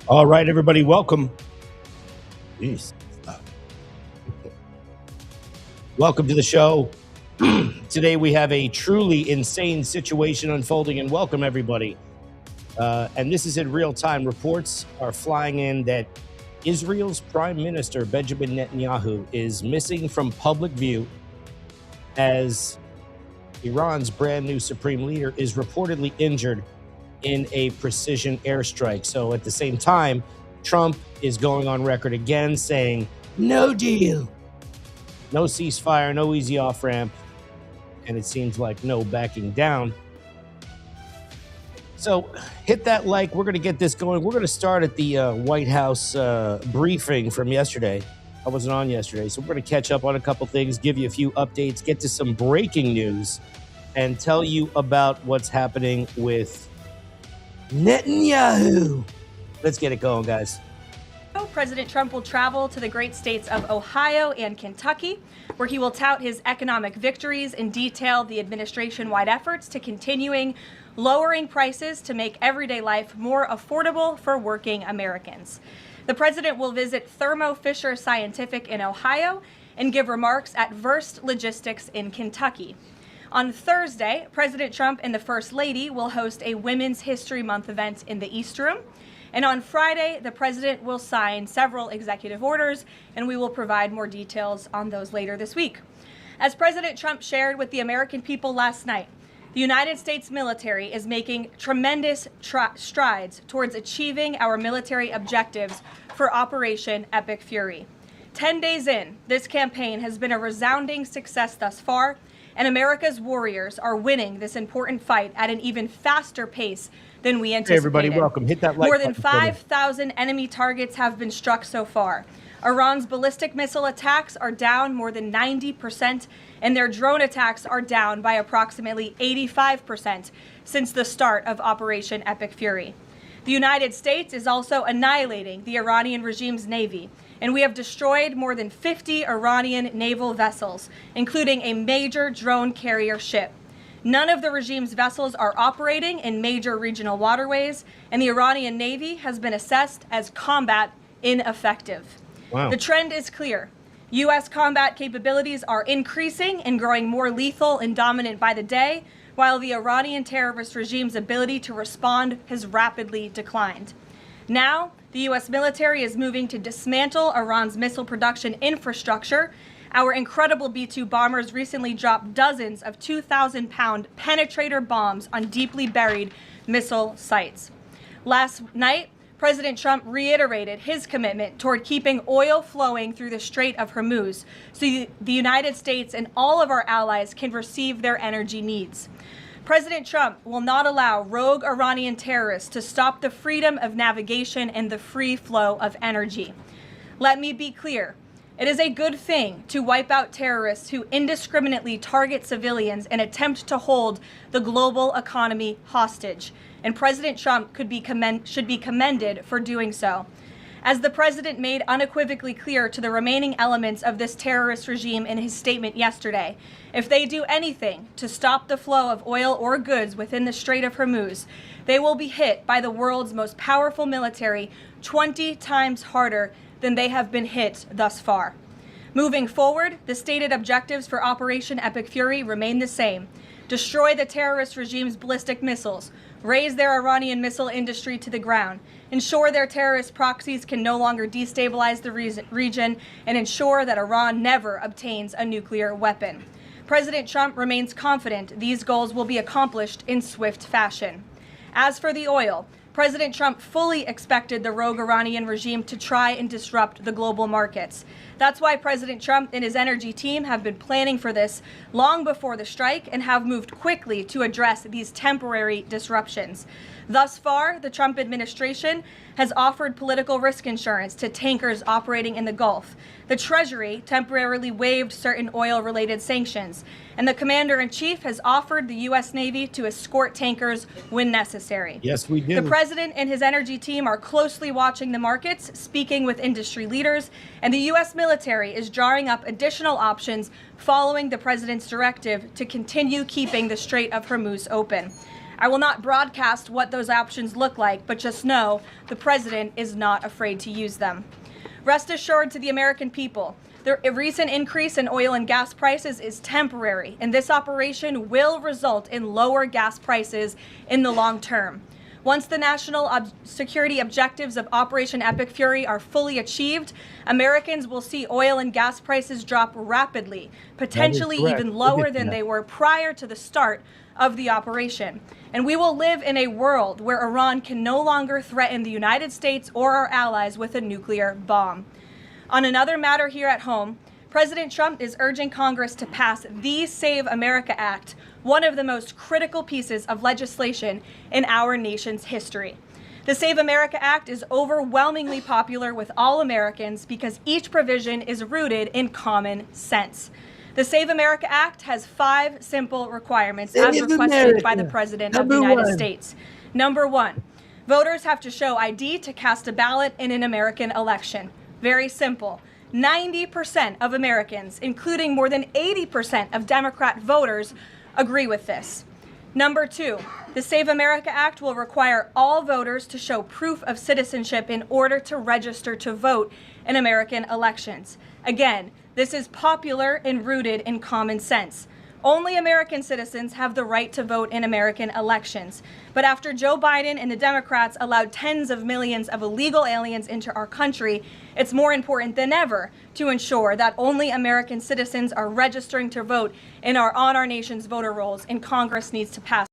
All right, everybody, welcome. Jeez. Welcome to the show. Today we have a truly insane situation unfolding, and welcome everybody. And this is in real time. Reports are flying in that Israel's Prime Minister Benjamin Netanyahu is missing from public view as Iran's brand new Supreme Leader is reportedly injured in a precision airstrike. So at the same time, Trump is going on record again saying, no deal, no ceasefire, no easy off-ramp, and it seems like no backing down. So hit that like. We're going to get this going. We're going to start at the White House briefing from yesterday. I wasn't on yesterday, so we're going to catch up on a couple things, give you a few updates, get to some breaking news, and tell you about what's happening with Netanyahu. Let's get it going, guys. President Trump will travel to the great states of Ohio and Kentucky, where he will tout his economic victories and detail the administration-wide efforts to continuing lowering prices to make everyday life more affordable for working Americans. The president will visit Thermo Fisher Scientific in Ohio and give remarks at Verst Logistics in Kentucky. On Thursday, President Trump and the First Lady will host a Women's History Month event in the East Room. And on Friday, the president will sign several executive orders, and we will provide more details on those later this week. As President Trump shared with the American people last night, the United States military is making tremendous strides towards achieving our military objectives for Operation Epic Fury. 10 days in, this campaign has been a resounding success thus far, and America's warriors are winning this important fight at an even faster pace than we anticipated. Hey everybody, welcome. Hit that like More than 5,000 enemy targets have been struck so far. Iran's ballistic missile attacks are down more than 90%, and their drone attacks are down by approximately 85% since the start of Operation Epic Fury. The United States is also annihilating the Iranian regime's navy, and we have destroyed more than 50 Iranian naval vessels, including a major drone carrier ship. None of the regime's vessels are operating in major regional waterways, and the Iranian Navy has been assessed as combat ineffective. Wow. The trend is clear. U.S. combat capabilities are increasing and growing more lethal and dominant by the day, while the Iranian terrorist regime's ability to respond has rapidly declined. Now, the U.S. military is moving to dismantle Iran's missile production infrastructure. Our incredible B-2 bombers recently dropped dozens of 2,000-pound penetrator bombs on deeply buried missile sites. Last night, President Trump reiterated his commitment toward keeping oil flowing through the Strait of Hormuz so the United States and all of our allies can receive their energy needs. President Trump will not allow rogue Iranian terrorists to stop the freedom of navigation and the free flow of energy. Let me be clear. It is a good thing to wipe out terrorists who indiscriminately target civilians and attempt to hold the global economy hostage, and President Trump should be commended for doing so. As the president made unequivocally clear to the remaining elements of this terrorist regime in his statement yesterday, if they do anything to stop the flow of oil or goods within the Strait of Hormuz, they will be hit by the world's most powerful military 20 times harder than they have been hit thus far. Moving forward, the stated objectives for Operation Epic Fury remain the same. Destroy the terrorist regime's ballistic missiles, raise their Iranian missile industry to the ground, ensure their terrorist proxies can no longer destabilize the region, and ensure that Iran never obtains a nuclear weapon. President Trump remains confident these goals will be accomplished in swift fashion. As for the oil, President Trump fully expected the rogue Iranian regime to try and disrupt the global markets. That's why President Trump and his energy team have been planning for this long before the strike and have moved quickly to address these temporary disruptions. Thus far, the Trump administration has offered political risk insurance to tankers operating in the Gulf. The Treasury temporarily waived certain oil-related sanctions, and the Commander-in-Chief has offered the U.S. Navy to escort tankers when necessary. Yes, we do. The President and his energy team are closely watching the markets, speaking with industry leaders, and the U.S. military is drawing up additional options following the President's directive to continue keeping the Strait of Hormuz open. I will not broadcast what those options look like, but just know the president is not afraid to use them. Rest assured to the American people, the recent increase in oil and gas prices is temporary, and this operation will result in lower gas prices in the long term. Once the national security objectives of Operation Epic Fury are fully achieved, Americans will see oil and gas prices drop rapidly, potentially even lower than they were prior to the start of the operation. And we will live in a world where Iran can no longer threaten the United States or our allies with a nuclear bomb. On another matter here at home, President Trump is urging Congress to pass the Save America Act, one of the most critical pieces of legislation in our nation's history. The Save America Act is overwhelmingly popular with all Americans because each provision is rooted in common sense. The Save America Act has 5 simple requirements as requested by the President of the United States. Number 1, voters have to show ID to cast a ballot in an American election. Very simple. 90% of Americans, including more than 80% of Democrat voters, agree with this. Number 2, the Save America Act will require all voters to show proof of citizenship in order to register to vote in American elections. Again, this is popular and rooted in common sense. Only American citizens have the right to vote in American elections. But after Joe Biden and the Democrats allowed tens of millions of illegal aliens into our country, it's more important than ever to ensure that only American citizens are registering to vote on our nation's voter rolls, and Congress needs to pass.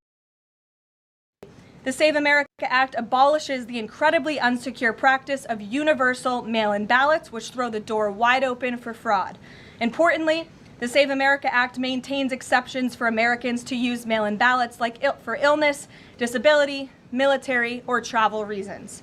The Save America Act abolishes the incredibly unsecure practice of universal mail-in ballots, which throw the door wide open for fraud. Importantly, the Save America Act maintains exceptions for Americans to use mail-in ballots for illness, disability, military, or travel reasons.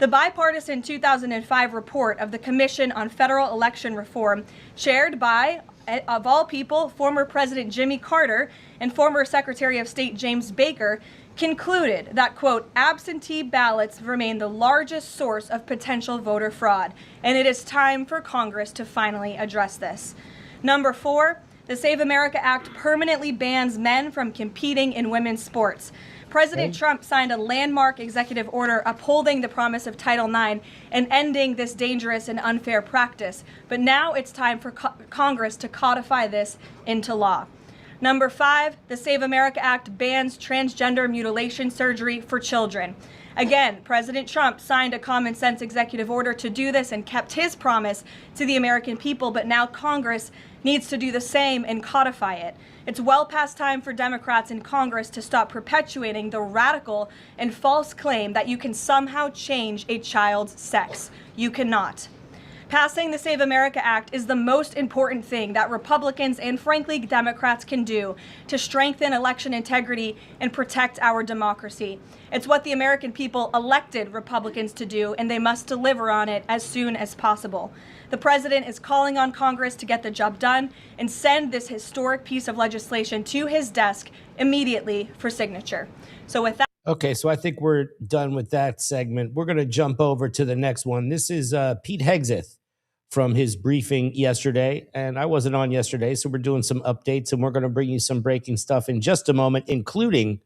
The bipartisan 2005 report of the Commission on Federal Election Reform, chaired by, of all people, former President Jimmy Carter and former Secretary of State James Baker, concluded that, quote, absentee ballots remain the largest source of potential voter fraud, and it is time for Congress to finally address this. Number 4, the Save America Act permanently bans men from competing in women's sports. President Trump signed a landmark executive order upholding the promise of Title IX and ending this dangerous and unfair practice. But now it's time for Congress to codify this into law. Number 5, the Save America Act bans transgender mutilation surgery for children. Again, President Trump signed a common sense executive order to do this and kept his promise to the American people, but now Congress needs to do the same and codify it. It's well past time for Democrats in Congress to stop perpetuating the radical and false claim that you can somehow change a child's sex. You cannot. Passing the Save America Act is the most important thing that Republicans and, frankly, Democrats can do to strengthen election integrity and protect our democracy. It's what the American people elected Republicans to do, and they must deliver on it as soon as possible. The president is calling on Congress to get the job done and send this historic piece of legislation to his desk immediately for signature. So with that. Okay, so I think we're done with that segment. We're going to jump over to the next one. This is Pete Hegseth from his briefing yesterday, and I wasn't on yesterday, so we're doing some updates, and we're going to bring you some breaking stuff in just a moment, including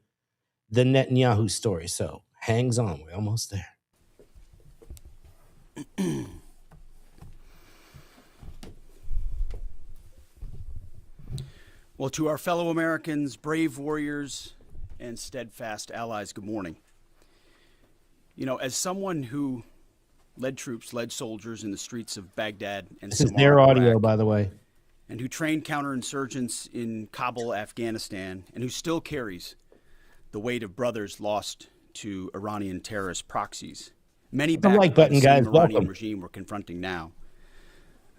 the Netanyahu story. So hangs on, we're almost there. Well, to our fellow Americans, brave warriors, and steadfast allies, good morning. You know, as someone who led troops, led soldiers in the streets of Baghdad and This is their audio, Iraq, by the way, and who trained counterinsurgents in Kabul, Afghanistan, and who still carries the weight of brothers lost to Iranian terrorist proxies, many the like button, by the guys. same Iranian Welcome. regime we're confronting now.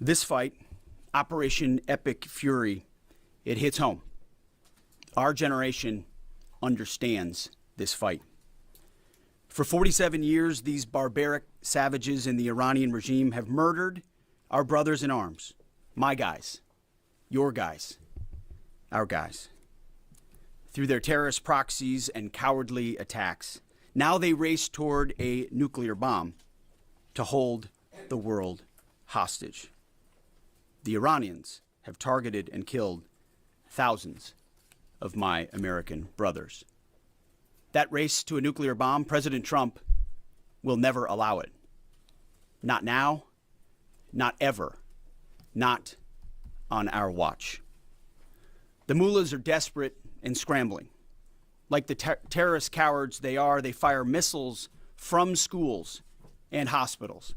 This fight, Operation Epic Fury, it hits home. Our generation understands this fight. For 47 years, these barbaric savages in the Iranian regime have murdered our brothers in arms, my guys, your guys, our guys, through their terrorist proxies and cowardly attacks. Now they race toward a nuclear bomb to hold the world hostage. The Iranians have targeted and killed thousands of my American brothers. That race to a nuclear bomb, President Trump will never allow it. Not now, not ever, not on our watch. The mullahs are desperate and scrambling. Like the terrorist cowards they are, they fire missiles from schools and hospitals,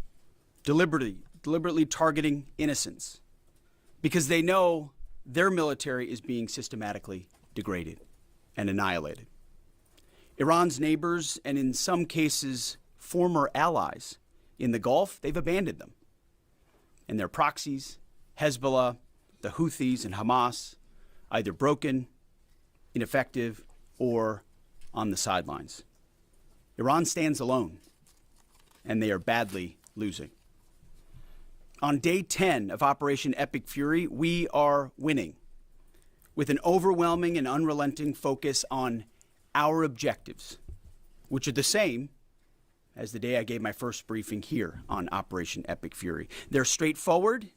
deliberately targeting innocents, because they know their military is being systematically degraded and annihilated. Iran's neighbors, and in some cases, former allies in the Gulf, they've abandoned them. And their proxies, Hezbollah, the Houthis, and Hamas, either broken, ineffective, or on the sidelines. Iran stands alone, and they are badly losing. On day 10 of Operation Epic Fury, we are winning with an overwhelming and unrelenting focus on our objectives, which are the same as the day I gave my first briefing here on Operation Epic Fury. They're straightforward,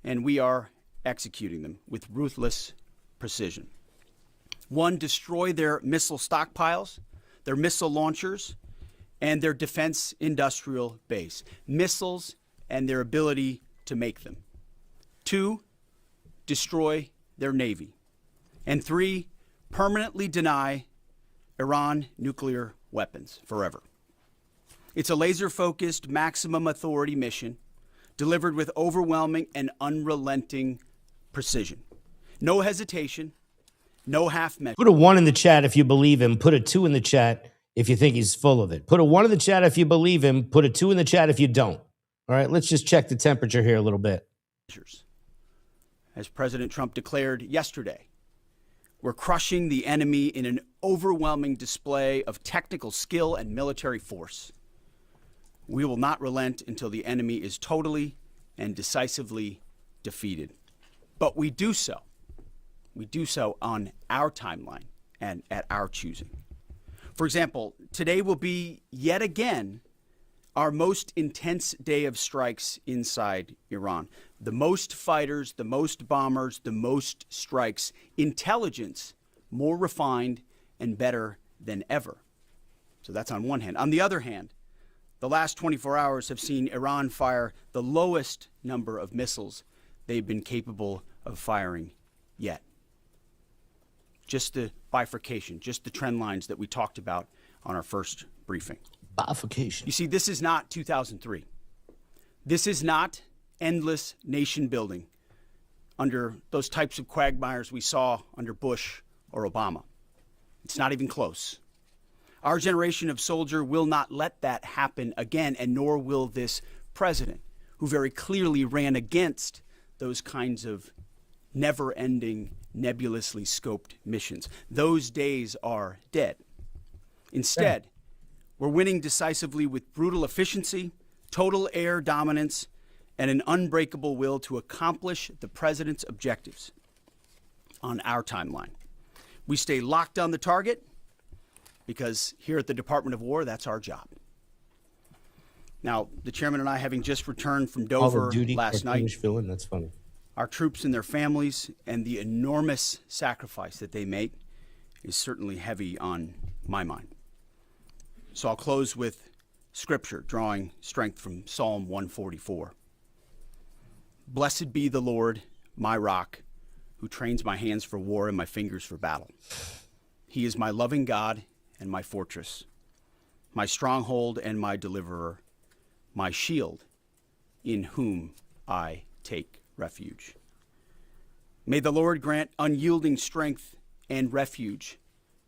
and we are executing them with ruthless precision. One, destroy their missile stockpiles, their missile launchers, and their defense industrial base, missiles and their ability to make them. Two, destroy their navy. And three, permanently deny Iran nuclear weapons forever. It's a laser-focused, maximum authority mission delivered with overwhelming and unrelenting precision. No hesitation, no half measure. Put a 1 in the chat if you believe him. Put a 2 in the chat if you think he's full of it. Put a 1 in the chat if you believe him. Put a 2 in the chat if you don't. All right, let's just check the temperature here a little bit. As President Trump declared yesterday, we're crushing the enemy in an overwhelming display of technical skill and military force. We will not relent until the enemy is totally and decisively defeated. But we do so. We do so on our timeline and at our choosing. For example, today will be yet again our most intense day of strikes inside Iran. The most fighters, the most bombers, the most strikes. Intelligence more refined and better than ever. So that's on one hand. On the other hand, the last 24 hours have seen Iran fire the lowest number of missiles they've been capable of firing yet. Just the bifurcation, just the trend lines that we talked about on our first briefing. Bifurcation. You see, this is not 2003. This is not endless nation building under those types of quagmires we saw under Bush or Obama. It's not even close. Our generation of soldier will not let that happen again, and nor will this president, who very clearly ran against those kinds of never-ending, nebulously scoped missions. Those days are dead. Instead, we're winning decisively with brutal efficiency, total air dominance, and an unbreakable will to accomplish the president's objectives on our timeline. We stay locked on the target because here at the Department of War, that's our job. Now, the chairman and I, having just returned from Dover last night, villain, that's funny. Our troops and their families and the enormous sacrifice that they make is certainly heavy on my mind. So I'll close with scripture, drawing strength from Psalm 144. Blessed be the Lord, my rock, who trains my hands for war and my fingers for battle. He is my loving God and my fortress, my stronghold and my deliverer, my shield, in whom I take refuge. May the Lord grant unyielding strength and refuge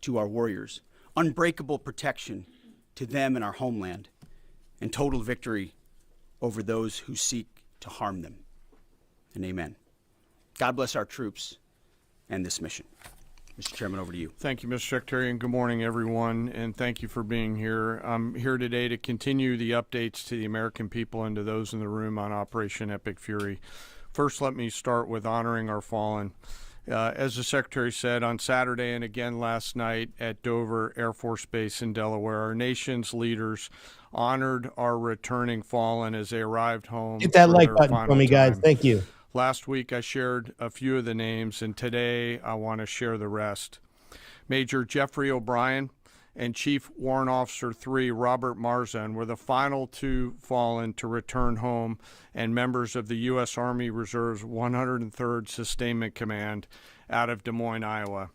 to our warriors, unbreakable protection to them and our homeland, and total victory over those who seek to harm them. And amen. God bless our troops and this mission. Mr. Chairman, over to you. Thank you, Mr. Secretary, and good morning, everyone, and thank you for being here. I'm here today to continue the updates to the American people and to those in the room on Operation Epic Fury. First, let me start with honoring our fallen. As the Secretary said, on Saturday and again last night at Dover Air Force Base in Delaware, our nation's leaders honored our returning fallen as they arrived home. Hit that like button for me, guys. Thank you. Last week, I shared a few of the names, and today I want to share the rest. Major Jeffrey O'Brien and Chief Warrant Officer 3 Robert Marzan were the final two fallen to return home, and members of the U.S. Army Reserve's 103rd Sustainment Command out of Des Moines, Iowa.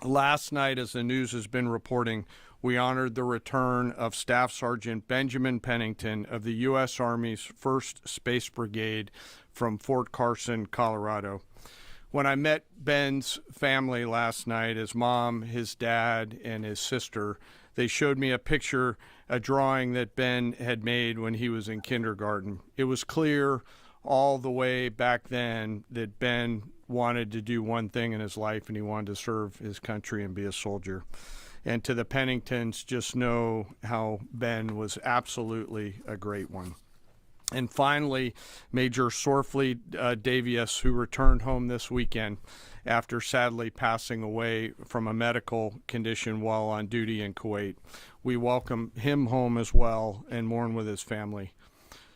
Last night, as the news has been reporting, we honored the return of Staff Sergeant Benjamin Pennington of the U.S. Army's 1st Space Brigade from Fort Carson, Colorado. When I met Ben's family last night, his mom, his dad, and his sister, they showed me a picture, a drawing that Ben had made when he was in kindergarten. It was clear all the way back then that Ben wanted to do one thing in his life, and he wanted to serve his country and be a soldier. And to the Penningtons, just know how Ben was absolutely a great one. And finally, Major Sorfleet Davies, who returned home this weekend after sadly passing away from a medical condition while on duty in Kuwait. We welcome him home as well and mourn with his family.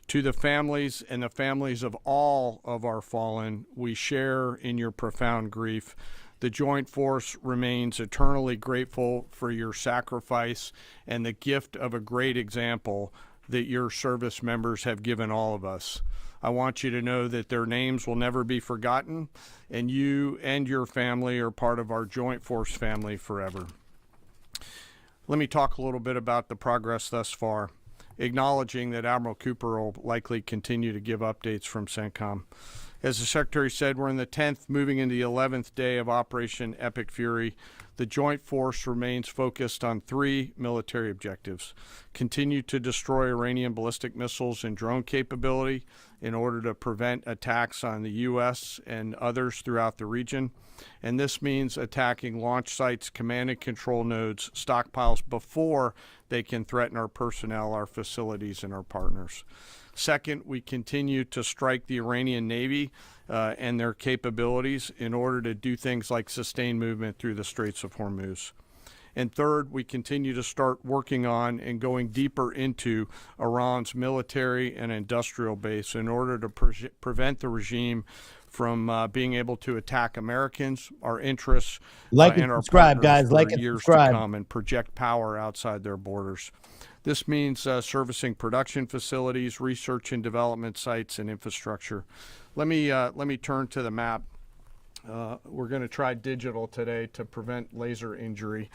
To the families and the families of all of our fallen, we share in your profound grief. The Joint Force remains eternally grateful for your sacrifice and the gift of a great example that your service members have given all of us. I want you to know that their names will never be forgotten, and you and your family are part of our Joint Force family forever. Let me talk a little bit about the progress thus far, acknowledging that Admiral Cooper will likely continue to give updates from CENTCOM. As the Secretary said, we're in the 10th, moving into the 11th day of Operation Epic Fury. The Joint Force remains focused on 3 military objectives: continue to destroy Iranian ballistic missiles and drone capability in order to prevent attacks on the U.S. and others throughout the region. And this means attacking launch sites, command and control nodes, stockpiles before they can threaten our personnel, our facilities, and our partners. Second, we continue to strike the Iranian Navy and their capabilities in order to do things like sustain movement through the Straits of Hormuz. And third, we continue to start working on and going deeper into Iran's military and industrial base in order to prevent the regime from being able to attack Americans, our interests, and our subscribe, partners guys. for years to come, and project power outside their borders. This means servicing production facilities, research and development sites, and infrastructure. Let me turn to the map. We're going to try digital today to prevent laser injury.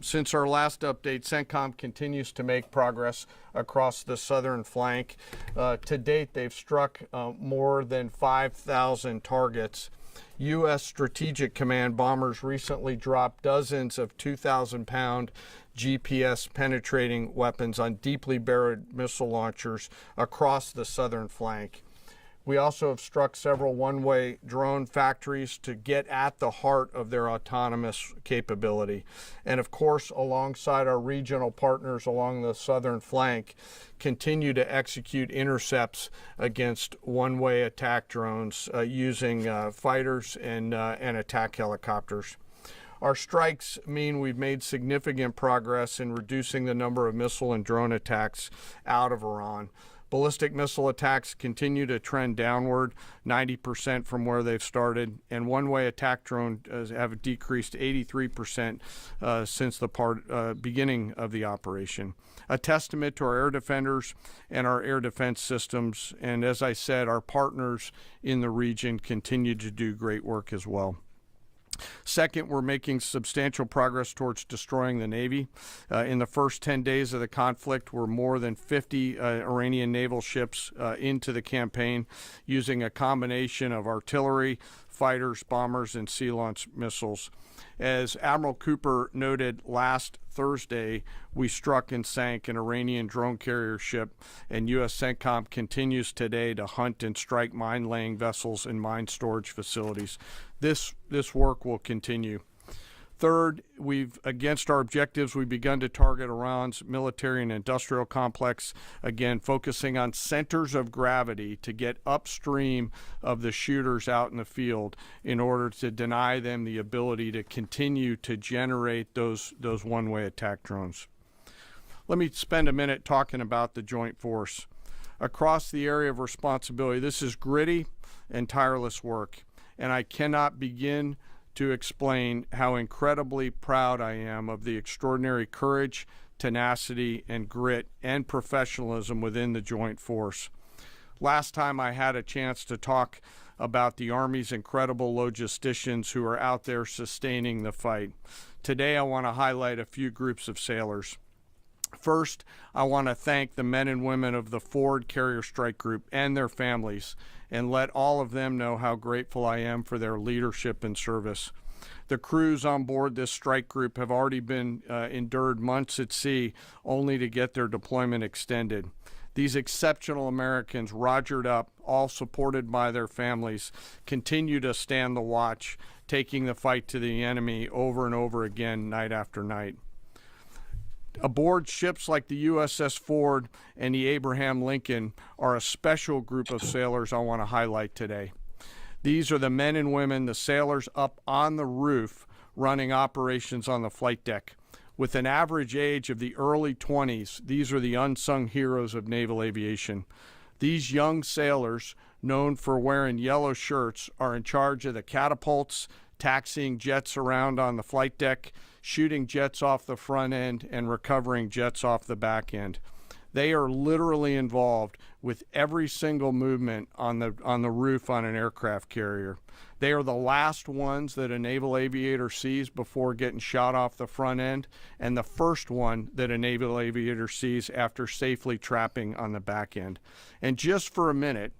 Since our last update, CENTCOM continues to make progress across the southern flank. To date, they've struck more than 5,000 targets. U.S. Strategic Command bombers recently dropped dozens of 2,000-pound GPS penetrating weapons on deeply buried missile launchers across the southern flank. We also have struck several one-way drone factories to get at the heart of their autonomous capability. And of course, alongside our regional partners along the southern flank, continue to execute intercepts against one-way attack drones using fighters and attack helicopters. Our strikes mean we've made significant progress in reducing the number of missile and drone attacks out of Iran. Ballistic missile attacks continue to trend downward, 90% from where they've started, and one-way attack drones have decreased 83% since the beginning of the operation. A testament to our air defenders and our air defense systems, and as I said, our partners in the region continue to do great work as well. Second, we're making substantial progress towards destroying the Navy. In the first 10 days of the conflict, we're more than 50 Iranian naval ships into the campaign using a combination of artillery, fighters, bombers, and sea-launched missiles. As Admiral Cooper noted last Thursday, we struck and sank an Iranian drone carrier ship, and U.S. CENTCOM continues today to hunt and strike mine-laying vessels and mine storage facilities. This work will continue. Third, against our objectives, we've begun to target Iran's military and industrial complex, again, focusing on centers of gravity to get upstream of the shooters out in the field in order to deny them the ability to continue to generate those one-way attack drones. Let me spend a minute talking about the Joint Force. Across the area of responsibility, this is gritty and tireless work, and I cannot begin to explain how incredibly proud I am of the extraordinary courage, tenacity, and grit and professionalism within the Joint Force. Last time I had a chance to talk about the Army's incredible logisticians who are out there sustaining the fight. Today I want to highlight a few groups of sailors. First, I want to thank the men and women of the Forward Carrier Strike Group and their families, and let all of them know how grateful I am for their leadership and service. The crews on board this strike group have already been endured months at sea only to get their deployment extended. These exceptional Americans, rogered up, all supported by their families, continue to stand the watch, taking the fight to the enemy over and over again, night after night. Aboard ships like the USS Ford and the Abraham Lincoln are a special group of sailors I want to highlight today. These are the men and women, the sailors up on the roof running operations on the flight deck. With an average age of the early 20s, these are the unsung heroes of naval aviation. These young sailors, known for wearing yellow shirts, are in charge of the catapults, taxiing jets around on the flight deck, shooting jets off the front end, and recovering jets off the back end. They are literally involved with every single movement on the roof on an aircraft carrier. They are the last ones that a naval aviator sees before getting shot off the front end, and the first one that a naval aviator sees after safely trapping on the back end. And just for a minute,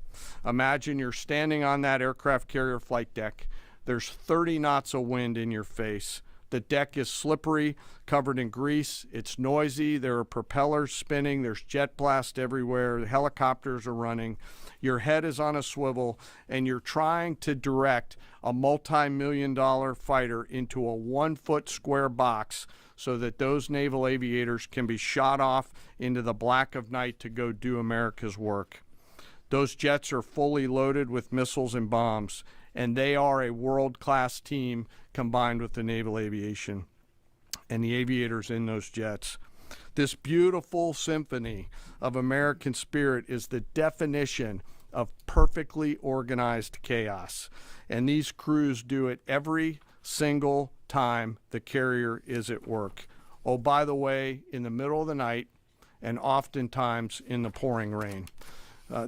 imagine you're standing on that aircraft carrier flight deck. There's 30 knots of wind in your face. The deck is slippery, covered in grease. It's noisy. There are propellers spinning. There's jet blast everywhere. The helicopters are running. Your head is on a swivel, and you're trying to direct a multi-million-dollar fighter into a 1-foot square box so that those naval aviators can be shot off into the black of night to go do America's work. Those jets are fully loaded with missiles and bombs, and they are a world-class team combined with the naval aviation and the aviators in those jets. This beautiful symphony of American spirit is the definition of perfectly organized chaos, and these crews do it every single time the carrier is at work. Oh, by the way, in the middle of the night and oftentimes in the pouring rain.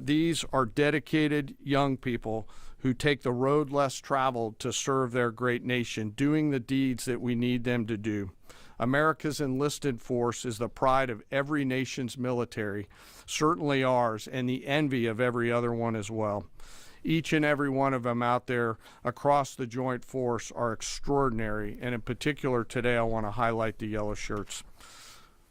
These are dedicated young people who take the road less traveled to serve their great nation, doing the deeds that we need them to do. America's enlisted force is the pride of every nation's military, certainly ours, and the envy of every other one as well. Each and every one of them out there across the Joint Force are extraordinary, and in particular today I want to highlight the yellow shirts.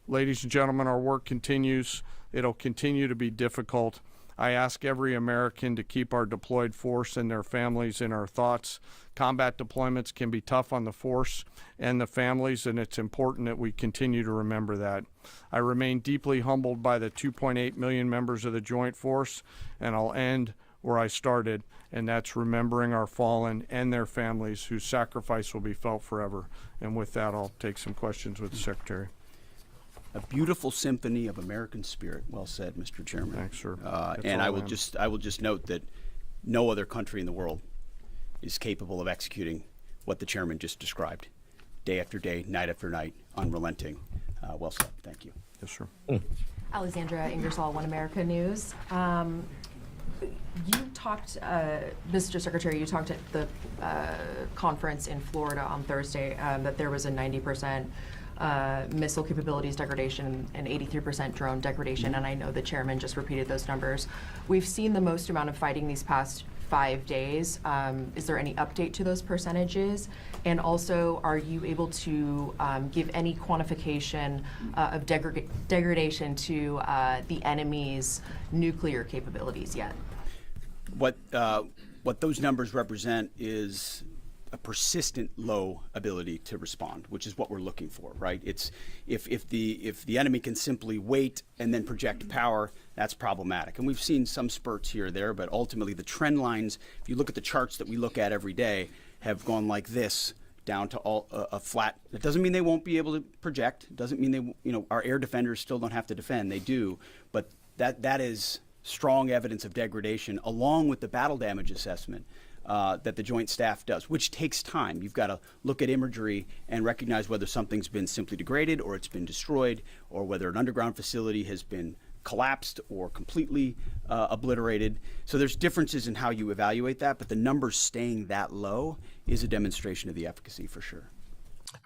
Ladies and gentlemen, our work continues. It'll continue to be difficult. I ask every American to keep our deployed force and their families in our thoughts. Combat deployments can be tough on the force and the families, and it's important that we continue to remember that. I remain deeply humbled by the 2.8 million members of the Joint Force, and I'll end where I started, and that's remembering our fallen and their families whose sacrifice will be felt forever. And with that, I'll take some questions with the Secretary. A beautiful symphony of American spirit. Well said, Mr. Chairman. Thanks, sir. And I will just note that no other country in the world is capable of executing what the chairman just described, day after day, night after night, unrelenting. Well said. Thank you. Yes, sir. Alexandra Ingersoll, One America News. You talked, Mr. Secretary, you talked at the conference in Florida on Thursday that there was a 90% missile capabilities degradation and 83% drone degradation, and I know the chairman just repeated those numbers. We've seen the most amount of fighting these past 5 days. Is there any update to those percentages? And also, are you able to give any quantification of degradation to the enemy's nuclear capabilities yet? What those numbers represent is a persistent low ability to respond, which is what we're looking for, right? It's if the enemy can simply wait and then project power, that's problematic. And we've seen some spurts here or there, but ultimately the trend lines, if you look at the charts that we look at every day, have gone like this down to a flat. That doesn't mean they won't be able to project. It doesn't mean our air defenders still don't have to defend. They do, but that is strong evidence of degradation, along with the battle damage assessment, that the Joint Staff does, which takes time. You've got to look at imagery and recognize whether something's been simply degraded or it's been destroyed, or whether an underground facility has been collapsed or completely obliterated. So there's differences in how you evaluate that, but the numbers staying that low is a demonstration of the efficacy for sure.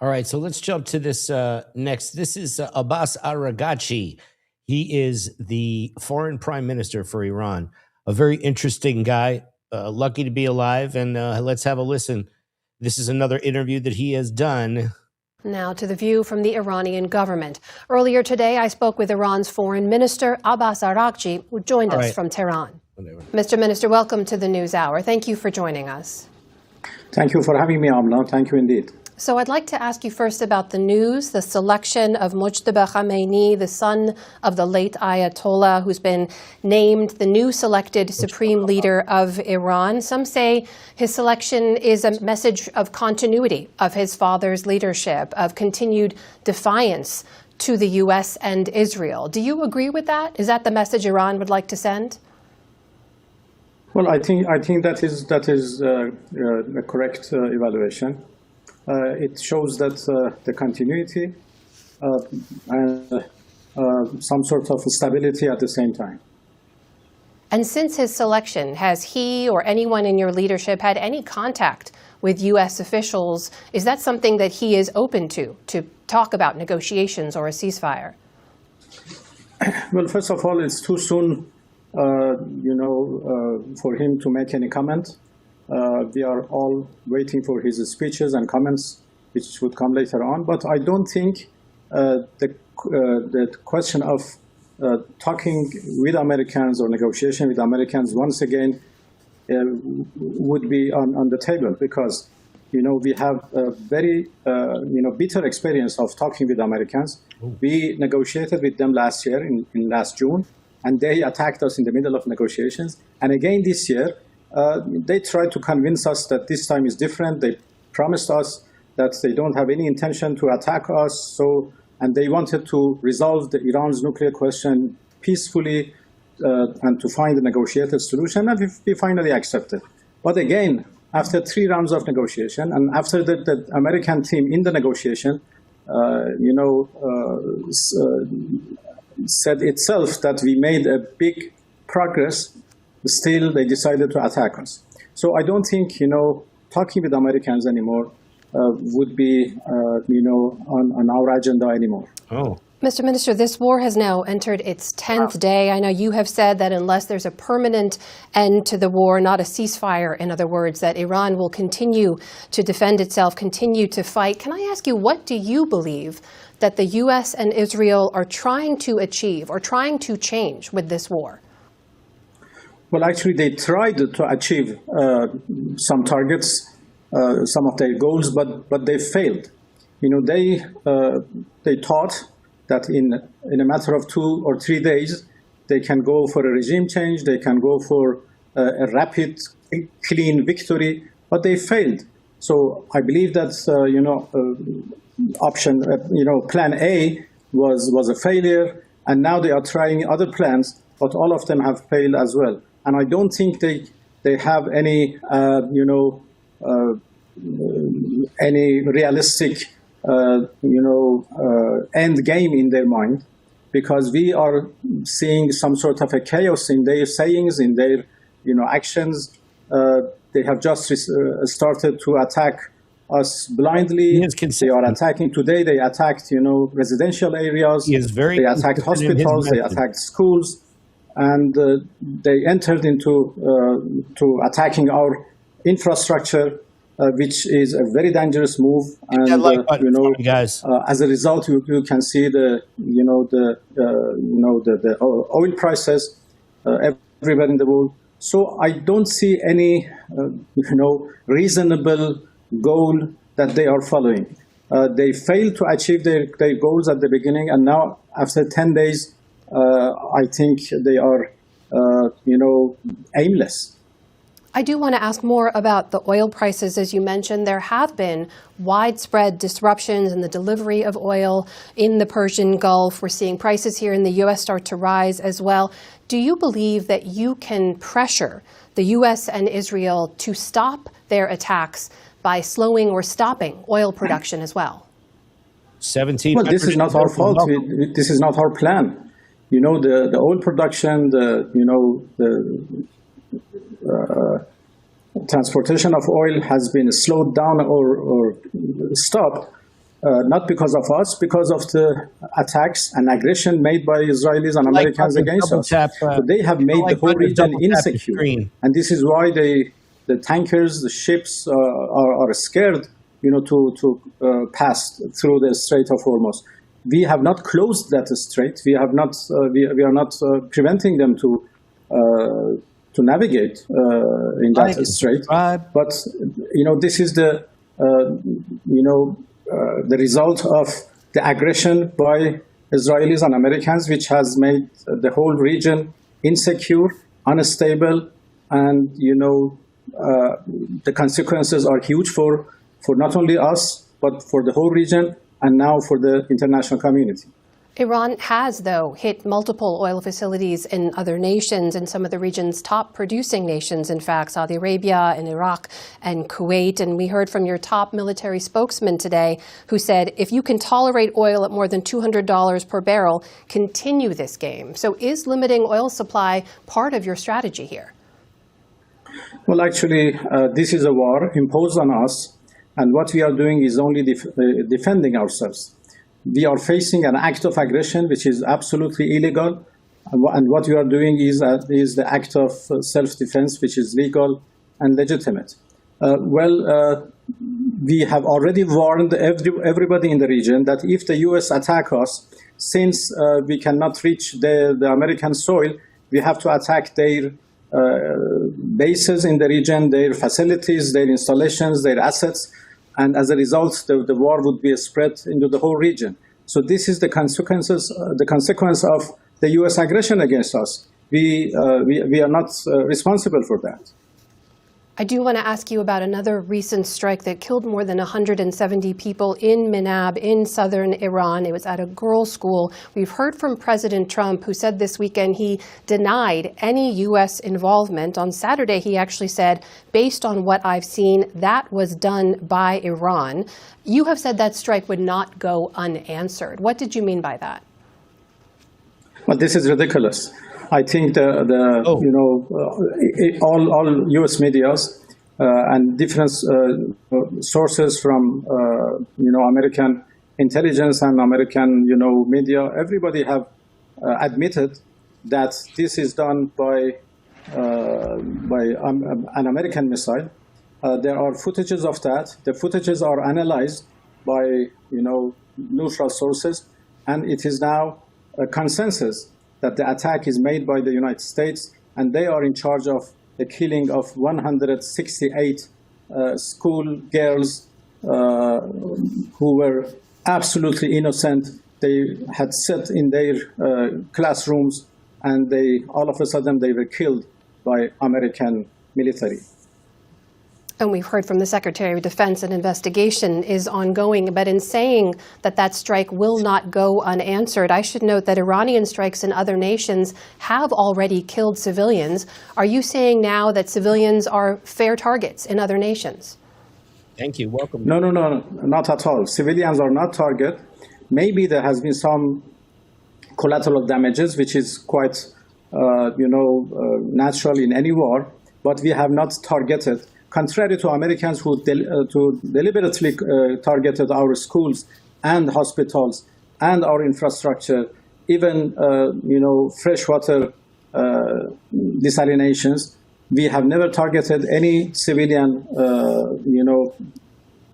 All right, so let's jump to this next. This is Abbas Araghchi. He is the foreign prime minister for Iran. A very interesting guy. Lucky to be alive, and let's have a listen. This is another interview that he has done. Now to the view from the Iranian government. Earlier today, I spoke with Iran's foreign minister, Abbas Araghchi, who joined us from Tehran. Mr. Minister, welcome to the News Hour. Thank you for joining us. Thank you for having me, Amna. Thank you indeed. So I'd like to ask you first about the news, the selection of Mojtaba Khamenei, the son of the late Ayatollah, who's been named the new selected Supreme Leader of Iran. Some say his selection is a message of continuity of his father's leadership, of continued defiance to the U.S. and Israel. Do you agree with that? Is that the message Iran would like to send? Well, I think that is a correct evaluation. It shows that the continuity and some sort of stability at the same time. And since his selection, has he or anyone in your leadership had any contact with U.S. officials? Is that something that he is open to talk about negotiations or a ceasefire? Well, first of all, it's too soon, for him to make any comment. We are all waiting for his speeches and comments, which would come later on. But I don't think the question of talking with Americans or negotiation with Americans once again would be on the table, because we have a very bitter experience of talking with Americans. We negotiated with them last year in last June, and they attacked us in the middle of negotiations. And again this year, they tried to convince us that this time is different. They promised us that they don't have any intention to attack us. And they wanted to resolve Iran's nuclear question peacefully and to find a negotiated solution. And we finally accepted. But again, after 3 rounds of negotiation, and after the American team in the negotiation, said itself that we made a big progress, still they decided to attack us. So I don't think, talking with Americans anymore would be, on our agenda anymore. Oh. Mr. Minister, this war has now entered its 10th day. I know you have said that unless there's a permanent end to the war, not a ceasefire, in other words, that Iran will continue to defend itself, continue to fight. Can I ask you, what do you believe that the U.S. and Israel are trying to achieve or trying to change with this war? Well, actually, they tried to achieve some targets, some of their goals, but they failed. They thought that in a matter of 2 or 3 days, they can go for a regime change, they can go for a rapid, clean victory, but they failed. So I believe that plan A was a failure, and now they are trying other plans, but all of them have failed as well. And I don't think they have any any realistic end game in their mind, because we are seeing some sort of a chaos in their sayings, in their actions. They have just started to attack us blindly. They are attacking today. They attacked residential areas. They attacked hospitals. They attacked schools. And they entered into attacking our infrastructure, which is a very dangerous move. And as a result, you can see the oil prices everywhere in the world. So I don't see any reasonable goal that they are following. They failed to achieve their goals at the beginning, and now after 10 days. I think they are, aimless. I do want to ask more about the oil prices. As you mentioned, there have been widespread disruptions in the delivery of oil in the Persian Gulf. We're seeing prices here in the U.S. start to rise as well. Do you believe that you can pressure the U.S. and Israel to stop their attacks by slowing or stopping oil production as well? 17. Well, this is not our fault. This is not our plan. You know, the oil production, the transportation of oil has been slowed down or stopped, not because of us, because of the attacks and aggression made by Israelis and Americans against us. So they have made the whole region insecure. And this is why the tankers, the ships are scared, to pass through the Strait of Hormuz. We have not closed that strait. We have not. We are not preventing them to navigate in that strait. But this is the the result of the aggression by Israelis and Americans, which has made the whole region insecure, unstable, and the consequences are huge for not only us but for the whole region and now for the international community. Iran has, though, hit multiple oil facilities in other nations, in some of the region's top producing nations, in fact, Saudi Arabia and Iraq and Kuwait. And we heard from your top military spokesman today who said, if you can tolerate oil at more than $200 per barrel, continue this game. So is limiting oil supply part of your strategy here? Well, actually, this is a war imposed on us. And what we are doing is only defending ourselves. We are facing an act of aggression, which is absolutely illegal. And what we are doing is the act of self-defense, which is legal and legitimate. We have already warned everybody in the region that if the U.S. attack us, since we cannot reach the American soil, we have to attack their bases in the region, their facilities, their installations, their assets. And as a result, the war would be spread into the whole region. So this is the consequence of the U.S. aggression against us. We are not responsible for that. I do want to ask you about another recent strike that killed more than 170 people in Manab in southern Iran. It was at a girls' school. We've heard from President Trump, who said this weekend he denied any U.S. involvement. On Saturday, he actually said, based on what I've seen, that was done by Iran. You have said that strike would not go unanswered. What did you mean by that? Well, this is ridiculous. I think all U.S. medias and different sources from American intelligence and American media, everybody have admitted that this is done by an American missile. There are footages of that. The footages are analyzed by neutral sources, and it is now a consensus that the attack is made by the United States, and they are in charge of the killing of 168 school girls who were absolutely innocent. They had sat in their classrooms, and all of a sudden they were killed by American military. And we've heard from the Secretary of Defense an investigation is ongoing. But in saying that that strike will not go unanswered, I should note that Iranian strikes in other nations have already killed civilians. Are you saying now that civilians are fair targets in other nations? Thank you. Welcome. No, not at all. Civilians are not target. Maybe there has been some collateral damages, which is quite, natural in any war. But we have not targeted. Contrary to Americans who deliberately targeted our schools and hospitals and our infrastructure, even freshwater desalinations, we have never targeted any civilian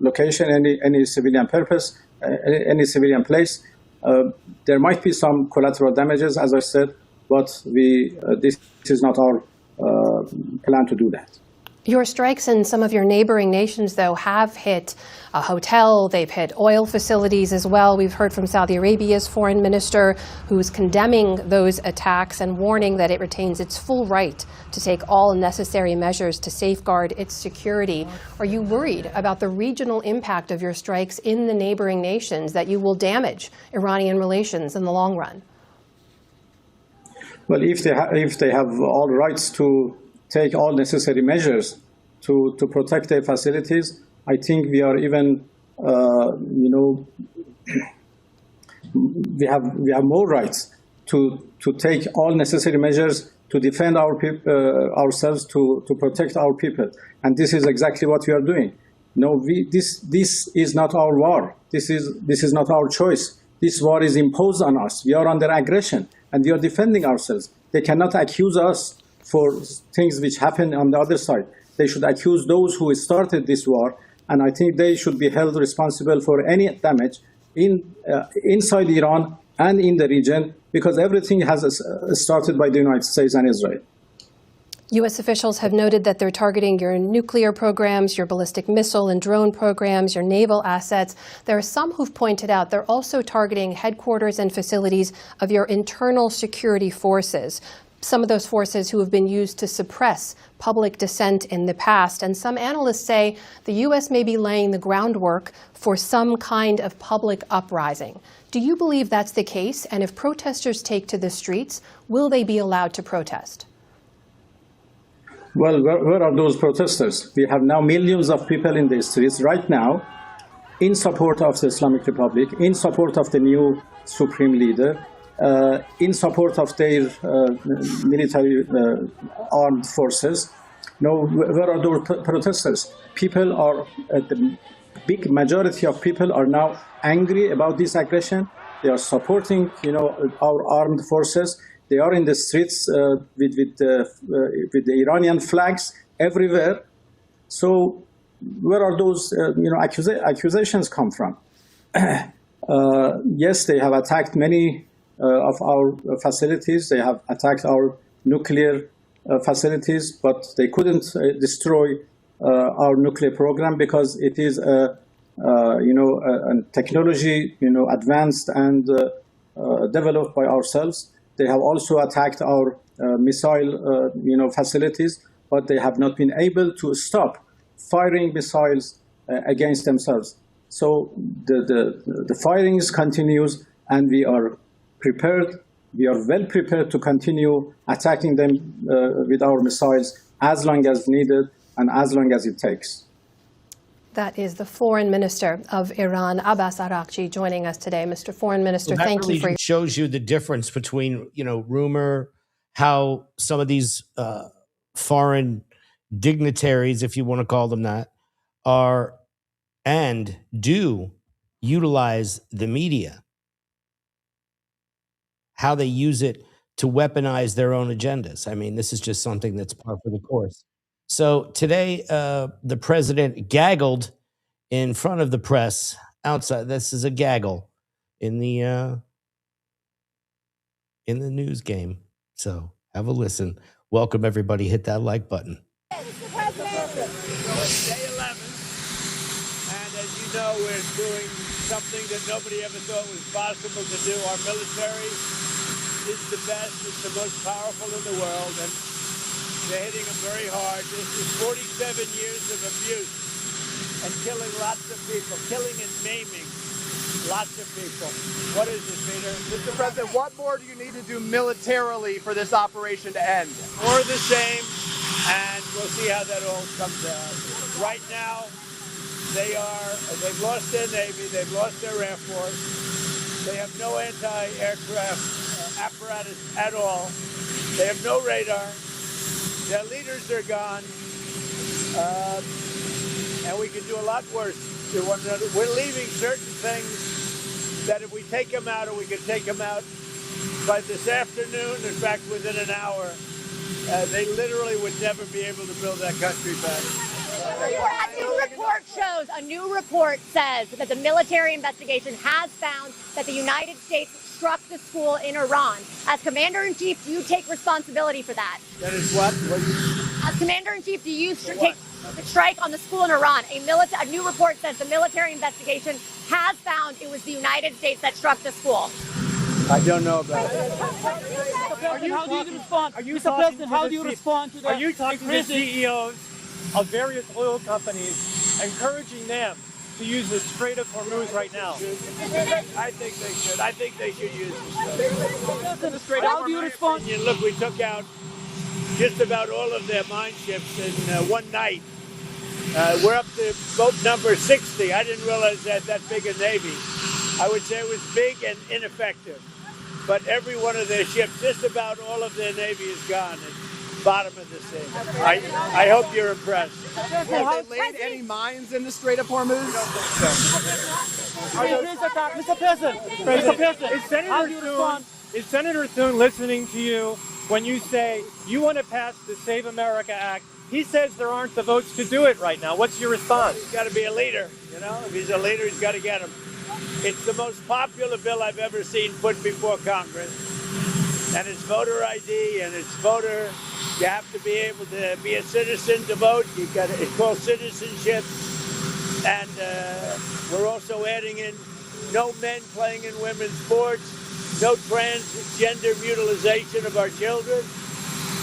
location, any civilian purpose, any civilian place. There might be some collateral damages, as I said, but this is not our plan to do that. Your strikes in some of your neighboring nations, though, have hit a hotel. They've hit oil facilities as well. We've heard from Saudi Arabia's foreign minister, who's condemning those attacks and warning that it retains its full right to take all necessary measures to safeguard its security. Are you worried about the regional impact of your strikes in the neighboring nations, that you will damage Iranian relations in the long run? Well, if they have all rights to take all necessary measures to protect their facilities, I think we are even, we have more rights to take all necessary measures to defend our ourselves, to protect our people, and this is exactly what we are doing. No, this is not our war. This is not our choice. This war is imposed on us. We are under aggression, and we are defending ourselves. They cannot accuse us for things which happen on the other side. They should accuse those who started this war, and I think they should be held responsible for any damage inside Iran and in the region, because everything has started by the United States and Israel. U.S. officials have noted that they're targeting your nuclear programs, your ballistic missile and drone programs, your naval assets. There are some who've pointed out they're also targeting headquarters and facilities of your internal security forces. Some of those forces who have been used to suppress public dissent in the past. And some analysts say the U.S. may be laying the groundwork for some kind of public uprising. Do you believe that's the case? And if protesters take to the streets, will they be allowed to protest? Well, where are those protesters? We have now millions of people in the streets right now in support of the Islamic Republic, in support of the new Supreme Leader, in support of their military armed forces. No, where are those protesters? People are, the big majority of people are now angry about this aggression. They are supporting, our armed forces. They are in the streets with the Iranian flags everywhere. So where are those, accusations come from? Yes, they have attacked many of our facilities. They have attacked our nuclear facilities, but they couldn't destroy our nuclear program because it is a technology, advanced and developed by ourselves. They have also attacked our missile, facilities, but they have not been able to stop firing missiles against themselves. So the firings continues, and we are prepared. We are well prepared to continue attacking them with our missiles as long as needed and as long as it takes. That is the Foreign Minister of Iran, Abbas Araghchi, joining us today. Mr. Foreign Minister, thank you for your... shows you the difference between, rumor, how some of these foreign dignitaries, if you want to call them that, are and do utilize the media, how they use it to weaponize their own agendas. I mean, this is just something that's par for the course. So today, the president gaggled in front of the press outside. This is a gaggle in the news game. So have a listen. Welcome, everybody. Hit that like button. Day 11, and as you know, we're doing something that nobody ever thought was possible to do. Our military is the best, it's the most powerful in the world, and they're hitting them very hard. This is 47 years of abuse and killing lots of people, killing and maiming lots of people. What is it, Peter? Mr. President, what more do you need to do militarily for this operation to end? More of the same, and we'll see how that all comes out. Right now, they've lost their Navy, they've lost their Air Force, they have no anti-aircraft apparatus at all, they have no radar, their leaders are gone, and we can do a lot worse to one another. We're leaving certain things that if we take them out, or we can take them out by this afternoon, in fact, within an hour, they literally would never be able to build that country back. A new report says that the military investigation has found that the United States struck the school in Iran. As Commander-in-Chief, do you take responsibility for that? That is what? Commander-in-Chief, do you take the strike on the school in Iran? A new report says the military investigation has found it was the United States that struck the school. I don't know about it. How do you respond? Mr. President, how do you respond to that? Are you talking to the CEOs of various oil companies, encouraging them to use the Strait of Hormuz right now? I think they should. I think they should use the Strait. How do you respond? Look, we took out just about all of their mine ships in one night. We're up to boat number 60. I didn't realize they had that big a navy. I would say it was big and ineffective. But every one of their ships, just about all of their navy is gone at the bottom of the sea. I hope you're impressed. Have they laid any mines in the Strait of Hormuz? Mr. President, how do you respond? Is Senator Thune listening to you when you say you want to pass the Save America Act? He says there aren't the votes to do it right now. What's your response? He's got to be a leader, you know? If he's a leader, he's got to get him. It's the most popular bill I've ever seen put before Congress. And it's voter ID and it's voter, you have to be able to be a citizen to vote. It's called citizenship. And we're also adding in no men playing in women's sports, no transgender mutilization of our children,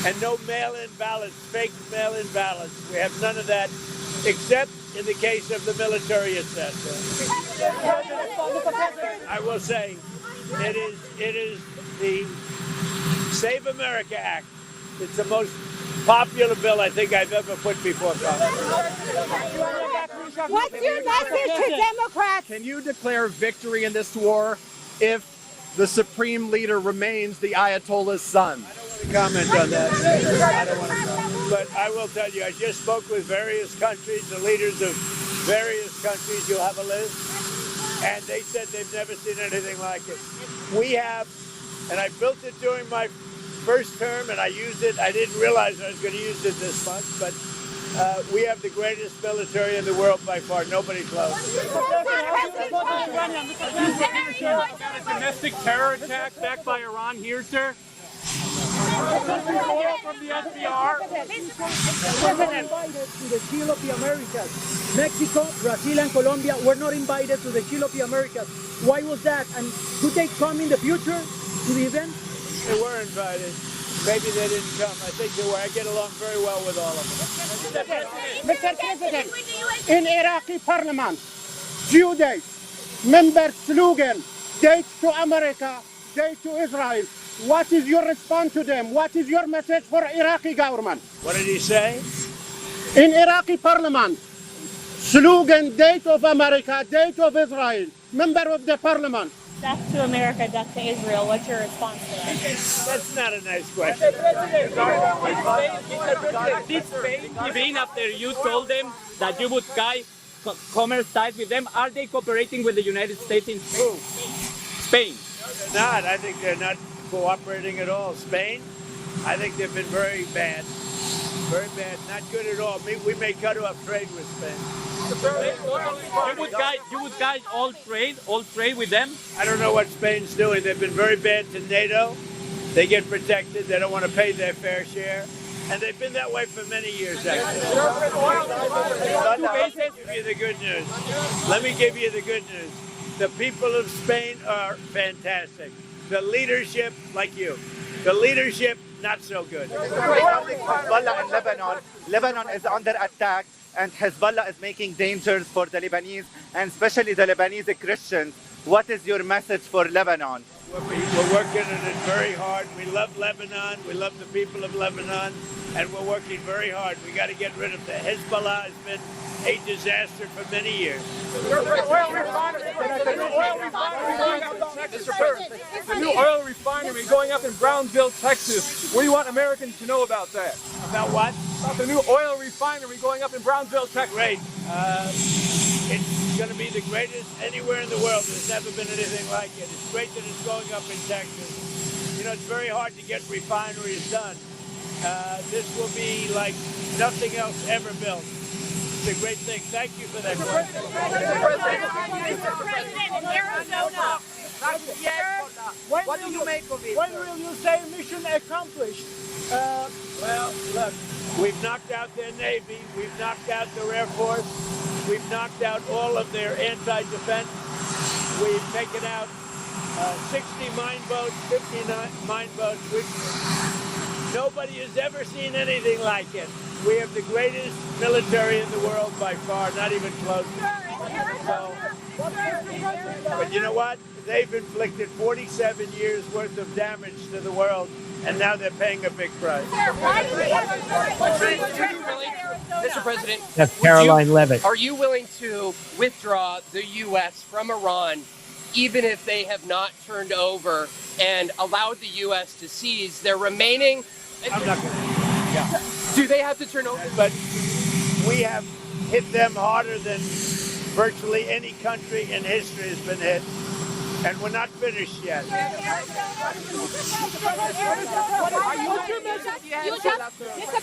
and no mail-in ballots, fake mail-in ballots. We have none of that, except in the case of the military, etc. I will say, it is the Save America Act. It's the most popular bill I think I've ever put before Congress. What's your message to Democrats? Can you declare victory in this war if the Supreme Leader remains the Ayatollah's son? I don't want to comment on that. I don't want to comment. But I will tell you, I just spoke with various countries, the leaders of various countries. You'll have a list. And they said they've never seen anything like it. We have, and I built it during my first term, and I used it. I didn't realize I was going to use it this much, but we have the greatest military in the world by far. Nobody close. Got a domestic terror attack backed by Iran here, sir? From the SPR. President, invited to the Shield of the Americas. Mexico, Brazil, and Colombia were not invited to the Shield of the Americas. Why was that? And could they come in the future to the event? They were invited. Maybe they didn't come. I think they were. I get along very well with all of them. Mr. President, in Iraqi parliament, few days, members slogan, date to America, date to Israel. What is your response to them? What is your message for Iraqi government? What did he say? In Iraqi parliament, slogan, date of America, date of Israel, member of the parliament. Death to America, death to Israel. What's your response to that? That's not a nice question. Did Spain give in after you told them that you would commerce ties with them? Are they cooperating with the United States in Spain? Spain. They're not. I think they're not cooperating at all. Spain, I think they've been very bad. Very bad. Not good at all. We may cut off trade with Spain. You would guide all trade with them? I don't know what Spain's doing. They've been very bad to NATO. They get protected. They don't want to pay their fair share. And they've been that way for many years, actually. Let me give you the good news. Let me give you the good news. The people of Spain are fantastic. The leadership, like you. The leadership, not so good. Hezbollah in Lebanon. Lebanon is under attack, and Hezbollah is making dangers for the Lebanese, and especially the Lebanese Christians. What is your message for Lebanon? We're working on it very hard. We love Lebanon. We love the people of Lebanon, and we're working very hard. We got to get rid of the Hezbollah. Has been a disaster for many years. The new oil refinery going up in Brownsville, Texas. What do you want Americans to know about that? About what? About the new oil refinery going up in Brownsville, Texas. Great. It's going to be the greatest anywhere in the world. There's never been anything like it. It's great that it's going up in Texas. You know, it's very hard to get refineries done. This will be like nothing else ever built. It's a great thing. Thank you for that question. Mr. President, in Arizona. What do you make of it? When will you say mission accomplished? Well, look, We've knocked out their Navy. We've knocked out their Air Force. We've knocked out all of their anti-defense. We've taken out 60 mine boats, 59 mine boats. Nobody has ever seen anything like it. We have the greatest military in the world by far, not even close. So, but you know what? They've inflicted 47 years worth of damage to the world, and now they're paying a big price. Mr. President, That's Caroline Levitt. Are you willing to withdraw the U.S. from Iran, even if they have not turned over and allowed the U.S. to seize their remaining? I'm not going to. Yeah. Do they have to turn over? But we have hit them harder than virtually any country in history has been hit. And we're not finished yet. Mr.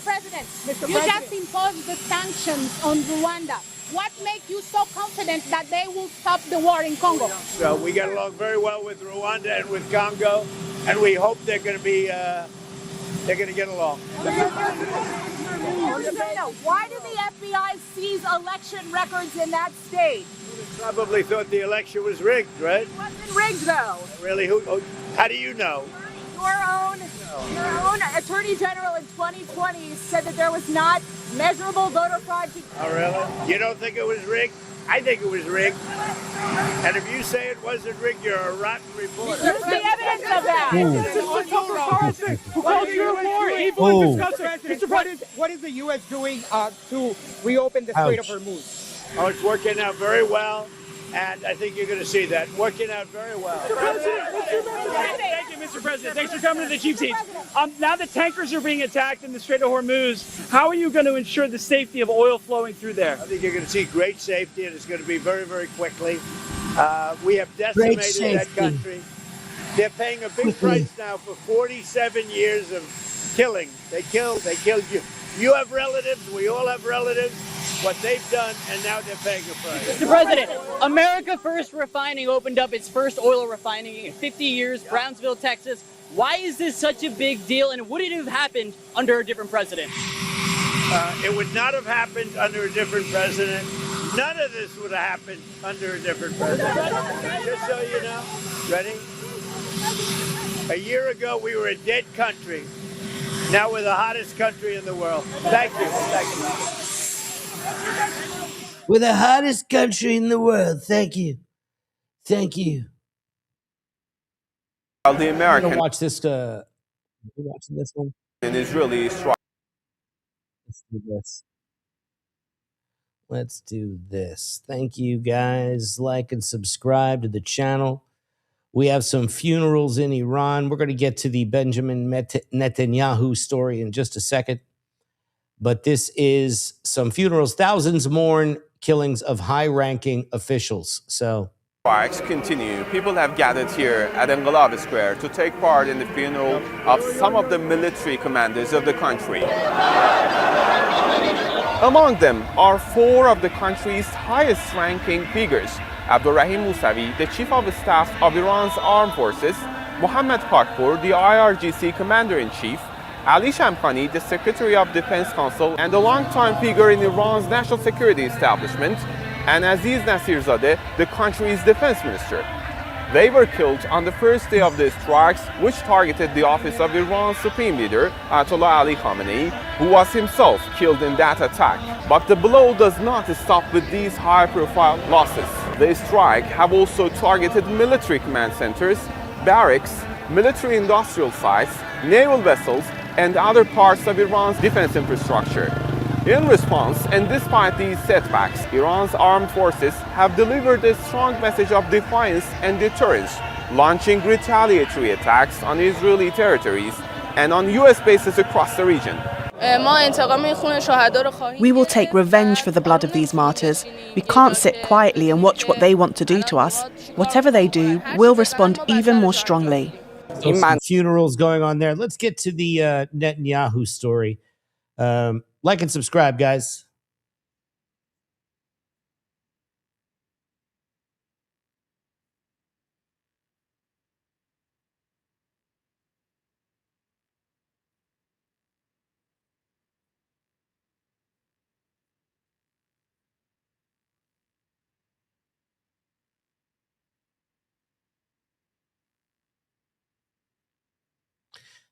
President, you just imposed the sanctions on Rwanda. What makes you so confident that they will stop the war in Congo? So we get along very well with Rwanda and with Congo, and we hope they're going to be, they're going to get along. Why did the FBI seize election records in that state? Probably thought the election was rigged, right? It wasn't rigged, though. Really? How do you know? Your own Attorney General in 2020 said that there was not measurable voter fraud. Oh, really? You don't think it was rigged? I think it was rigged. And if you say it wasn't rigged, you're a rotten reporter. Where's the evidence of that? Mr. President, what is the U.S. doing to reopen the Strait of Hormuz? Oh, it's working out very well. And I think you're going to see that working out very well. Thank you, Mr. President. Thanks for coming to the Chief Seat. Now that tankers are being attacked in the Strait of Hormuz, how are you going to ensure the safety of oil flowing through there? I think you're going to see great safety, and it's going to be very, very quickly. We have decimated that country. They're paying a big price now for 47 years of killing. They killed you. You have relatives. We all have relatives. What they've done, and now they're paying a price. Mr. President, America First Refining opened up its first oil refining in 50 years, Brownsville, Texas. Why is this such a big deal, and would it have happened under a different president? It would not have happened under a different president. None of this would have happened under a different president. Just so you know. Ready? A year ago, we were a dead country. Now we're the hottest country in the world. Thank you. Thank you. We're the hottest country in the world. Thank you. Thank you. While the American... I'm gonna watch this, you watching this one? ...an Israeli strike. Let's do this. Let's do this. Thank you, guys. Like and subscribe to the channel. We have some funerals in Iran. We're going to get to the Benjamin Netanyahu story in just a second. But this is some funerals. Thousands mourn killings of high-ranking officials. So Strikes continue. People have gathered here at Engelab Square to take part in the funeral of some of the military commanders of the country. Among them are four of the country's highest-ranking figures. Abdurrahim Mousavi, the Chief of Staff of Iran's Armed Forces, Mohammad Pakpour, the IRGC Commander-in-Chief, Ali Khamenei, the Secretary of Defense Council and a longtime figure in Iran's national security establishment, and Aziz Nasirzadeh, the country's defense minister. They were killed on the first day of the strikes, which targeted the office of Iran's Supreme Leader, Ayatollah Ali Khamenei, who was himself killed in that attack. But the blow does not stop with these high-profile losses. The strike have also targeted military command centers, barracks, military industrial sites, naval vessels, and other parts of Iran's defense infrastructure. In response, and despite these setbacks, Iran's armed forces have delivered a strong message of defiance and deterrence, launching retaliatory attacks on Israeli territories and on U.S. bases across the region. We will take revenge for the blood of these martyrs. We can't sit quietly and watch what they want to do to us. Whatever they do, we'll respond even more strongly. So some funerals going on there. Let's get to the Netanyahu story. Like and subscribe, guys.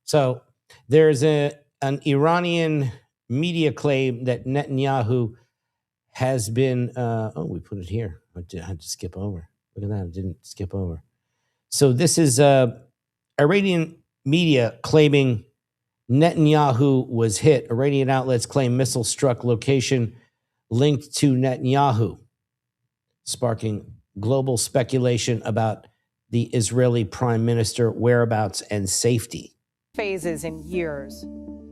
So there's an Iranian media claim that Netanyahu has been, we put it here. I had to skip over. Look at that, I didn't skip over. So this is Iranian media claiming Netanyahu was hit. Iranian outlets claim missile struck location linked to Netanyahu, sparking global speculation about the Israeli prime minister whereabouts and safety. Phases in years.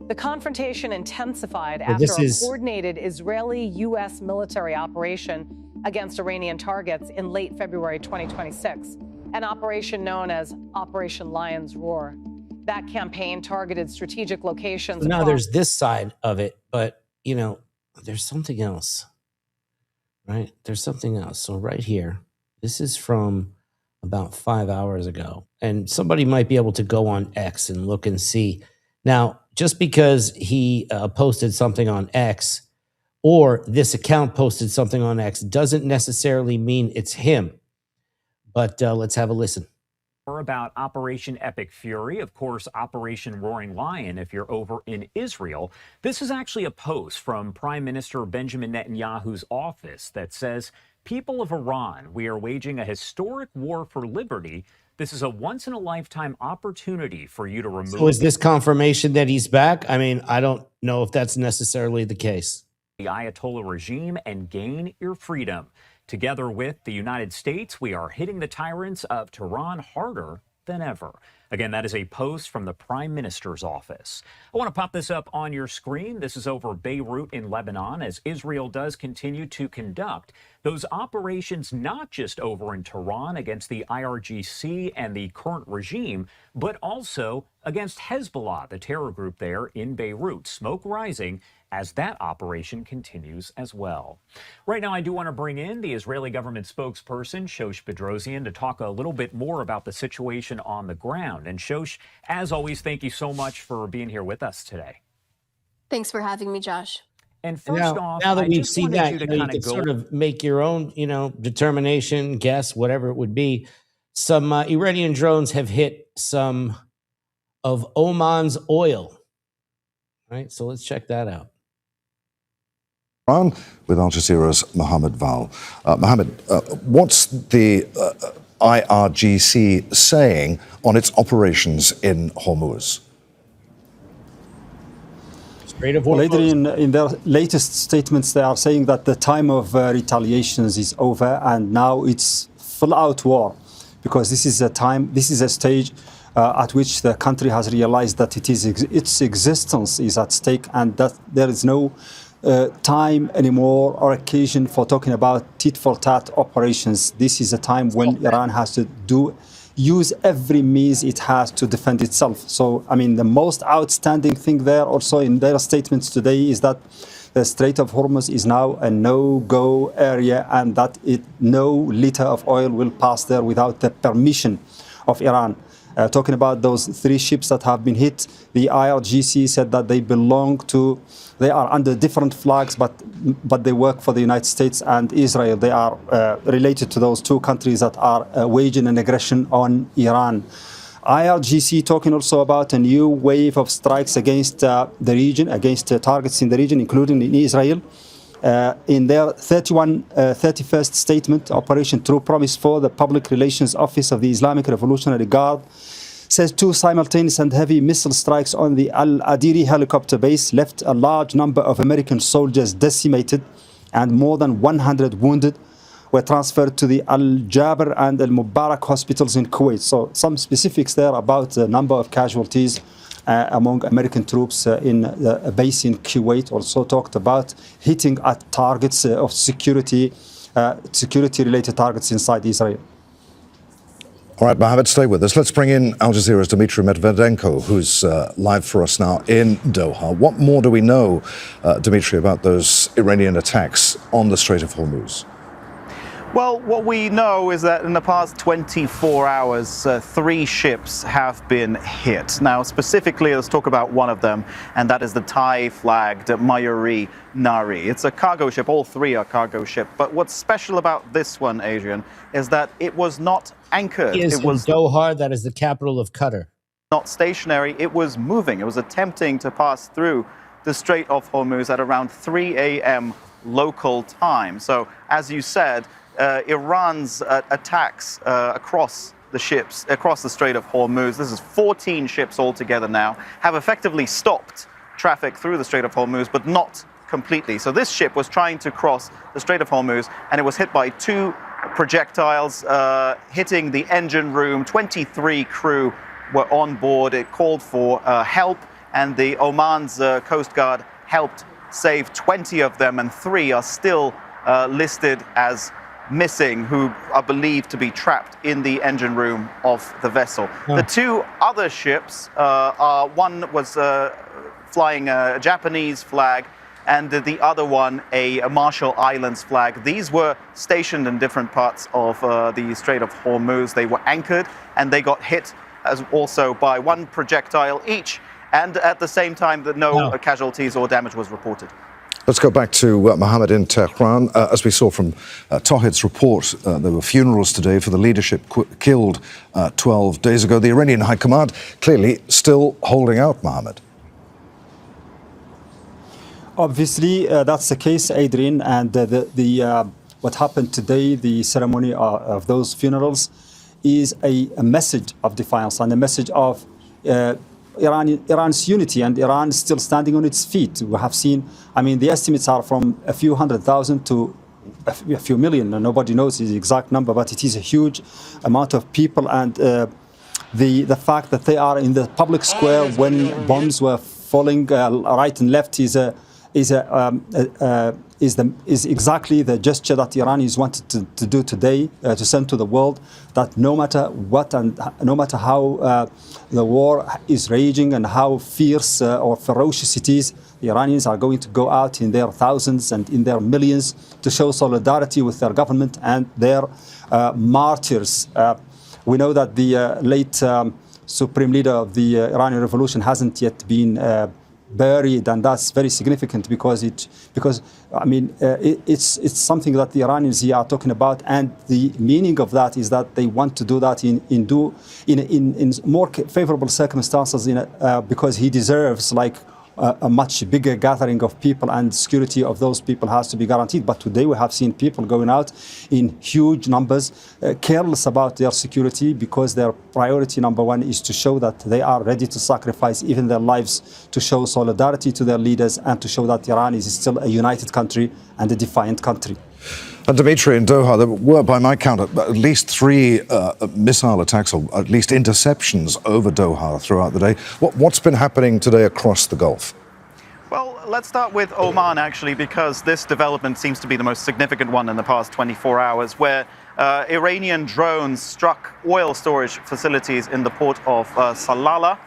The confrontation intensified Well, after a coordinated Israeli-U.S. military operation against Iranian targets in late February 2026, an operation known as Operation Lion's Roar. That campaign targeted strategic locations. So now there's this side of it, but, you know, there's something else, right? There's something else. So right here, this is from about 5 hours ago, and somebody might be able to go on X and look and see. Now, just because he posted something on X or this account posted something on X doesn't necessarily mean it's him. But let's have a listen. About Operation Epic Fury, of course, Operation Roaring Lion, if you're over in Israel. This is actually a post from Prime Minister Benjamin Netanyahu's office that says, "People of Iran, we are waging a historic war for liberty. This is a once-in-a-lifetime opportunity for you to remove..." So is this confirmation that he's back? I mean, I don't know if that's necessarily the case. The Ayatollah regime and gain your freedom. Together with the United States, we are hitting the tyrants of Tehran harder than ever. Again, that is a post from the Prime Minister's office. I want to pop this up on your screen. This is over Beirut in Lebanon as Israel does continue to conduct those operations, not just over in Tehran against the IRGC and the current regime, but also against Hezbollah, the terror group there in Beirut. Smoke rising as that operation continues as well. Right now, I do want to bring in the Israeli government spokesperson, Shosh Bedrosian, to talk a little bit more about the situation on the ground. And Shosh, as always, thank you so much for being here with us today. Thanks for having me, Josh. And first off, now that I we've just seen wanted that, you to you kind can of go sort of make your own, determination, guess, whatever it would be. Some Iranian drones have hit some of Oman's oil. Right, so let's check that out. Iran with Al Jazeera's Mohammed Val. Mohammed, what's the IRGC saying on its operations in Hormuz? Well, Adrian, in their latest statements, they are saying that the time of retaliations is over and now it's full-out war, because this is a stage at which the country has realized that its existence is at stake and that there is no time anymore or occasion for talking about tit-for-tat operations. This is a time when Iran has to use every means it has to defend itself. So, I mean, the most outstanding thing there also in their statements today is that the Strait of Hormuz is now a no-go area and that no liter of oil will pass there without the permission of Iran. Talking about those 3 ships that have been hit, the IRGC said that they are under different flags, but they work for the United States and Israel. They are related to those 2 countries that are waging an aggression on Iran. IRGC talking also about a new wave of strikes against the region, against targets in the region, including in Israel. In their 31st statement, Operation True Promise 4, the Public Relations Office of the Islamic Revolutionary Guard says 2 simultaneous and heavy missile strikes on the Al-Adiri helicopter base left a large number of American soldiers decimated and more than 100 wounded were transferred to the Al-Jaber and Al-Mubarak hospitals in Kuwait. So some specifics there about the number of casualties among American troops in the base in Kuwait. Also talked about hitting at targets of security-related targets inside Israel. All right, Mohammed, stay with us. Let's bring in Al Jazeera's Dmitry Medvedenko, who's live for us now in Doha. What more do we know, Dmitry, about those Iranian attacks on the Strait of Hormuz? Well, what we know is that in the past 24 hours, 3 ships have been hit. Now, specifically, let's talk about one of them, and that is the Thai-flagged Mayuri Nari. It's a cargo ship. All 3 are cargo ship. But what's special about this one, Adrian, is that it was not anchored. It was in Doha, that is the capital of Qatar. not stationary, it was moving. It was attempting to pass through the Strait of Hormuz at around 3 a.m. local time. So, as you said, Iran's attacks across the ships, across the Strait of Hormuz, this is 14 ships altogether now, have effectively stopped traffic through the Strait of Hormuz, but not completely. So this ship was trying to cross the Strait of Hormuz, and it was hit by 2 projectiles hitting the engine room. 23 crew were on board. It called for help, and the Oman's Coast Guard helped save 20 of them, and 3 are still listed as missing, who are believed to be trapped in the engine room of the vessel. The 2 other ships, one was flying a Japanese flag, and the other one a Marshall Islands flag. These were stationed in different parts of the Strait of Hormuz. They were anchored, and they got hit as also by 1 projectile each, and at the same time that no casualties or damage was reported. Let's go back to Mohammed in Tehran. As we saw from Tawhid's report, there were funerals today for the leadership killed 12 days ago. The Iranian High Command clearly still holding out, Mohammed. Obviously, that's the case, Adrian, and what happened today, the ceremony of those funerals, is a message of defiance and a message of Iran's unity, and Iran is still standing on its feet. We have seen, I mean, the estimates are from a few 100,000 to a few million, and nobody knows the exact number, but it is a huge amount of people, and the fact that they are in the public square when bombs were falling right and left is exactly the gesture that Iranians wanted to do today, to send to the world that no matter what and no matter how the war is raging and how fierce or ferocious it is, the Iranians are going to go out in their thousands and in their millions to show solidarity with their government and their martyrs. We know that the late Supreme Leader of the Iranian Revolution hasn't yet been buried, and that's very significant because it's something that the Iranians here are talking about, and the meaning of that is that they want to do that in more favorable circumstances, because he deserves a much bigger gathering of people, and security of those people has to be guaranteed. But today we have seen people going out in huge numbers, careless about their security, because their priority number 1 is to show that they are ready to sacrifice even their lives to show solidarity to their leaders and to show that Iran is still a united country and a defiant country. And Dimitri, in Doha, there were, by my count, at least 3 missile attacks, or at least interceptions over Doha throughout the day. What's been happening today across the Gulf? Well, let's start with Oman, actually, because this development seems to be the most significant one in the past 24 hours, where Iranian drones struck oil storage facilities in the port of Salalah.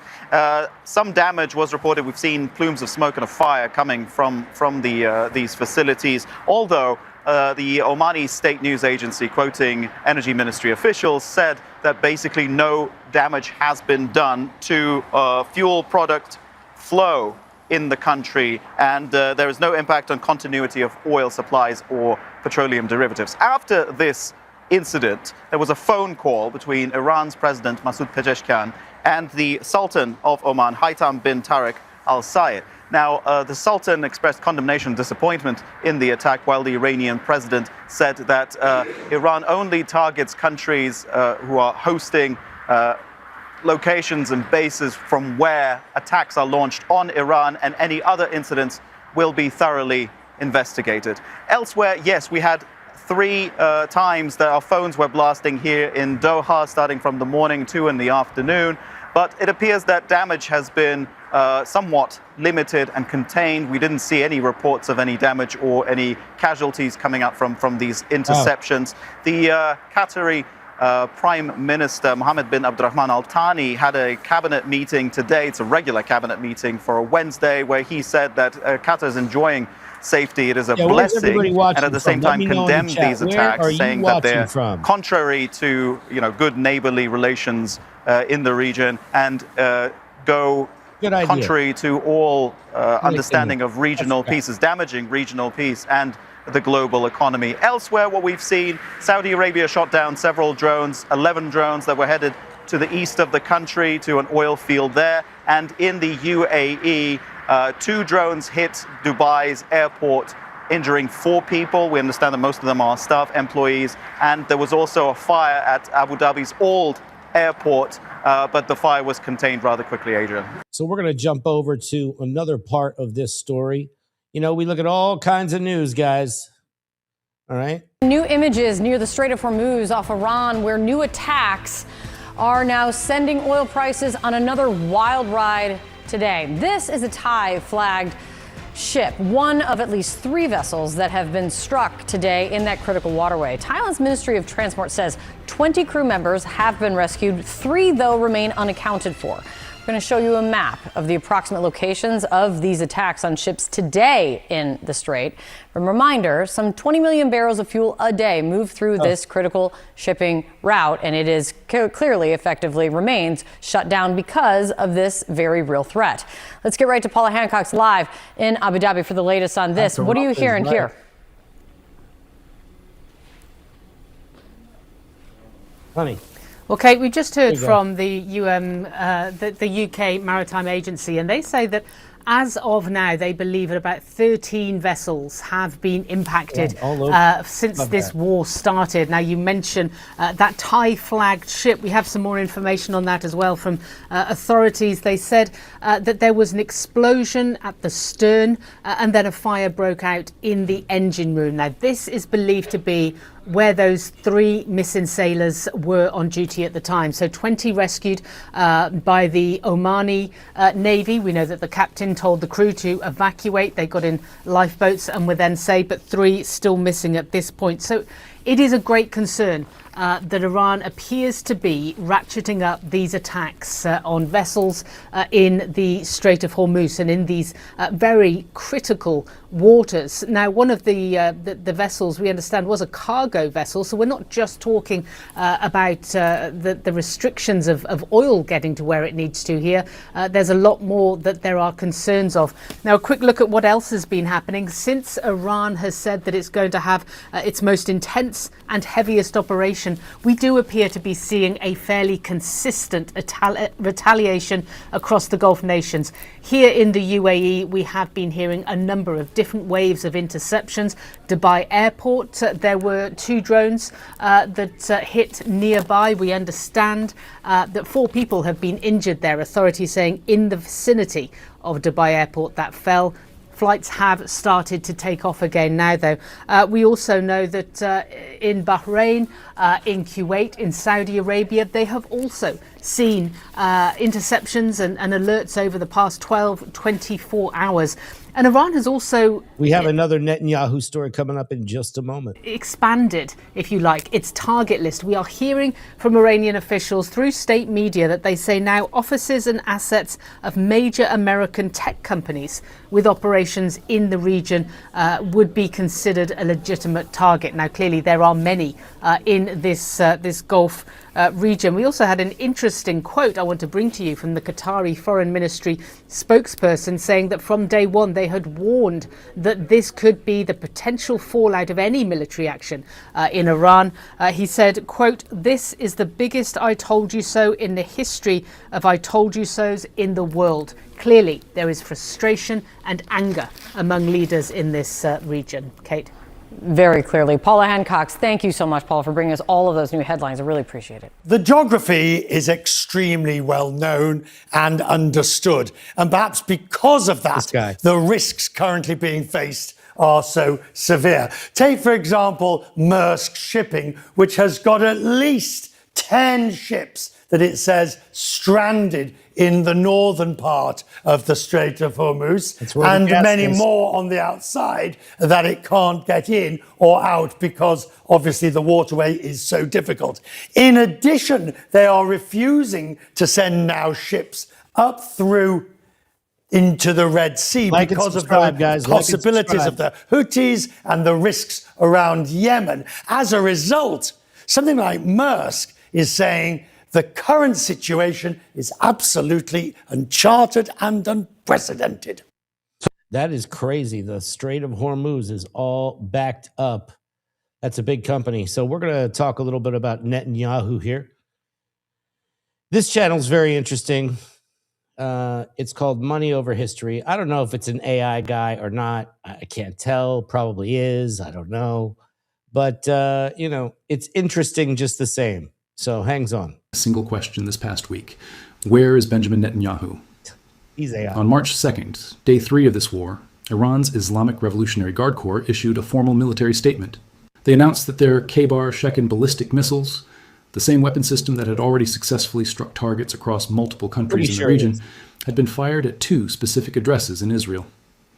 Some damage was reported. We've seen plumes of smoke and of fire coming from these facilities, although the Omani state news agency, quoting Energy Ministry officials, said that basically no damage has been done to fuel product flow in the country, and there is no impact on continuity of oil supplies or petroleum derivatives. After this incident, there was a phone call between Iran's President Masoud Pezeshkian and the Sultan of Oman, Haytham bin Tariq Al Sayed. Now, the Sultan expressed condemnation and disappointment in the attack, while the Iranian president said that Iran only targets countries who are hosting locations and bases from where attacks are launched on Iran, and any other incidents will be thoroughly investigated. Elsewhere, yes, we had 3 times that our phones were blasting here in Doha, starting from the morning, 2 in the afternoon. But it appears that damage has been somewhat limited and contained. We didn't see any reports of any damage or any casualties coming up from these interceptions. The Qatari Prime Minister Mohammed bin Abdurrahman Al Thani had a cabinet meeting today. It's a regular cabinet meeting for a Wednesday, where he said that Qatar is enjoying safety. It is a blessing, and at the same time condemned these attacks, saying that they're contrary to good neighborly relations in the region, and go contrary to all understanding of regional peace, is damaging regional peace and the global economy. Elsewhere, what we've seen, Saudi Arabia shot down several drones, 11 drones that were headed to the east of the country to an oil field there. And in the UAE, 2 drones hit Dubai's airport, injuring 4 people. We understand that most of them are staff employees. And there was also a fire at Abu Dhabi's old airport, but the fire was contained rather quickly, Adrian. So we're going to jump over to another part of this story. You know, we look at all kinds of news, guys. All right. New images near the Strait of Hormuz off Iran, where new attacks are now sending oil prices on another wild ride today. This is a Thai-flagged ship, one of at least 3 vessels that have been struck today in that critical waterway. Thailand's Ministry of Transport says 20 crew members have been rescued. 3, though, remain unaccounted for. We're going to show you a map of the approximate locations of these attacks on ships today in the Strait. From a reminder, some 20 million barrels of fuel a day move through this critical shipping route, and it is clearly, effectively remains shut down because of this very real threat. Let's get right to Paula Hancock's live in Abu Dhabi for the latest on this. What are you hearing here? Honey. Well, Kate, we just heard from the UK Maritime Agency, and they say that as of now, they believe that about 13 vessels have been impacted since this war started. Now, you mentioned that Thai-flagged ship. We have some more information on that as well from authorities. They said that there was an explosion at the stern and then a fire broke out in the engine room. Now, this is believed to be where those 3 missing sailors were on duty at the time. So 20 rescued by the Omani Navy. We know that the captain told the crew to evacuate. They got in lifeboats and were then saved, but 3 still missing at this point. So it is a great concern that Iran appears to be ratcheting up these attacks on vessels in the Strait of Hormuz and in these very critical waters. Now, one of the vessels we understand was a cargo vessel, so we're not just talking about the restrictions of oil getting to where it needs to here. There's a lot more that there are concerns of. Now, a quick look at what else has been happening since Iran has said that it's going to have its most intense and heaviest operation. We do appear to be seeing a fairly consistent retaliation across the Gulf nations. Here in the UAE, we have been hearing a number of different waves of interceptions. Dubai Airport, there were 2 drones that hit nearby. We understand that 4 people have been injured there, authorities saying in the vicinity of Dubai Airport that fell. Flights have started to take off again now, though. We also know that in Bahrain, in Kuwait, in Saudi Arabia, they have also seen interceptions and alerts over the past 24 hours. And Iran has also... We have another Netanyahu story coming up in just a moment. Expanded, if you like, its target list. We are hearing from Iranian officials through state media that they say now offices and assets of major American tech companies with operations in the region would be considered a legitimate target. Now, clearly, there are many in this Gulf region. We also had an interesting quote I want to bring to you from the Qatari Foreign Ministry spokesperson saying that from day one they had warned that this could be the potential fallout of any military action in Iran. He said, quote, "This is the biggest I told you so in the history of I told you so's in the world." Clearly, there is frustration and anger among leaders in this region. Kate? Very clearly. Paula Hancock, thank you so much, Paula, for bringing us all of those new headlines. I really appreciate it. The geography is extremely well known and understood. And perhaps because of that, the risks currently being faced are so severe. Take, for example, Maersk Shipping, which has got at least 10 ships that it says stranded in the northern part of the Strait of Hormuz, and many more on the outside that it can't get in or out because obviously the waterway is so difficult. In addition, they are refusing to send now ships up through into the Red Sea because of the possibilities of the Houthis and the risks around Yemen. As a result, something like Maersk is saying the current situation is absolutely uncharted and unprecedented. That is crazy. The Strait of Hormuz is all backed up. That's a big company. So we're going to talk a little bit about Netanyahu here. This channel's very interesting. It's called Money Over History. I don't know if it's an AI guy or not. I can't tell. Probably is. I don't know. But, it's interesting just the same. So hangs on. A single question this past week. Where is Benjamin Netanyahu? He's AI. On March 2nd, day 3 of this war, Iran's Islamic Revolutionary Guard Corps issued a formal military statement. They announced that their K-bar Shekin ballistic missiles, the same weapon system that had already successfully struck targets across multiple countries in the region, had been fired at 2 specific addresses in Israel.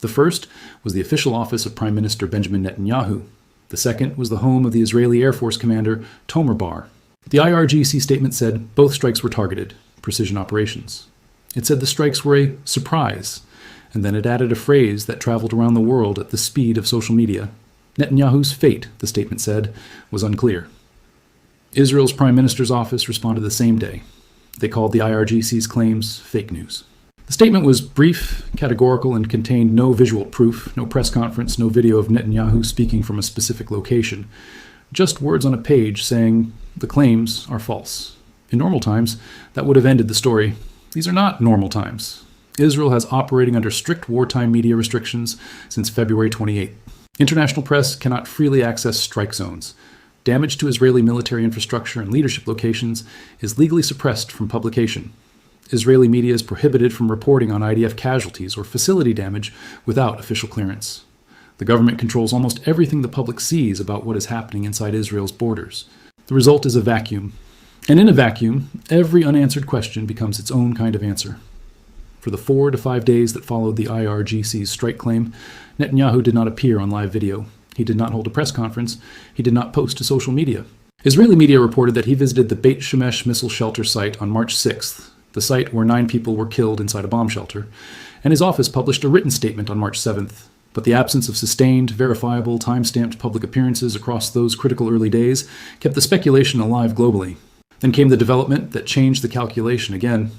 The first was the official office of Prime Minister Benjamin Netanyahu. The second was the home of the Israeli Air Force commander Tomer Bar. The IRGC statement said both strikes were targeted, precision operations. It said the strikes were a surprise, and then it added a phrase that traveled around the world at the speed of social media. Netanyahu's fate, the statement said, was unclear. Israel's Prime Minister's office responded the same day. They called the IRGC's claims fake news. The statement was brief, categorical, and contained no visual proof, no press conference, no video of Netanyahu speaking from a specific location. Just words on a page saying the claims are false. In normal times, that would have ended the story. These are not normal times. Israel has operating under strict wartime media restrictions since February 28th. International press cannot freely access strike zones. Damage to Israeli military infrastructure and leadership locations is legally suppressed from publication. Israeli media is prohibited from reporting on IDF casualties or facility damage without official clearance. The government controls almost everything the public sees about what is happening inside Israel's borders. The result is a vacuum. And in a vacuum, every unanswered question becomes its own kind of answer. For the 4 to 5 days that followed the IRGC's strike claim, Netanyahu did not appear on live video. He did not hold a press conference. He did not post to social media. Israeli media reported that he visited the Beit Shemesh missile shelter site on March 6th, the site where 9 people were killed inside a bomb shelter, and his office published a written statement on March 7th. But the absence of sustained, verifiable, time-stamped public appearances across those critical early days kept the speculation alive globally. Then came the development that changed the calculation again.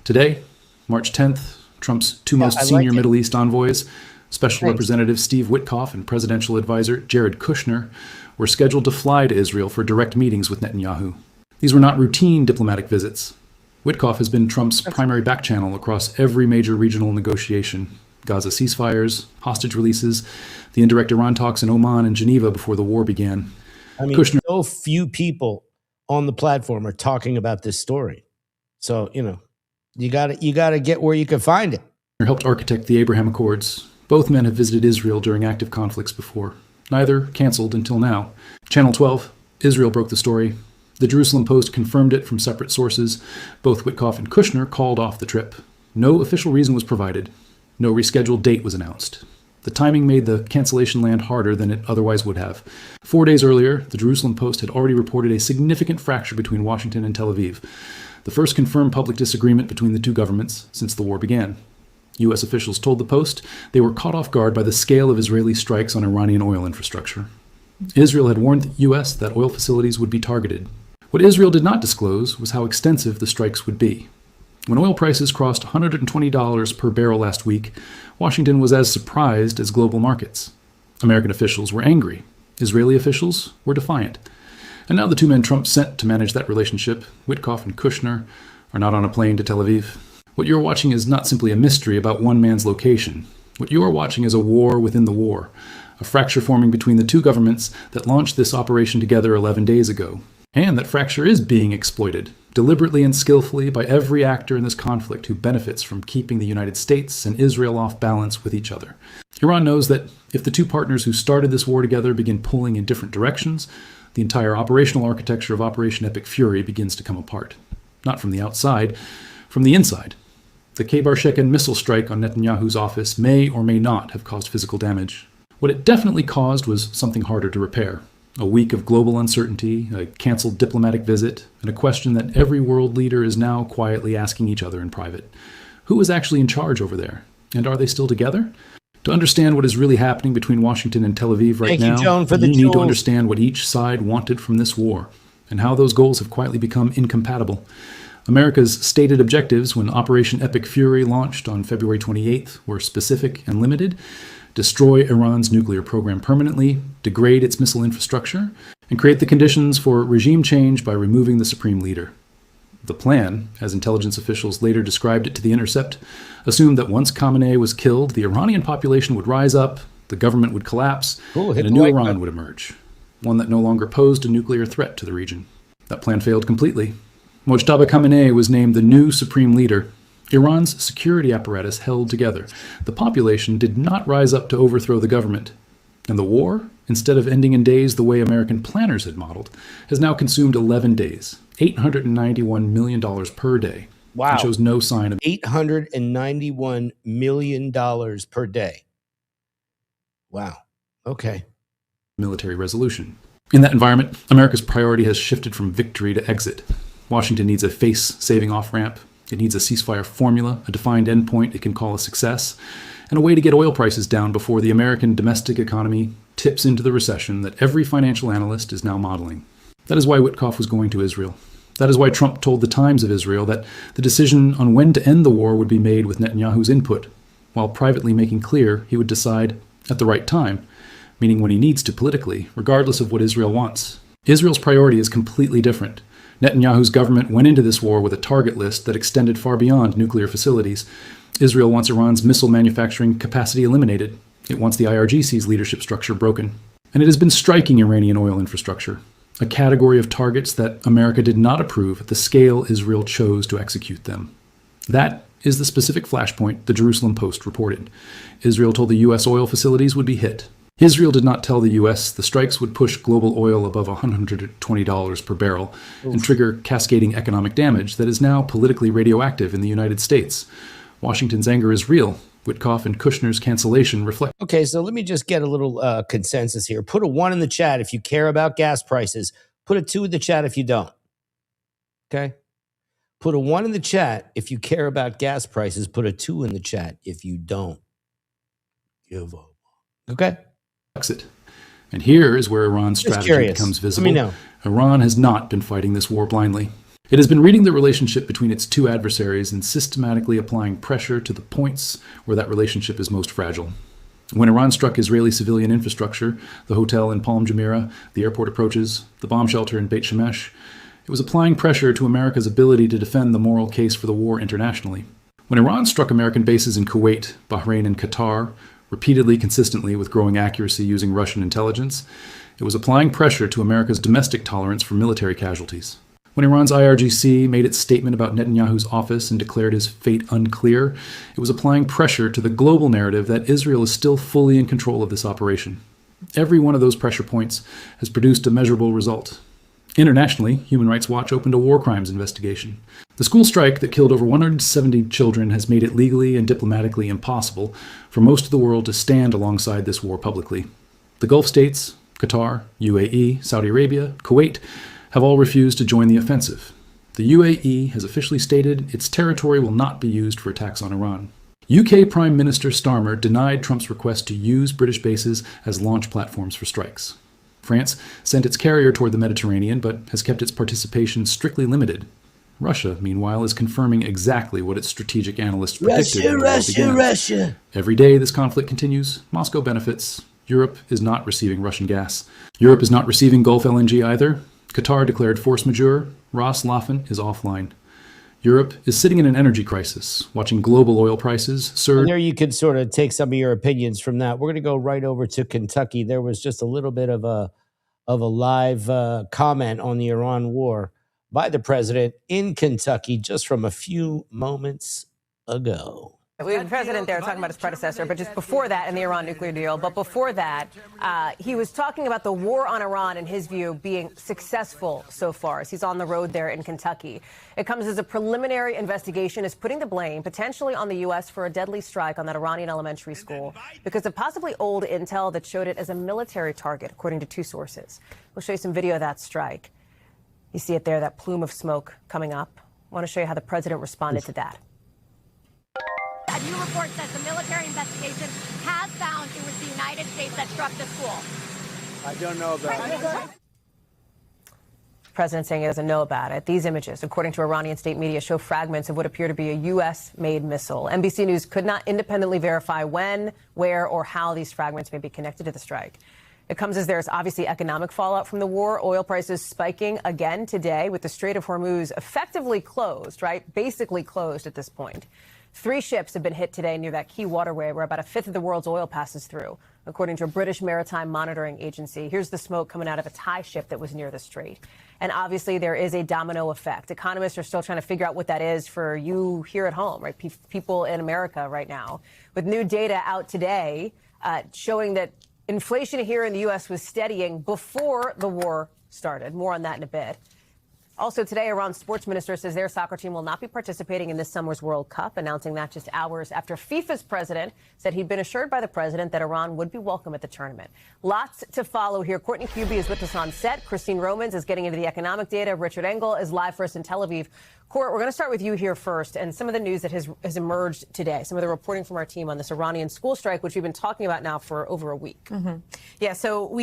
Today, March 10th, Trump's 2 most senior Middle East envoys, Special Representative Steve Witkoff and Presidential Advisor Jared Kushner, were scheduled to fly to Israel for direct meetings with Netanyahu. These were not routine diplomatic visits. Witkoff has been Trump's primary back channel across every major regional negotiation: Gaza ceasefires, hostage releases, the indirect Iran talks in Oman and Geneva before the war began. I mean, so few people on the platform are talking about this story. So, you gotta get where you can find it. Helped architect the Abraham Accords. Both men have visited Israel during active conflicts before. Neither canceled until now. Channel 12, Israel broke the story. The Jerusalem Post confirmed it from separate sources. Both Witkoff and Kushner called off the trip. No official reason was provided. No rescheduled date was announced. The timing made the cancellation land harder than it otherwise would have. 4 days earlier, the Jerusalem Post had already reported a significant fracture between Washington and Tel Aviv, the first confirmed public disagreement between the two governments since the war began. U.S. officials told the Post they were caught off guard by the scale of Israeli strikes on Iranian oil infrastructure. Israel had warned the U.S. that oil facilities would be targeted. What Israel did not disclose was how extensive the strikes would be. When oil prices crossed $120 per barrel last week, Washington was as surprised as global markets. American officials were angry. Israeli officials were defiant. And now the 2 men Trump sent to manage that relationship, Witkoff and Kushner, are not on a plane to Tel Aviv. What you're watching is not simply a mystery about one man's location. What you are watching is a war within the war, a fracture forming between the 2 governments that launched this operation together 11 days ago. And that fracture is being exploited, deliberately and skillfully, by every actor in this conflict who benefits from keeping the United States and Israel off balance with each other. Iran knows that if the 2 partners who started this war together begin pulling in different directions, the entire operational architecture of Operation Epic Fury begins to come apart. Not from the outside, from the inside. The K-bar Shekin missile strike on Netanyahu's office may or may not have caused physical damage. What it definitely caused was something harder to repair. A week of global uncertainty, a canceled diplomatic visit, and a question that every world leader is now quietly asking each other in private. Who is actually in charge over there? And are they still together? To understand what is really happening between Washington and Tel Aviv right now, you need to understand what each side wanted from this war, and how those goals have quietly become incompatible. America's stated objectives when Operation Epic Fury launched on February 28th were specific and limited: destroy Iran's nuclear program permanently, degrade its missile infrastructure, and create the conditions for regime change by removing the supreme leader. The plan, as intelligence officials later described it to The Intercept, assumed that once Khamenei was killed, the Iranian population would rise up, the government would collapse, and a new Iran would emerge, one that no longer posed a nuclear threat to the region. That plan failed completely. Mojtaba Khamenei was named the new supreme leader. Iran's security apparatus held together. The population did not rise up to overthrow the government. And the war, instead of ending in days the way American planners had modeled, has now consumed 11 days, $891 million per day. Wow. And shows no sign of $891 million per day. Wow. Okay. Military resolution. In that environment, America's priority has shifted from victory to exit. Washington needs a face-saving off-ramp. It needs a ceasefire formula, a defined endpoint it can call a success, and a way to get oil prices down before the American domestic economy tips into the recession that every financial analyst is now modeling. That is why Witkoff was going to Israel. That is why Trump told the Times of Israel that the decision on when to end the war would be made with Netanyahu's input, while privately making clear he would decide at the right time, meaning when he needs to politically, regardless of what Israel wants. Israel's priority is completely different. Netanyahu's government went into this war with a target list that extended far beyond nuclear facilities. Israel wants Iran's missile manufacturing capacity eliminated. It wants the IRGC's leadership structure broken. And it has been striking Iranian oil infrastructure, a category of targets that America did not approve at the scale Israel chose to execute them. That is the specific flashpoint the Jerusalem Post reported. Israel told the U.S. oil facilities would be hit. Israel did not tell the U.S. the strikes would push global oil above $120 per barrel and trigger cascading economic damage that is now politically radioactive in the United States. Washington's anger is real. Witkoff and Kushner's cancellation reflect. Okay, so let me just get a little consensus here. Put a 1 in the chat if you care about gas prices. Put a 2 in the chat if you don't. Okay? Put a 1 in the chat if you care about gas prices. Put a 2 in the chat if you don't. Give up. Okay? Exit. And here is where Iran's strategy becomes visible. Let me know. Iran has not been fighting this war blindly. It has been reading the relationship between its two adversaries and systematically applying pressure to the points where that relationship is most fragile. When Iran struck Israeli civilian infrastructure, the hotel in Palm Jumeirah, the airport approaches, the bomb shelter in Beit Shemesh, it was applying pressure to America's ability to defend the moral case for the war internationally. When Iran struck American bases in Kuwait, Bahrain, and Qatar, repeatedly, consistently, with growing accuracy using Russian intelligence, it was applying pressure to America's domestic tolerance for military casualties. When Iran's IRGC made its statement about Netanyahu's office and declared his fate unclear, it was applying pressure to the global narrative that Israel is still fully in control of this operation. Every one of those pressure points has produced a measurable result. Internationally, Human Rights Watch opened a war crimes investigation. The school strike that killed over 170 children has made it legally and diplomatically impossible for most of the world to stand alongside this war publicly. The Gulf states, Qatar, UAE, Saudi Arabia, Kuwait, have all refused to join the offensive. The UAE has officially stated its territory will not be used for attacks on Iran. UK Prime Minister Starmer denied Trump's request to use British bases as launch platforms for strikes. France sent its carrier toward the Mediterranean, but has kept its participation strictly limited. Russia, meanwhile, is confirming exactly what its strategic analysts predicted. Russia. Every day this conflict continues, Moscow benefits. Europe is not receiving Russian gas. Europe is not receiving Gulf LNG either. Qatar declared force majeure. Ras Laffan is offline. Europe is sitting in an energy crisis, watching global oil prices surge. And there you could sort of take some of your opinions from that. We're going to go right over to Kentucky. There was just a little bit of a live comment on the Iran war by the president in Kentucky just from a few moments ago. We had the president there talking about his predecessor, but just before that, in the Iran nuclear deal, but before that, he was talking about the war on Iran, in his view, being successful so far as he's on the road there in Kentucky. It comes as a preliminary investigation is putting the blame potentially on the U.S. for a deadly strike on that Iranian elementary school because of possibly old intel that showed it as a military target, according to two sources. We'll show you some video of that strike. You see it there, that plume of smoke coming up. I want to show you how the president responded to that. A new report says the military investigation has found it was the United States that struck the school. I don't know about it. The president saying he doesn't know about it. These images, according to Iranian state media, show fragments of what appear to be a U.S.-made missile. NBC News could not independently verify when, where, or how these fragments may be connected to the strike. It comes as there's obviously economic fallout from the war. Oil prices spiking again today with the Strait of Hormuz effectively closed, right? Basically closed at this point. 3 ships have been hit today near that key waterway where about a fifth of the world's oil passes through, according to a British maritime monitoring agency. Here's the smoke coming out of a Thai ship that was near the strait. And obviously there is a domino effect. Economists are still trying to figure out what that is for you here at home, right? People in America right now, with new data out today showing that inflation here in the U.S. was steadying before the war started. More on that in a bit. Also today, Iran's sports minister says their soccer team will not be participating in this summer's World Cup, announcing that just hours after FIFA's president said he'd been assured by the president that Iran would be welcome at the tournament. Lots to follow here. Courtney Kuby is with us on set. Christine Romans is getting into the economic data. Richard Engel is live for us in Tel Aviv. Court, we're going to start with you here first, and some of the news that has emerged today, some of the reporting from our team on this Iranian school strike, which we've been talking about now for over a week. Yeah, so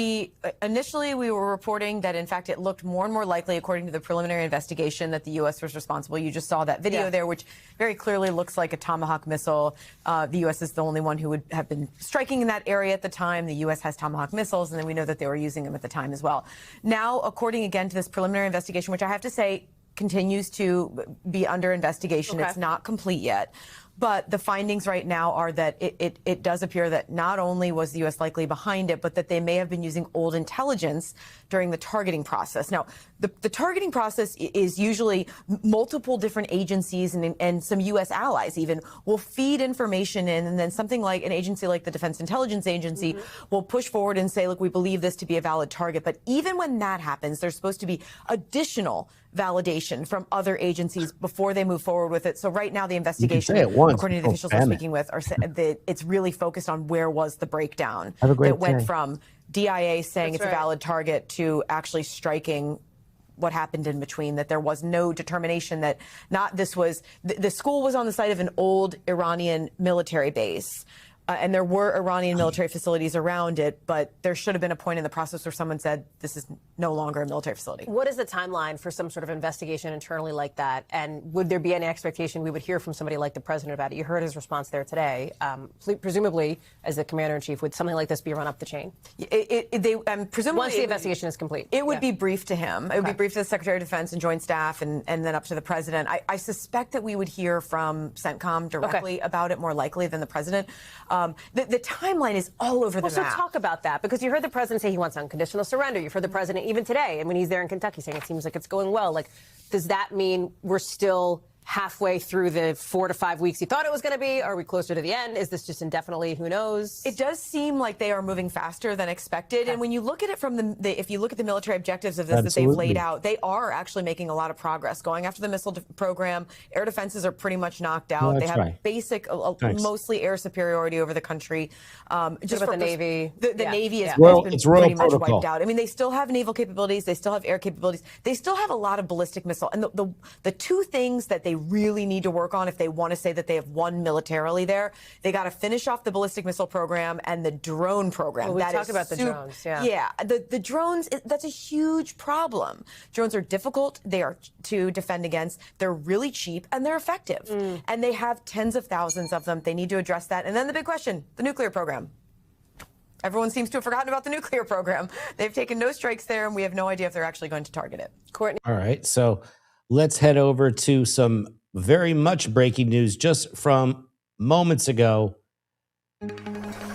initially we were reporting that, in fact, it looked more and more likely, according to the preliminary investigation, that the U.S. was responsible. You just saw that video there, which very clearly looks like a Tomahawk missile. The U.S. is the only one who would have been striking in that area at the time. The U.S. has Tomahawk missiles, and then we know that they were using them at the time as well. Now, according again to this preliminary investigation, which I have to say continues to be under investigation. It's not complete yet. But the findings right now are that it does appear that not only was the U.S. likely behind it, but that they may have been using old intelligence during the targeting process. Now, the targeting process is usually multiple different agencies and some U.S. allies even will feed information in, and then something like an agency like the Defense Intelligence Agency will push forward and say, look, we believe this to be a valid target. But even when that happens, there's supposed to be additional validation from other agencies before they move forward with it. So right now the investigation, according to the officials we're speaking with, it's really focused on where was the breakdown. Have a great It went day. from DIA saying it's a valid target to actually striking what happened in between, that there was no determination that the school was on the site of an old Iranian military base. And there were Iranian military facilities around it, but there should have been a point in the process where someone said this is no longer a military facility. What is the timeline for some sort of investigation internally like that? And would there be any expectation we would hear from somebody like the president about it? You heard his response there today. Presumably, as the commander-in-chief, would something like this be run up the chain? Presumably, once the investigation is complete. It would be briefed to him. It would be briefed to the Secretary of Defense and Joint Staff and then up to the president. I suspect that we would hear from CENTCOM directly about it more likely than the president. The timeline is all over the map. So talk about that, because you heard the president say he wants unconditional surrender. You've heard the president even today, and when he's there in Kentucky, saying it seems like it's going well. Like, does that mean we're still halfway through the 4 to 5 weeks he thought it was going to be? Are we closer to the end? Is this just indefinitely? Who knows? It does seem like they are moving faster than expected. And when you look at it from if you look at the military objectives of this that they've laid out, they are actually making a lot of progress. Going after the missile program, air defenses are pretty much knocked out. They have basic, mostly air superiority over the country. Just about the Navy. The Navy has been pretty much wiped out. I mean, they still have naval capabilities. They still have air capabilities. They still have a lot of ballistic missile. And the two things that they really need to work on if they want to say that they have won militarily there, they got to finish off the ballistic missile program and the drone program. Well, we talked about the drones, the drones, that's a huge problem. Drones are difficult. They are to defend against. They're really cheap and they're effective. And they have tens of thousands of them. They need to address that. And then the big question, the nuclear program. Everyone seems to have forgotten about the nuclear program. They've taken no strikes there, and we have no idea if they're actually going to target it. Courtney. All right, so let's head over to some very much breaking news just from moments ago. It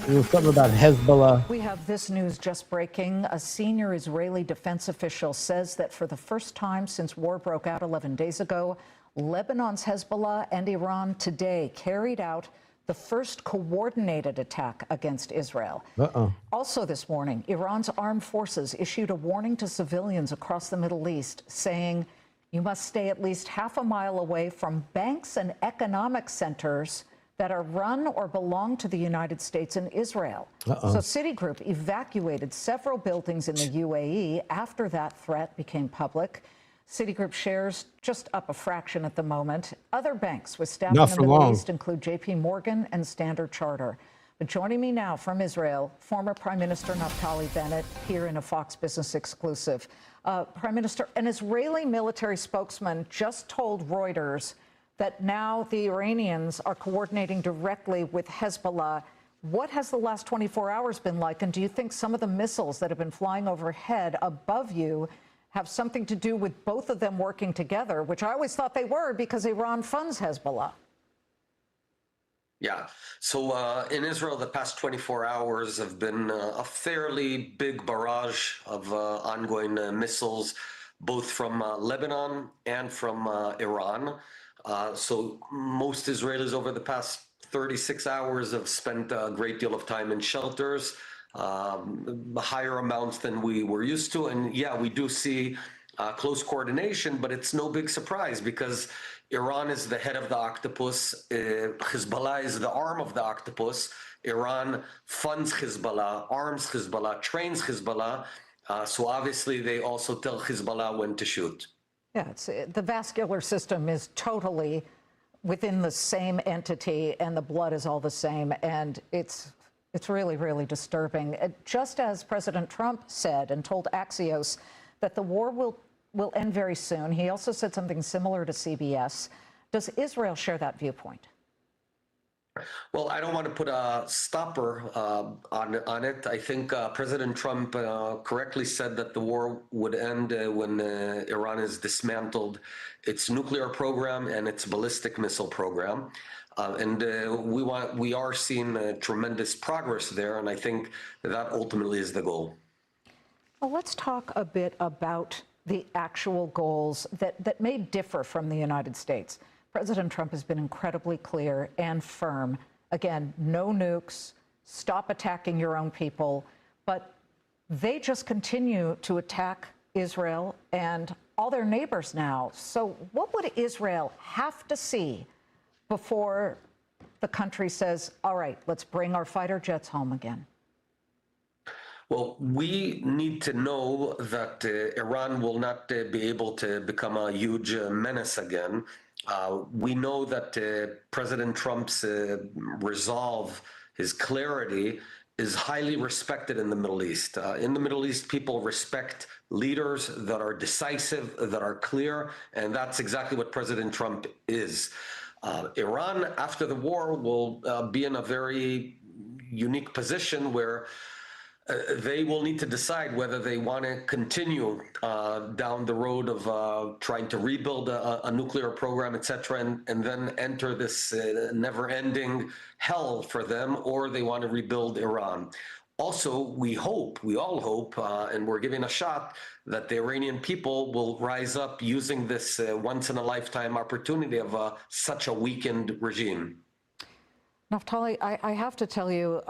was something about Hezbollah. We have this news just breaking. A senior Israeli defense official says that for the first time since war broke out 11 days ago, Lebanon's Hezbollah and Iran today carried out the first coordinated attack against Israel. Also this morning, Iran's armed forces issued a warning to civilians across the Middle East, saying you must stay at least half a mile away from banks and economic centers that are run or belong to the United States and Israel. So Citigroup evacuated several buildings in the UAE after that threat became public. Citigroup shares just up a fraction at the moment. Other banks with staff in the Middle East include JP Morgan and Standard Chartered. But joining me now from Israel, former Prime Minister Naftali Bennett, here in a Fox Business exclusive. Prime Minister, an Israeli military spokesman just told Reuters that now the Iranians are coordinating directly with Hezbollah. What has the last 24 hours been like? And do you think some of the missiles that have been flying overhead above you have something to do with both of them working together, which I always thought they were because Iran funds Hezbollah? Yeah. So in Israel, the past 24 hours have been a fairly big barrage of ongoing missiles, both from Lebanon and from Iran. So most Israelis over the past 36 hours have spent a great deal of time in shelters, higher amounts than we were used to. And yeah, we do see close coordination, but it's no big surprise because Iran is the head of the octopus. Hezbollah is the arm of the octopus. Iran funds Hezbollah, arms Hezbollah, trains Hezbollah. So obviously they also tell Hezbollah when to shoot. Yeah, the vascular system is totally within the same entity, and the blood is all the same, and it's really, really disturbing. Just as President Trump said and told Axios that the war will end very soon, he also said something similar to CBS. Does Israel share that viewpoint? Well, I don't want to put a stopper on it. I think President Trump correctly said that the war would end when Iran is dismantled its nuclear program and its ballistic missile program. And we are seeing tremendous progress there, and I think that ultimately is the goal. Well, let's talk a bit about the actual goals that may differ from the United States. President Trump has been incredibly clear and firm. Again, no nukes, stop attacking your own people. But they just continue to attack Israel and all their neighbors now. So what would Israel have to see before the country says, all right, let's bring our fighter jets home again? Well, we need to know that Iran will not be able to become a huge menace again. We know that President Trump's resolve, his clarity, is highly respected in the Middle East. In the Middle East, people respect leaders that are decisive, that are clear, and that's exactly what President Trump is. Iran, after the war, will be in a very unique position where they will need to decide whether they want to continue down the road of trying to rebuild a nuclear program, etc., and then enter this never-ending hell for them, or they want to rebuild Iran. Also, we all hope, and we're giving a shot that the Iranian people will rise up using this once-in-a-lifetime opportunity of such a weakened regime. Naftali, I have to tell you,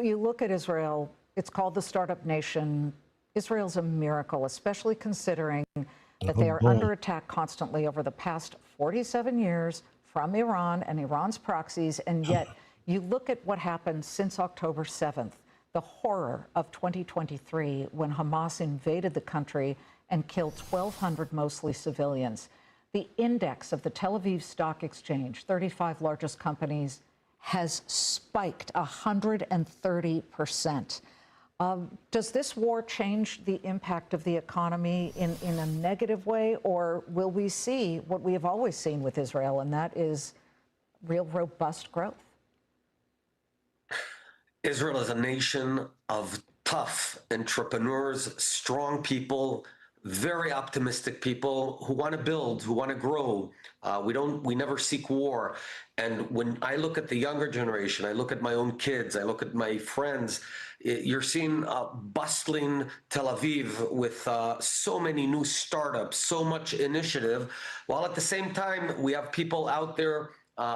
you look at Israel. It's called the startup nation. Israel's a miracle, especially considering that they are under attack constantly over the past 47 years from Iran and Iran's proxies. And yet you look at what happened since October 7th, the horror of 2023 when Hamas invaded the country and killed 1,200 mostly civilians. The index of the Tel Aviv Stock Exchange, 35 largest companies, has spiked 130%. Does this war change the impact of the economy in a negative way, or will we see what we have always seen with Israel, and that is real robust growth? Israel is a nation of tough entrepreneurs, strong people, very optimistic people who want to build, who want to grow. We never seek war. And when I look at the younger generation, I look at my own kids, I look at my friends, you're seeing bustling Tel Aviv with so many new startups, so much initiative, while at the same time, we have people out there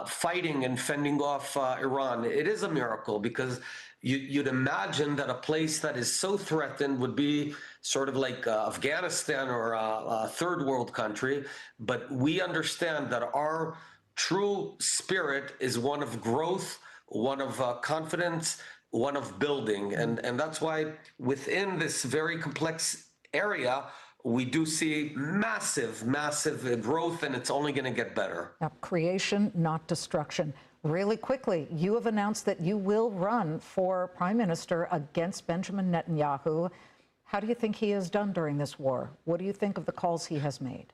fighting and fending off Iran. It is a miracle because you'd imagine that a place that is so threatened would be sort of like Afghanistan or a third world country. But we understand that our true spirit is one of growth, one of confidence, one of building. And that's why within this very complex area, we do see massive, massive growth, and it's only going to get better. Now, creation, not destruction. Really quickly, you have announced that you will run for prime minister against Benjamin Netanyahu. How do you think he has done during this war? What do you think of the calls he has made?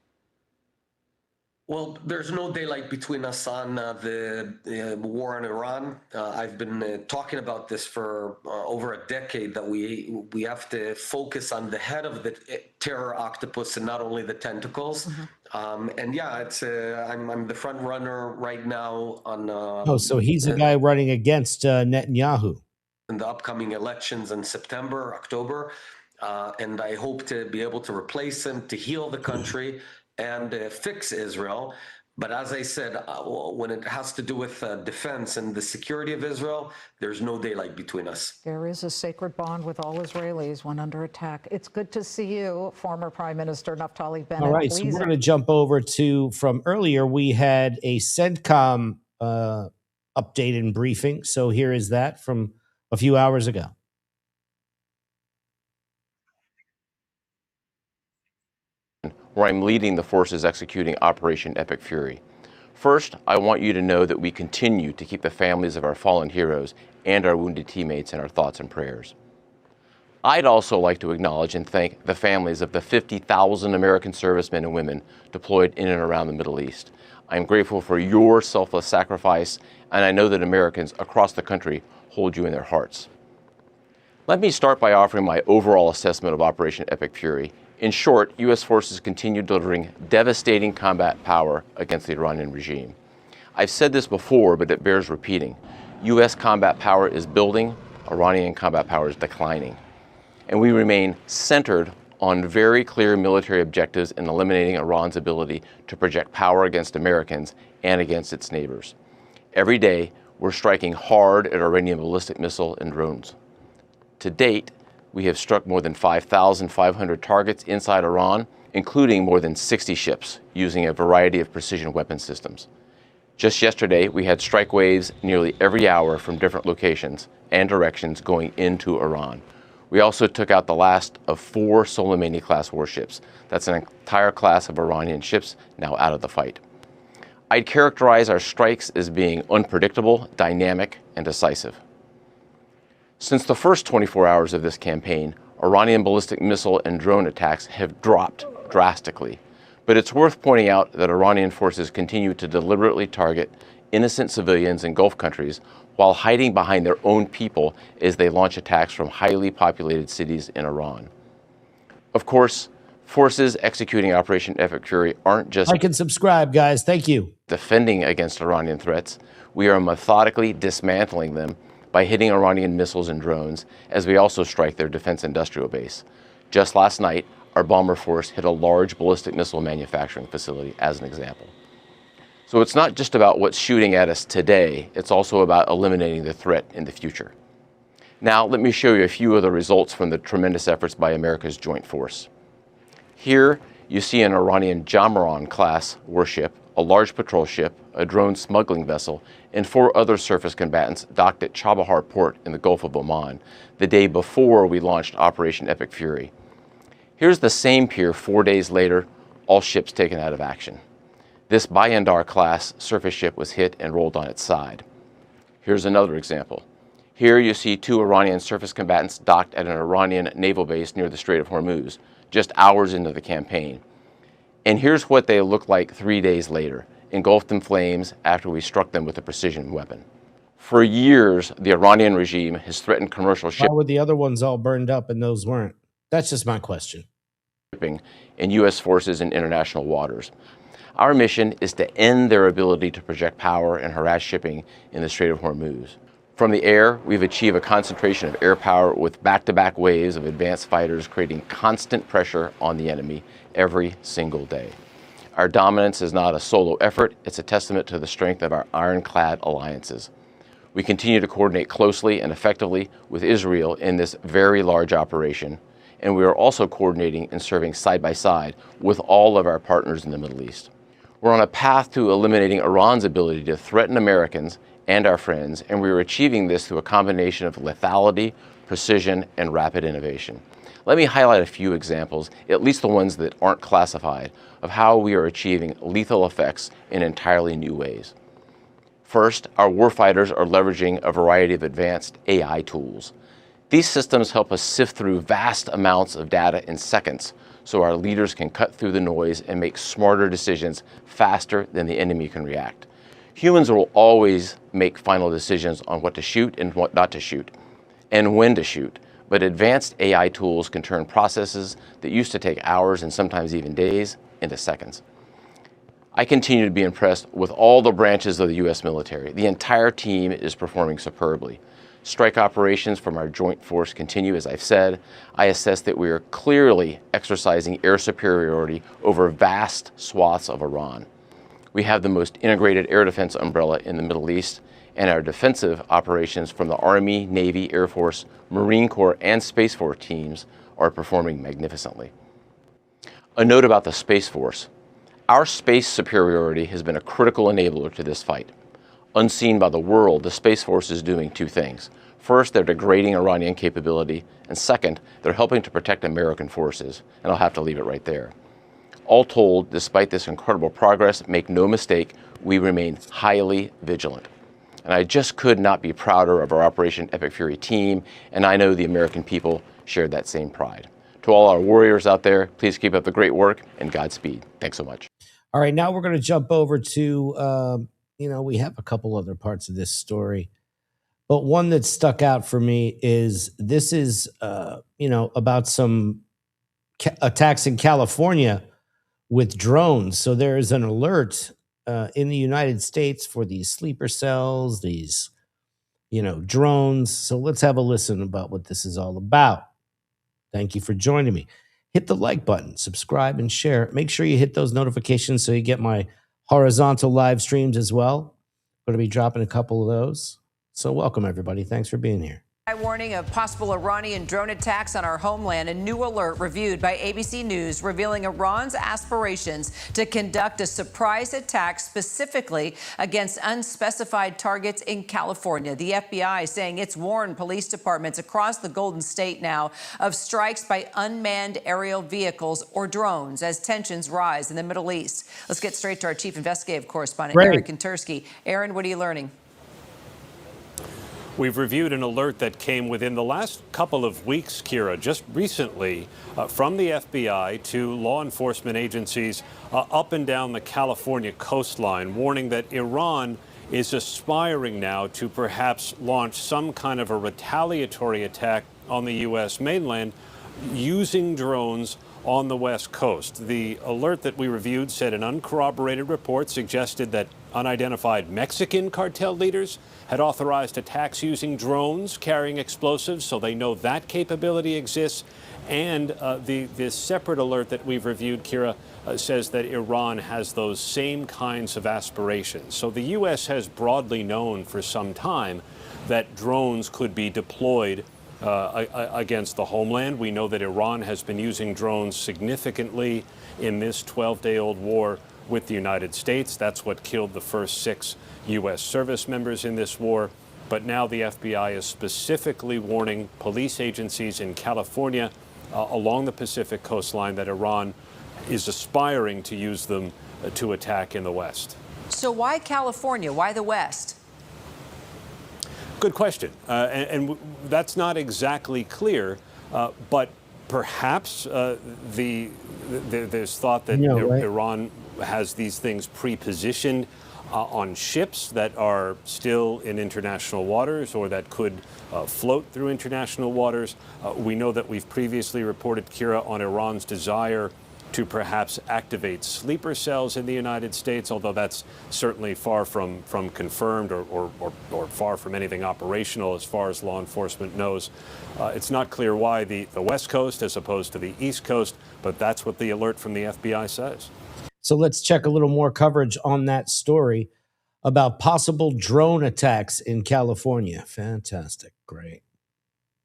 Well, there's no daylight between us on the war in Iran. I've been talking about this for over a decade, that we have to focus on the head of the terror octopus and not only the tentacles. And yeah, it's I'm the front runner right now on. Oh, so he's the guy running against Netanyahu in the upcoming elections in September, October, and I hope to be able to replace him, to heal the country and fix Israel. But as I said, when it has to do with defense and the security of Israel, there's no daylight between us. There is a sacred bond with all Israelis when under attack. It's good to see you, former Prime Minister Naftali Bennett. All right, so we're going to jump over to, from earlier, we had a CENTCOM update and briefing. So here is that from a few hours ago. Where I'm leading the forces executing Operation Epic Fury. First, I want you to know that we continue to keep the families of our fallen heroes and our wounded teammates in our thoughts and prayers. I'd also like to acknowledge and thank the families of the 50,000 American servicemen and women deployed in and around the Middle East. I'm grateful for your selfless sacrifice, and I know that Americans across the country hold you in their hearts. Let me start by offering my overall assessment of Operation Epic Fury. In short, U.S. forces continue delivering devastating combat power against the Iranian regime. I've said this before, but it bears repeating. U.S. combat power is building, Iranian combat power is declining. And we remain centered on very clear military objectives in eliminating Iran's ability to project power against Americans and against its neighbors. Every day, we're striking hard at Iranian ballistic missile and drones. To date, we have struck more than 5,500 targets inside Iran, including more than 60 ships, using a variety of precision weapon systems. Just yesterday, we had strike waves nearly every hour from different locations and directions going into Iran. We also took out the last of 4 Soleimani-class warships. That's an entire class of Iranian ships now out of the fight. I'd characterize our strikes as being unpredictable, dynamic, and decisive. Since the first 24 hours of this campaign, Iranian ballistic missile and drone attacks have dropped drastically. But it's worth pointing out that Iranian forces continue to deliberately target innocent civilians in Gulf countries while hiding behind their own people as they launch attacks from highly populated cities in Iran. Of course, forces executing Operation Epic Fury aren't just like and subscribe, guys. Thank you. Defending against Iranian threats. We are methodically dismantling them by hitting Iranian missiles and drones, as we also strike their defense industrial base. Just last night, our bomber force hit a large ballistic missile manufacturing facility, as an example. So it's not just about what's shooting at us today, it's also about eliminating the threat in the future. Now, let me show you a few of the results from the tremendous efforts by America's joint force. Here, you see an Iranian Jamaran-class warship, a large patrol ship, a drone smuggling vessel, and 4 other surface combatants docked at Chabahar port in the Gulf of Oman the day before we launched Operation Epic Fury. Here's the same pier 4 days later, all ships taken out of action. This Bayandar-class surface ship was hit and rolled on its side. Here's another example. Here you see 2 Iranian surface combatants docked at an Iranian naval base near the Strait of Hormuz, just hours into the campaign. And here's what they looked like 3 days later, engulfed in flames after we struck them with a precision weapon. For years, the Iranian regime has threatened commercial shipping. Why were the other ones all burned up and those weren't? That's just my question. In U.S. forces in international waters. Our mission is to end their ability to project power and harass shipping in the Strait of Hormuz. From the air, we've achieved a concentration of air power with back-to-back waves of advanced fighters creating constant pressure on the enemy every single day. Our dominance is not a solo effort, it's a testament to the strength of our ironclad alliances. We continue to coordinate closely and effectively with Israel in this very large operation, and we are also coordinating and serving side by side with all of our partners in the Middle East. We're on a path to eliminating Iran's ability to threaten Americans and our friends, and we are achieving this through a combination of lethality, precision, and rapid innovation. Let me highlight a few examples, at least the ones that aren't classified, of how we are achieving lethal effects in entirely new ways. First, our warfighters are leveraging a variety of advanced AI tools. These systems help us sift through vast amounts of data in seconds so our leaders can cut through the noise and make smarter decisions faster than the enemy can react. Humans will always make final decisions on what to shoot and what not to shoot, and when to shoot. But advanced AI tools can turn processes that used to take hours and sometimes even days into seconds. I continue to be impressed with all the branches of the U.S. military. The entire team is performing superbly. Strike operations from our joint force continue, as I've said. I assess that we are clearly exercising air superiority over vast swaths of Iran. We have the most integrated air defense umbrella in the Middle East, and our defensive operations from the Army, Navy, Air Force, Marine Corps, and Space Force teams are performing magnificently. A note about the Space Force. Our space superiority has been a critical enabler to this fight. Unseen by the world, the Space Force is doing two things. First, they're degrading Iranian capability, and second, they're helping to protect American forces, and I'll have to leave it right there. All told, despite this incredible progress, make no mistake, we remain highly vigilant. And I just could not be prouder of our Operation Epic Fury team, and I know the American people shared that same pride. To all our warriors out there, please keep up the great work and Godspeed. Thanks so much. All right, now we're going to jump over to, we have a couple other parts of this story, but one that stuck out for me is this is, about some attacks in California with drones. So there is an alert in the United States for these sleeper cells, these, drones. So let's have a listen about what this is all about. Thank you for joining me. Hit the like button, subscribe, and share. Make sure you hit those notifications so you get my horizontal live streams as well. Going to be dropping a couple of those. So welcome, everybody. Thanks for being here. Warning of possible Iranian drone attacks on our homeland. A new alert reviewed by ABC News revealing Iran's aspirations to conduct a surprise attack specifically against unspecified targets in California. The FBI saying it's warned police departments across the Golden State now of strikes by unmanned aerial vehicles or drones as tensions rise in the Middle East. Let's get straight to our chief investigative correspondent, Aaron Kontersky. Aaron, what are you learning? We've reviewed an alert that came within the last couple of weeks, Kira, just recently from the FBI to law enforcement agencies up and down the California coastline, warning that Iran is aspiring now to perhaps launch some kind of a retaliatory attack on the U.S. mainland using drones on the West Coast. The alert that we reviewed said an uncorroborated report suggested that unidentified Mexican cartel leaders had authorized attacks using drones carrying explosives, so they know that capability exists. And the separate alert that we've reviewed, Kira, says that Iran has those same kinds of aspirations. So the U.S. has broadly known for some time that drones could be deployed against the homeland. We know that Iran has been using drones significantly in this 12-day-old war with the United States. That's what killed the first 6 U.S. service members in this war. But now the FBI is specifically warning police agencies in California along the Pacific coastline that Iran is aspiring to use them to attack in the West. So why California? Why the West? Good question. And that's not exactly clear, but perhaps there's thought that Iran has these things pre-positioned on ships that are still in international waters or that could float through international waters. We know that we've previously reported, Kira, on Iran's desire to perhaps activate sleeper cells in the United States, although that's certainly far from confirmed or far from anything operational as far as law enforcement knows. It's not clear why the West Coast as opposed to the East Coast, but that's what the alert from the FBI says. So let's check a little more coverage on that story about possible drone attacks in California. Fantastic. Great.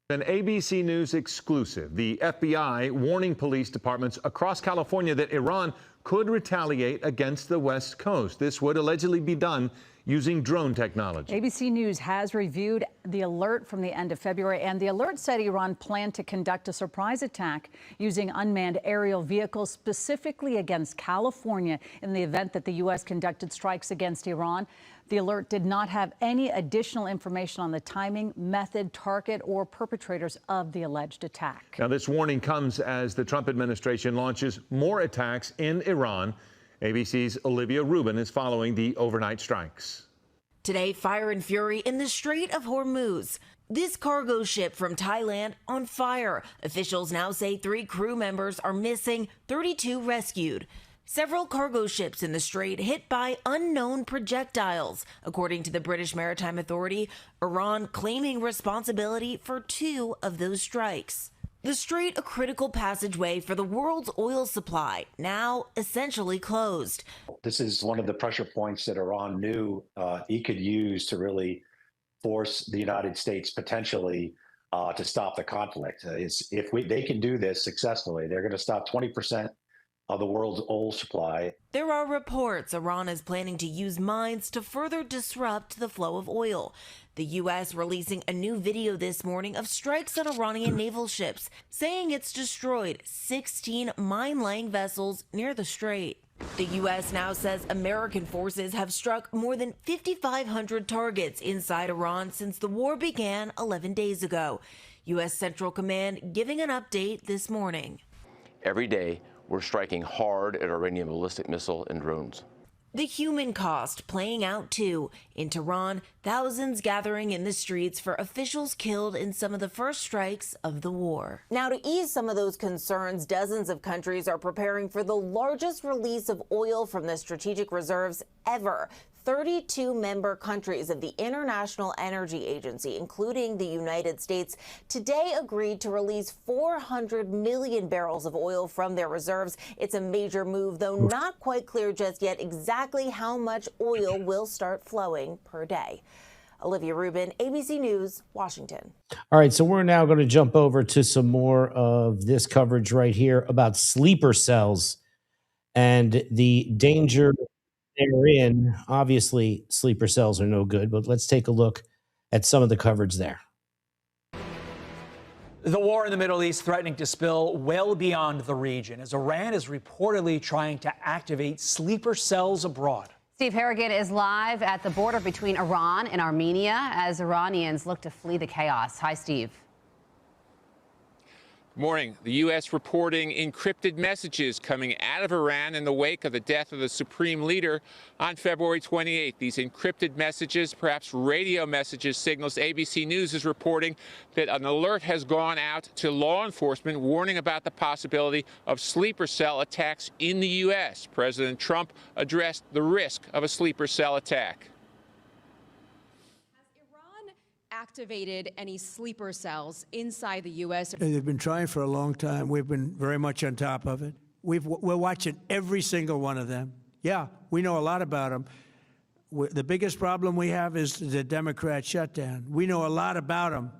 An ABC News exclusive. The FBI warning police departments across California that Iran could retaliate against the West Coast. This would allegedly be done using drone technology. ABC News has reviewed the alert from the end of February, and the alert said Iran planned to conduct a surprise attack using unmanned aerial vehicles specifically against California in the event that the U.S. conducted strikes against Iran. The alert did not have any additional information on the timing, method, target, or perpetrators of the alleged attack. Now, this warning comes as the Trump administration launches more attacks in Iran. ABC's Olivia Rubin is following the overnight strikes. Today, fire and fury in the Strait of Hormuz. This cargo ship from Thailand on fire. Officials now say 3 crew members are missing, 32 rescued. Several cargo ships in the Strait hit by unknown projectiles, according to the British Maritime Authority, Iran claiming responsibility for 2 of those strikes. The Strait, a critical passageway for the world's oil supply, now essentially closed. This is one of the pressure points that Iran knew he could use to really force the United States potentially to stop the conflict. If they can do this successfully, they're going to stop 20% of the world's oil supply. There are reports Iran is planning to use mines to further disrupt the flow of oil. The U.S. releasing a new video this morning of strikes on Iranian naval ships, saying it's destroyed 16 mine-laying vessels near the Strait. The U.S. now says American forces have struck more than 5,500 targets inside Iran since the war began 11 days ago. U.S. Central Command giving an update this morning. Every day, we're striking hard at Iranian ballistic missile and drones. The human cost playing out too. In Tehran, thousands gathering in the streets for officials killed in some of the first strikes of the war. Now, to ease some of those concerns, dozens of countries are preparing for the largest release of oil from the strategic reserves ever. 32 member countries of the International Energy Agency, including the United States, today agreed to release 400 million barrels of oil from their reserves. It's a major move, though not quite clear just yet exactly how much oil will start flowing per day. Olivia Rubin, ABC News, Washington. All right, so we're now going to jump over to some more of this coverage right here about sleeper cells and the danger they're in. Obviously, sleeper cells are no good, but let's take a look at some of the coverage there. The war in the Middle East threatening to spill well beyond the region as Iran is reportedly trying to activate sleeper cells abroad. Steve Harrigan is live at the border between Iran and Armenia as Iranians look to flee the chaos. Hi, Steve. Morning. The U.S. reporting encrypted messages coming out of Iran in the wake of the death of the Supreme Leader on February 28th. These encrypted messages, perhaps radio messages, signals ABC News is reporting that an alert has gone out to law enforcement warning about the possibility of sleeper cell attacks in the U.S. President Trump addressed the risk of a sleeper cell attack. Activated any sleeper cells inside the U.S.? They've been trying for a long time. We've been very much on top of it. We're watching every single one of them. Yeah, we know a lot about them. The biggest problem we have is the Democrat shutdown. We know a lot about them,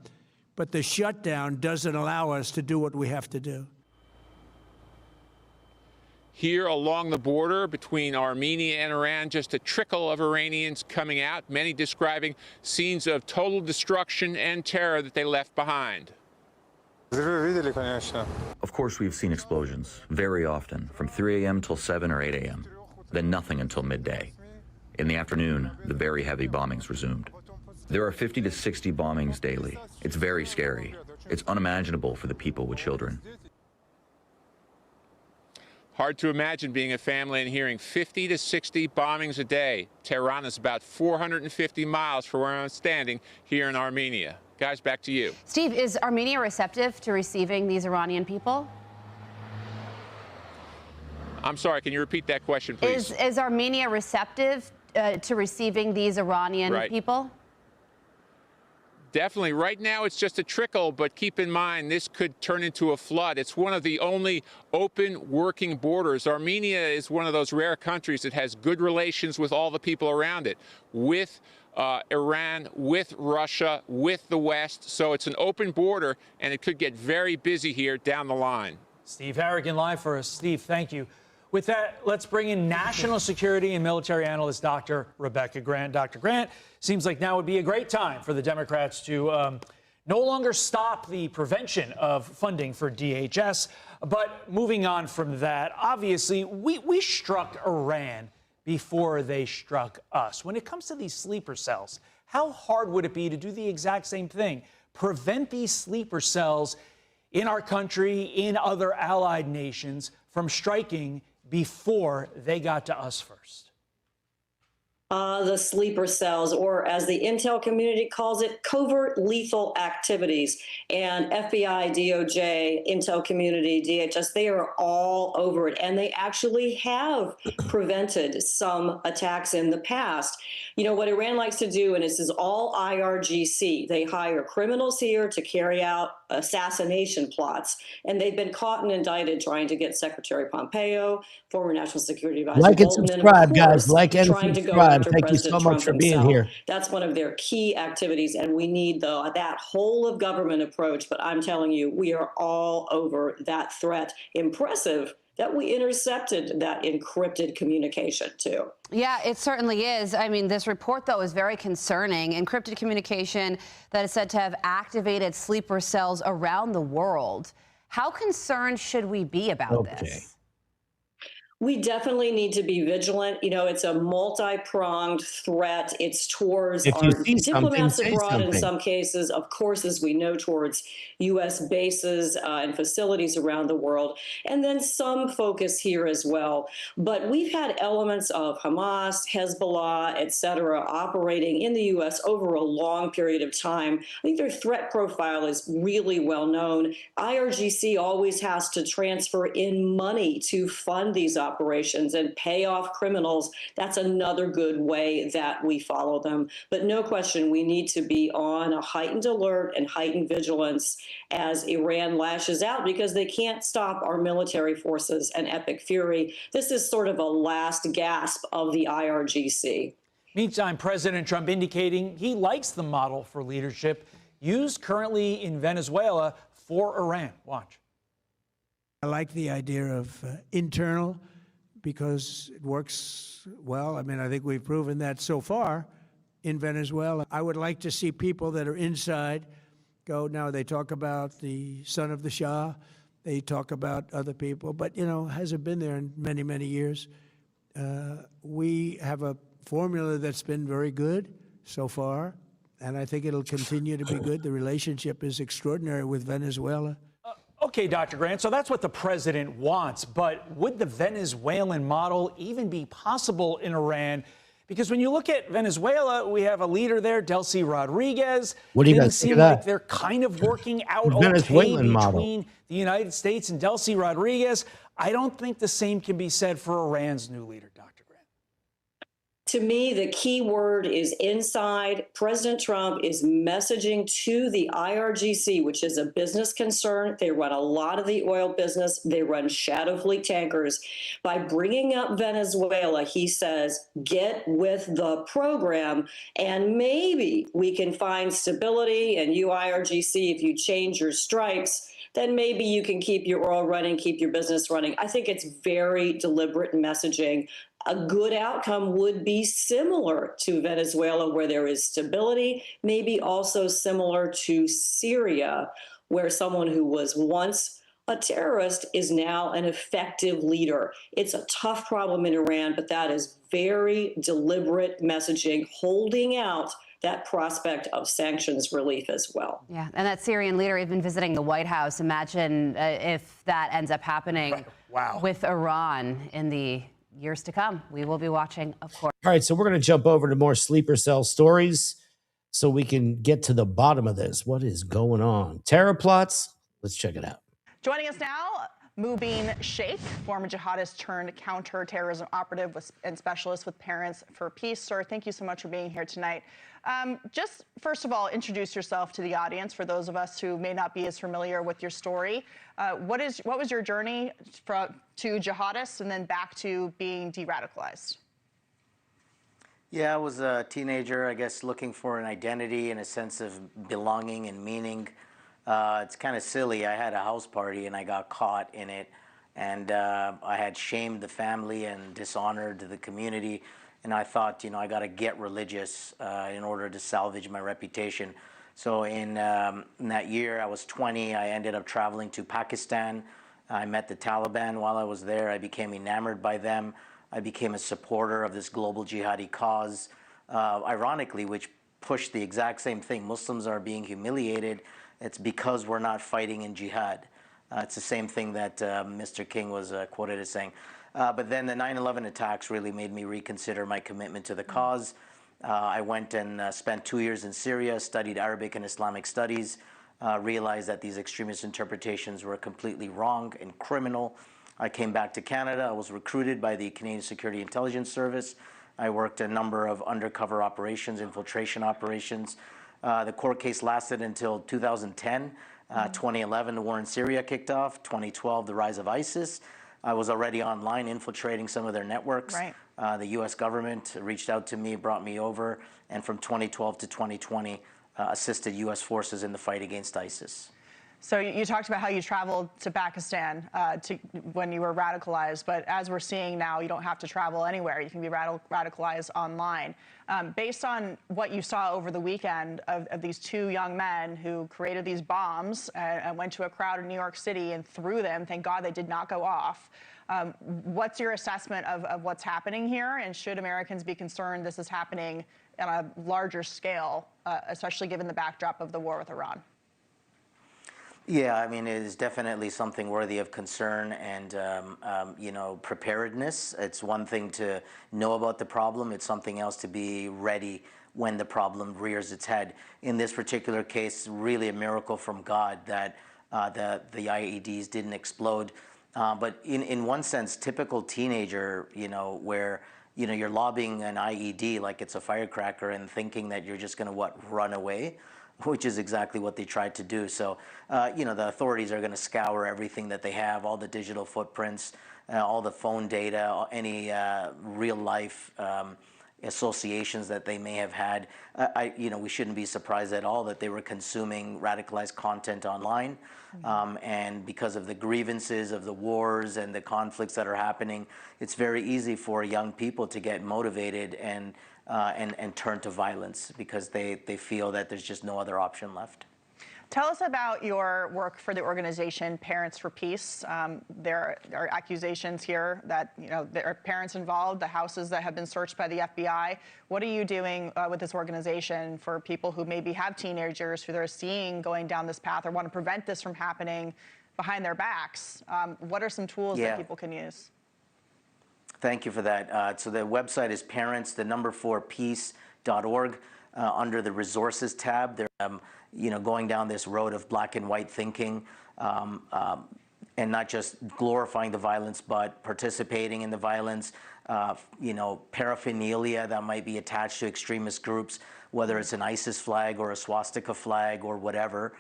but the shutdown doesn't allow us to do what we have to do. Here along the border between Armenia and Iran, just a trickle of Iranians coming out, many describing scenes of total destruction and terror that they left behind. Of course, we've seen explosions very often, from 3 a.m. till 7 or 8 a.m., then nothing until midday. In the afternoon, the very heavy bombings resumed. There are 50 to 60 bombings daily. It's very scary. It's unimaginable for the people with children. Hard to imagine being a family and hearing 50 to 60 bombings a day. Tehran is about 450 miles from where I'm standing here in Armenia. Guys, back to you. Steve, is Armenia receptive to receiving these Iranian people? I'm sorry, can you repeat that question, please? Is Armenia receptive to receiving these Iranian people? Definitely. Right now, it's just a trickle, but keep in mind, this could turn into a flood. It's one of the only open working borders. Armenia is one of those rare countries that has good relations with all the people around it, with Iran, with Russia, with the West. So it's an open border, and it could get very busy here down the line. Steve Harrigan live for us. Steve, thank you. With that, let's bring in national security and military analyst Dr. Rebecca Grant. Dr. Grant, seems like now would be a great time for the Democrats to no longer stop the prevention of funding for DHS. But moving on from that, obviously, we struck Iran before they struck us. When it comes to these sleeper cells, how hard would it be to do the exact same thing? Prevent these sleeper cells in our country, in other allied nations, from striking before they got to us first? The sleeper cells, or as the intel community calls it, covert lethal activities. And FBI, DOJ, intel community, DHS, they are all over it. And they actually have prevented some attacks in the past. You know, what Iran likes to do, and this is all IRGC, they hire criminals here to carry out assassination plots. And they've been caught and indicted trying to get Secretary Pompeo, former National Security Advisor Like and Bolton, subscribe, and guys. Like and trying to go subscribe. after Thank you President so much Trump for being himself. here. That's one of their key activities, and we need that whole of government approach. But I'm telling you, we are all over that threat. Impressive that we intercepted that encrypted communication, too. Yeah, it certainly is. I mean, this report, though, is very concerning. Encrypted communication that is said to have activated sleeper cells around the world. How concerned should we be about this? We definitely need to be vigilant. You know, it's a multi-pronged threat. It's towards If you our see diplomats something, say abroad in something. some cases, of course, as we know, towards U.S. bases and facilities around the world, and then some focus here as well. But we've had elements of Hamas, Hezbollah, et cetera, operating in the U.S. over a long period of time. I think their threat profile is really well known. IRGC always has to transfer in money to fund these operations and pay off criminals. That's another good way that we follow them. But no question, we need to be on a heightened alert and heightened vigilance as Iran lashes out, because they can't stop our military forces and epic fury. This is sort of a last gasp of the IRGC. Meantime, President Trump indicating he likes the model for leadership used currently in Venezuela for Iran. Watch. I like the idea of internal, because it works well. I mean, I think we've proven that so far in Venezuela. I would like to see people that are inside go. Now, they talk about the son of the Shah. They talk about other people. But, you know, hasn't been there in many, many years. We have a formula that's been very good so far, and I think it'll continue to be good. The relationship is extraordinary with Venezuela. Okay, Dr. Grant, so that's what the president wants. But would the Venezuelan model even be possible in Iran? Because when you look at Venezuela, we have a leader there, Delcy Rodriguez. What do you It guys think seem of like that? they're kind of working out The okay Venezuelan between model. the United States and Delcy Rodriguez. I don't think the same can be said for Iran's new leader, Dr. To me, the key word is inside. President Trump is messaging to the IRGC, which is a business concern. They run a lot of the oil business. They run shadow fleet tankers. By bringing up Venezuela, he says, get with the program, and maybe we can find stability. And you, IRGC, if you change your stripes, then maybe you can keep your oil running, keep your business running. I think it's very deliberate messaging. A good outcome would be similar to Venezuela, where there is stability, maybe also similar to Syria, where someone who was once a terrorist is now an effective leader. It's a tough problem in Iran, but that is very deliberate messaging, holding out that prospect of sanctions relief as well. Yeah, and that Syrian leader even visiting the White House. Imagine if that ends up happening with Iran in the years to come. We will be watching, of course. All right, so we're going to jump over to more sleeper cell stories so we can get to the bottom of this. What is going on? Terror plots? Let's check it out. Joining us now, Mubin Sheikh, former jihadist turned counterterrorism operative and specialist with Parents for Peace. Sir, thank you so much for being here tonight. Just first of all, introduce yourself to the audience for those of us who may not be as familiar with your story. What was your journey to jihadists and then back to being de-radicalized? Yeah, I was a teenager, I guess, looking for an identity and a sense of belonging and meaning. It's kind of silly. I had a house party and I got caught in it. And I had shamed the family and dishonored the community. And I thought, I got to get religious in order to salvage my reputation. So in that year, I was 20. I ended up traveling to Pakistan. I met the Taliban while I was there. I became enamored by them. I became a supporter of this global jihadi cause, ironically, which pushed the exact same thing. Muslims are being humiliated. It's because we're not fighting in jihad. It's the same thing that Mr. King was quoted as saying. But then the 9/11 attacks really made me reconsider my commitment to the cause. I went and spent 2 years in Syria, studied Arabic and Islamic studies, realized that these extremist interpretations were completely wrong and criminal. I came back to Canada. I was recruited by the Canadian Security Intelligence Service. I worked a number of undercover operations, infiltration operations. The court case lasted until 2010. 2011, the war in Syria kicked off. 2012, the rise of ISIS. I was already online infiltrating some of their networks. Right. The U.S. government reached out to me, brought me over, and from 2012 to 2020, assisted U.S. forces in the fight against ISIS. So you talked about how you traveled to Pakistan when you were radicalized, but as we're seeing now, you don't have to travel anywhere. You can be radicalized online. Based on what you saw over the weekend of these two young men who created these bombs and went to a crowd in New York City and threw them, thank God they did not go off. What's your assessment of what's happening here, and should Americans be concerned this is happening on a larger scale, especially given the backdrop of the war with Iran? Yeah, I mean, it is definitely something worthy of concern and, preparedness. It's one thing to know about the problem. It's something else to be ready when the problem rears its head. In this particular case, really a miracle from God that the IEDs didn't explode. But in one sense, typical teenager, where, you're lobbing an IED like it's a firecracker and thinking that you're just going to, run away, which is exactly what they tried to do. So, the authorities are going to scour everything that they have, all the digital footprints, all the phone data, any real-life associations that they may have had. We shouldn't be surprised at all that they were consuming radicalized content online. And because of the grievances of the wars and the conflicts that are happening, it's very easy for young people to get motivated and turn to violence because they feel that there's just no other option left. Tell us about your work for the organization Parents for Peace. There are accusations here that there are parents involved, the houses that have been searched by the FBI. What are you doing with this organization for people who maybe have teenagers who they're seeing going down this path or want to prevent this from happening behind their backs? What are some tools that people can use? Thank you for that. So the website is parents4peace.org. Under the resources tab, they're going down this road of black and white thinking, and not just glorifying the violence, but participating in the violence. Paraphernalia that might be attached to extremist groups, whether it's an ISIS flag or a swastika flag or whatever.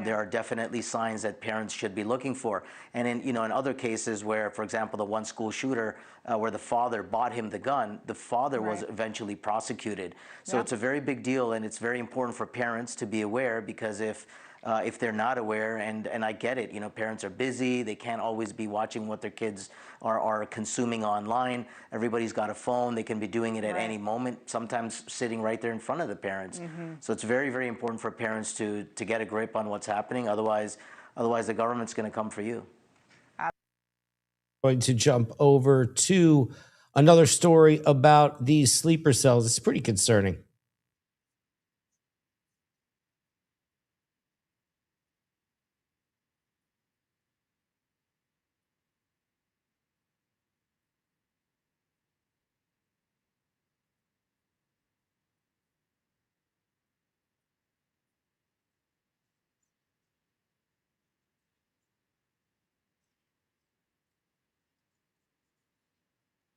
There are definitely signs that parents should be looking for. And in other cases where, for example, the one school shooter where the father bought him the gun, the father was eventually prosecuted. So it's a very big deal, and it's very important for parents to be aware, because if they're not aware, and I get it, parents are busy, they can't always be watching what their kids are consuming online. Everybody's got a phone, they can be doing it at any moment, sometimes sitting right there in front of the parents. So it's very, very important for parents to get a grip on what's happening. Otherwise the government's going to come for you. Going to jump over to another story about these sleeper cells. It's pretty concerning.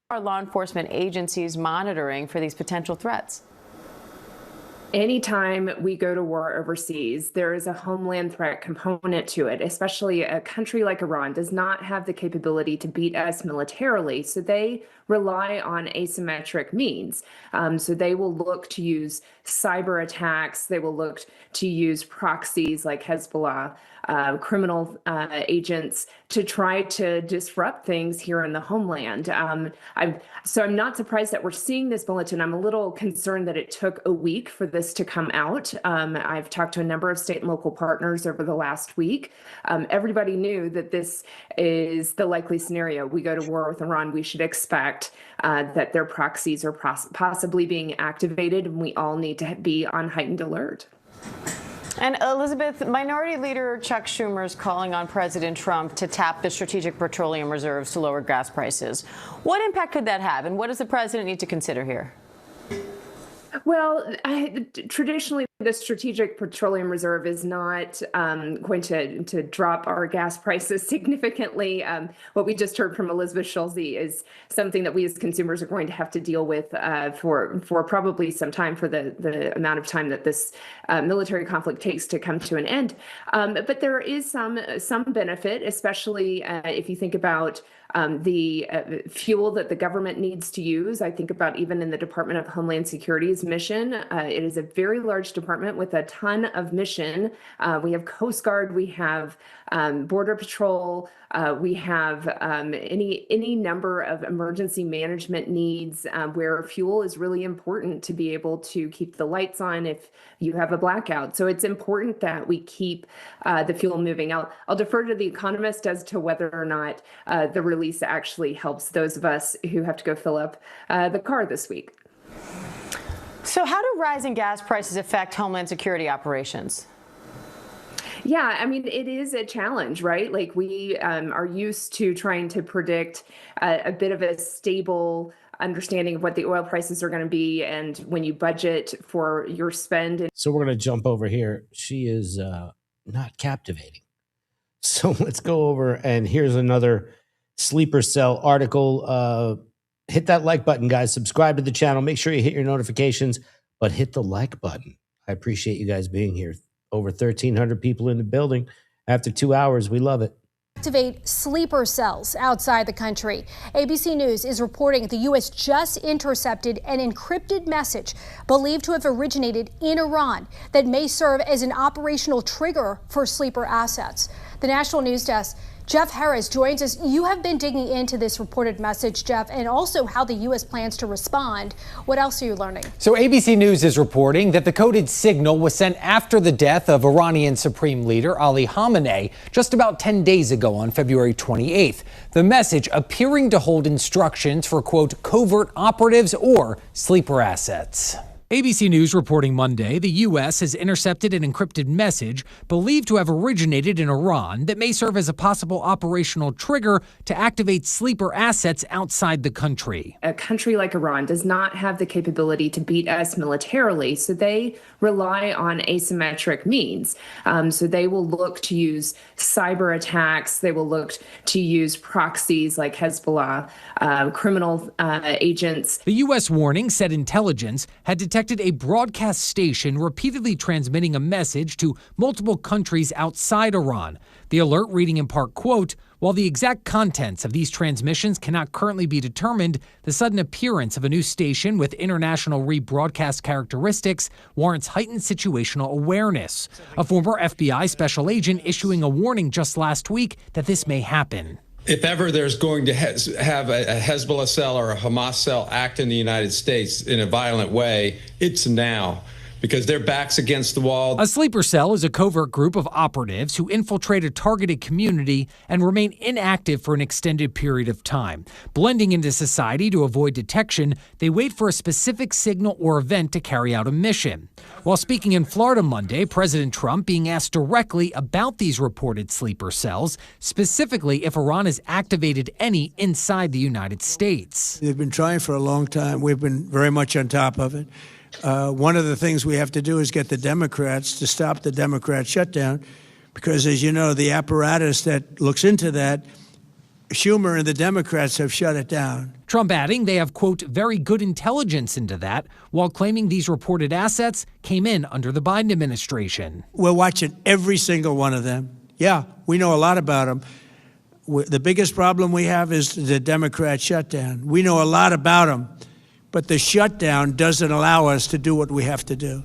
Are law enforcement agencies monitoring for these potential threats? Anytime we go to war overseas, there is a homeland threat component to it, especially a country like Iran does not have the capability to beat us militarily. So they rely on asymmetric means. So they will look to use cyber attacks. They will look to use proxies like Hezbollah, criminal agents to try to disrupt things here in the homeland. So I'm not surprised that we're seeing this bulletin. I'm a little concerned that it took a week for this to come out. I've talked to a number of state and local partners over the last week. Everybody knew that this is the likely scenario. We go to war with Iran, we should expect that their proxies are possibly being activated, and we all need to be on heightened alert. And Elizabeth, Minority Leader Chuck Schumer is calling on President Trump to tap the strategic petroleum reserves to lower gas prices. What impact could that have, and what does the president need to consider here? Well, traditionally, the Strategic Petroleum Reserve is not going to drop our gas prices significantly. What we just heard from Elizabeth Schulze is something that we as consumers are going to have to deal with for probably some time, for the amount of time that this military conflict takes to come to an end. But there is some benefit, especially if you think about the fuel that the government needs to use. I think about even in the Department of Homeland Security's mission. It is a very large department with a ton of mission. We have Coast Guard, we have Border Patrol, we have any number of emergency management needs where fuel is really important to be able to keep the lights on if you have a blackout. So it's important that we keep the fuel moving. I'll defer to The Economist as to whether or not the release actually helps those of us who have to go fill up the car this week. So how do rising gas prices affect Homeland Security operations? Yeah, I mean, it is a challenge, right? Like we are used to trying to predict a bit of a stable understanding of what the oil prices are going to be, and when you budget for your spend. So we're going to jump over here. She is not captivating. So let's go over, and here's another sleeper cell article. Hit that like button, guys. Subscribe to the channel. Make sure you hit your notifications, but hit the like button. I appreciate you guys being here. Over 1,300 people in the building. After 2 hours, we love it. Activate sleeper cells outside the country. ABC News is reporting the U.S. just intercepted an encrypted message believed to have originated in Iran that may serve as an operational trigger for sleeper assets. The National News Desk, Jeff Harris joins us. You have been digging into this reported message, Jeff, and also how the U.S. plans to respond. What else are you learning? So ABC News is reporting that the coded signal was sent after the death of Iranian Supreme Leader Ali Khamenei just about 10 days ago on February 28th. The message appearing to hold instructions for, quote, covert operatives or sleeper assets. ABC News reporting Monday the U.S. has intercepted an encrypted message believed to have originated in Iran that may serve as a possible operational trigger to activate sleeper assets outside the country. A country like Iran does not have the capability to beat us militarily, so they rely on asymmetric means. So they will look to use cyber attacks. They will look to use proxies like Hezbollah, criminal agents. The U.S. warning said intelligence had detected a broadcast station repeatedly transmitting a message to multiple countries outside Iran. The alert reading in part, quote, while the exact contents of these transmissions cannot currently be determined, the sudden appearance of a new station with international rebroadcast characteristics warrants heightened situational awareness. A former FBI special agent issuing a warning just last week that this may happen. If ever there's going to have a Hezbollah cell or a Hamas cell act in the United States in a violent way, it's now, because their back's against the wall. A sleeper cell is a covert group of operatives who infiltrate a targeted community and remain inactive for an extended period of time. Blending into society to avoid detection, they wait for a specific signal or event to carry out a mission. While speaking in Florida Monday, President Trump being asked directly about these reported sleeper cells, specifically if Iran has activated any inside the United States. They've been trying for a long time. We've been very much on top of it. One of the things we have to do is get the Democrats to stop the Democrat shutdown, because, as you know, the apparatus that looks into that Schumer and the Democrats have shut it down. Trump adding they have, quote, very good intelligence into that, while claiming these reported assets came in under the Biden administration. We're watching every single one of them. Yeah, we know a lot about them. The biggest problem we have is the Democrat shutdown. We know a lot about them, but the shutdown doesn't allow us to do what we have to do.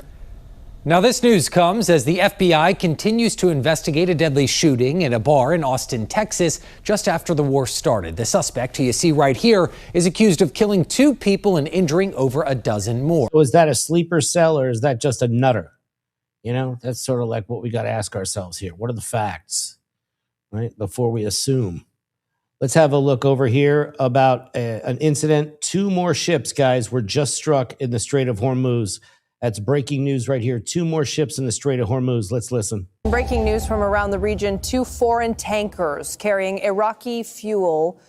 Now, this news comes as the FBI continues to investigate a deadly shooting in a bar in Austin, Texas, just after the war started. The suspect, who you see right here, is accused of killing 2 people and injuring over a dozen more. So is that a sleeper cell or is that just a nutter? You know, that's sort of like what we got to ask ourselves here. What are the facts, right, before we assume? Let's have a look over here about an incident. 2 more ships, guys, were just struck in the Strait of Hormuz. That's breaking news right here. 2 more ships in the Strait of Hormuz. Let's listen. Breaking news from around the region. 2 foreign tankers carrying Iraqi fuel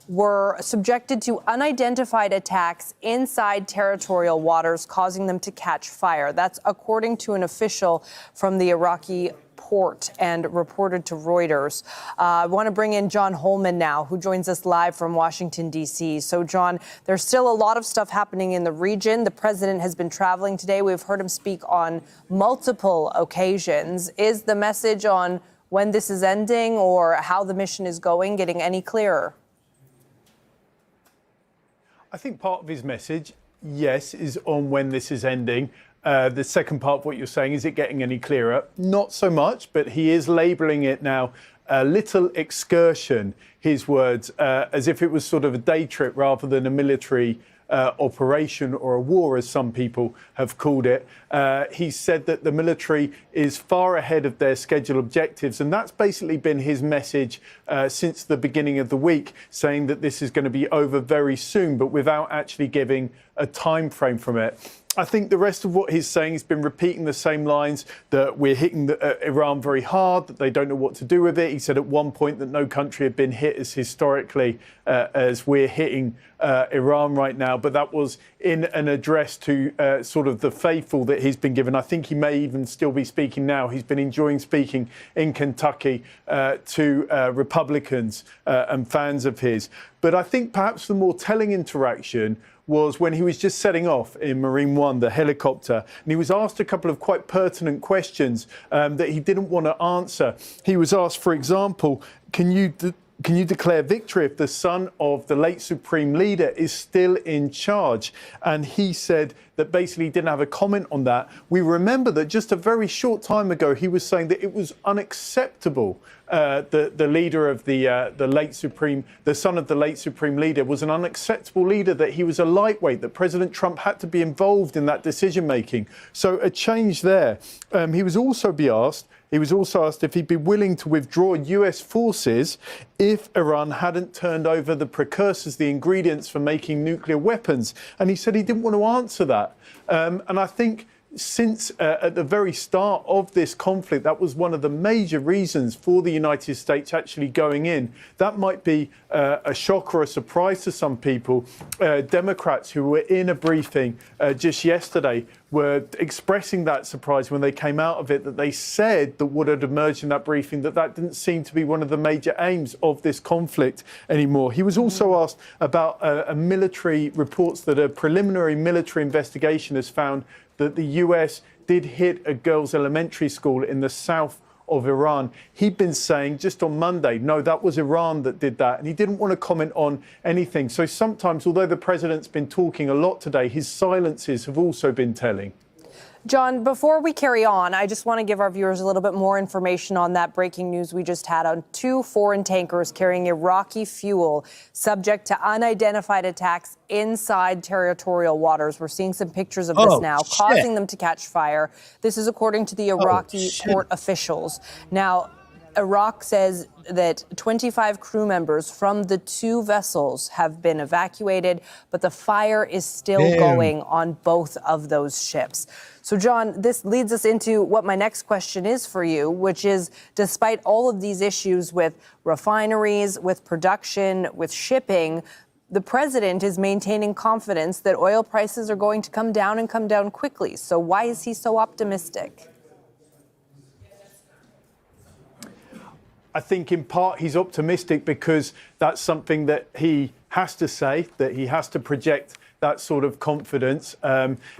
were subjected to unidentified attacks inside territorial waters, causing them to catch fire. That's according to an official from the Iraqi port and reported to Reuters. I want to bring in John Homeland now, who joins us live from Washington, D.C. So, John, there's still a lot of stuff happening in the region. The president has been traveling today. We've heard him speak on multiple occasions. Is the message on when this is ending or how the mission is going getting any clearer? I think part of his message, yes, is on when this is ending. The second part of what you're saying, is it getting any clearer? Not so much, but he is labelling it now a little excursion, his words, as if it was sort of a day trip rather than a military operation or a war, as some people have called it. He said that the military is far ahead of their scheduled objectives, and that's basically been his message since the beginning of the week, saying that this is going to be over very soon, but without actually giving a time frame from it. I think the rest of what he's saying, he's been repeating the same lines, that we're hitting Iran very hard, that they don't know what to do with it. He said at one point that no country had been hit as historically as we're hitting Iran right now. But that was in an address to sort of the faithful that he's been given. I think he may even still be speaking now. He's been enjoying speaking in Kentucky to Republicans and fans of his. But I think perhaps the more telling interaction was when he was just setting off in Marine One, the helicopter, and he was asked a couple of quite pertinent questions that he didn't want to answer. He was asked, for example, can you declare victory if the son of the late Supreme Leader is still in charge? And he said that basically he didn't have a comment on that. We remember that just a very short time ago, he was saying that it was unacceptable. The leader of the son of the late Supreme Leader was an unacceptable leader, that he was a lightweight, that President Trump had to be involved in that decision making. So a change there. He was also asked if he'd be willing to withdraw US forces if Iran hadn't turned over the precursors, the ingredients for making nuclear weapons. And he said he didn't want to answer that. And I think since at the very start of this conflict, that was one of the major reasons for the United States actually going in. That might be a shock or a surprise to some people. Democrats who were in a briefing just yesterday were expressing that surprise when they came out of it, that they said that what had emerged in that briefing, that didn't seem to be one of the major aims of this conflict anymore. He was also asked about military reports that a preliminary military investigation has found that the US did hit a girls' elementary school in the south of Iran. He'd been saying just on Monday, no, that was Iran that did that. And he didn't want to comment on anything. So sometimes, although the president's been talking a lot today, his silences have also been telling. John, before we carry on, I just want to give our viewers a little bit more information on that breaking news we just had on 2 foreign tankers carrying Iraqi fuel subject to unidentified attacks inside territorial waters. We're seeing some pictures of this now, causing them to catch fire. This is according to the Iraqi port officials. Now, Iraq says that 25 crew members from the 2 vessels have been evacuated, but the fire is still going on both of those ships. So, John, this leads us into what my next question is for you, which is, despite all of these issues with refineries, with production, with shipping, the president is maintaining confidence that oil prices are going to come down and come down quickly. So why is he so optimistic? I think in part he's optimistic because that's something that he has to say, that he has to project that sort of confidence.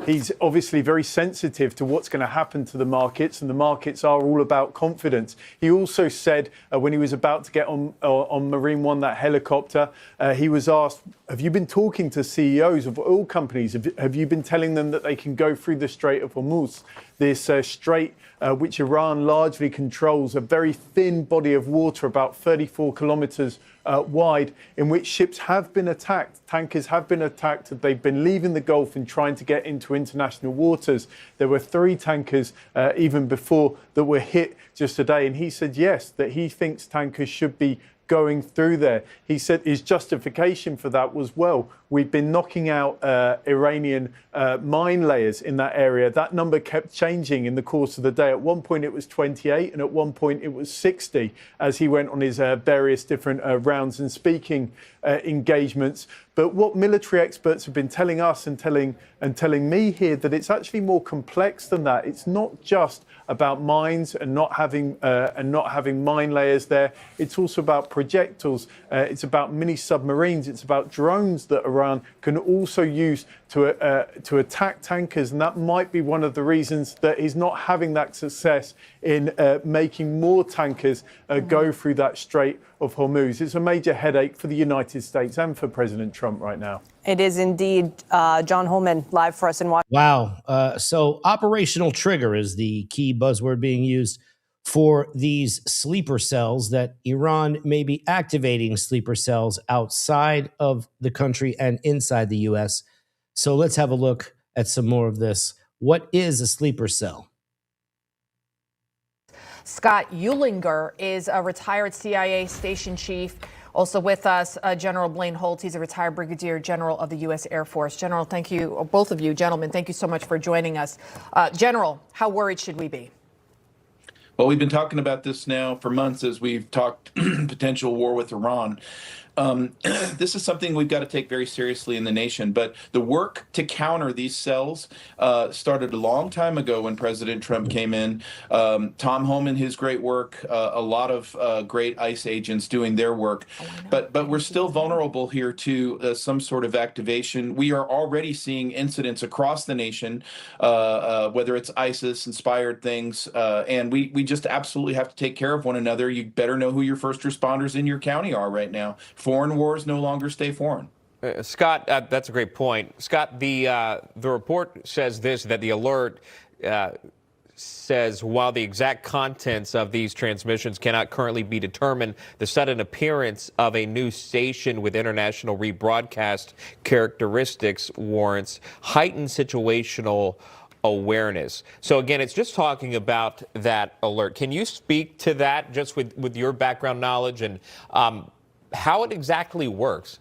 He's obviously very sensitive to what's going to happen to the markets, and the markets are all about confidence. He also said when he was about to get on Marine One, that helicopter, he was asked, have you been talking to CEOs of oil companies? Have you been telling them that they can go through the Strait of Hormuz? This strait, which Iran largely controls, a very thin body of water, about 34 kilometers wide, in which ships have been attacked, tankers have been attacked. They've been leaving the Gulf and trying to get into international waters. There were 3 tankers even before that were hit just today. And he said, yes, that he thinks tankers should be going through there. He said his justification for that was, well, we've been knocking out Iranian mine layers in that area. That number kept changing in the course of the day. At one point it was 28 and at one point it was 60 as he went on his various different rounds and speaking engagements. But what military experts have been telling us and telling me here, that it's actually more complex than that. It's not just about mines and not having mine layers there. It's also about projectiles. It's about mini submarines. It's about drones that Iran can also use to attack tankers, and that might be one of the reasons that he's not having that success in making more tankers go through that Strait of Hormuz. It's a major headache for the United States and for President Trump right now. It is indeed. John Holman, live for us in Washington. Wow. So operational trigger is the key buzzword being used for these sleeper cells, that Iran may be activating sleeper cells outside of the country and inside the U.S. So let's have a look at some more of this. What is a sleeper cell? Scott Eulinger is a retired CIA station chief. Also with us, General Blaine Holt. He's a retired brigadier general of the U.S. Air Force. General, thank you, both of you, gentlemen, thank you so much for joining us. General, how worried should we be? Well, we've been talking about this now for months as we've talked potential war with Iran. This is something we've got to take very seriously in the nation. But the work to counter these cells started a long time ago when President Trump came in. Tom Homan, his great work, a lot of great ICE agents doing their work. But we're still vulnerable here to some sort of activation. We are already seeing incidents across the nation, whether it's ISIS-inspired things. And we just absolutely have to take care of one another. You better know who your first responders in your county are right now. Foreign wars no longer stay foreign. Scott, that's a great point. Scott, the report says this, that the alert says while the exact contents of these transmissions cannot currently be determined, the sudden appearance of a new station with international rebroadcast characteristics warrants heightened situational awareness. So again, it's just talking about that alert. Can you speak to that just with your background knowledge and how it exactly works?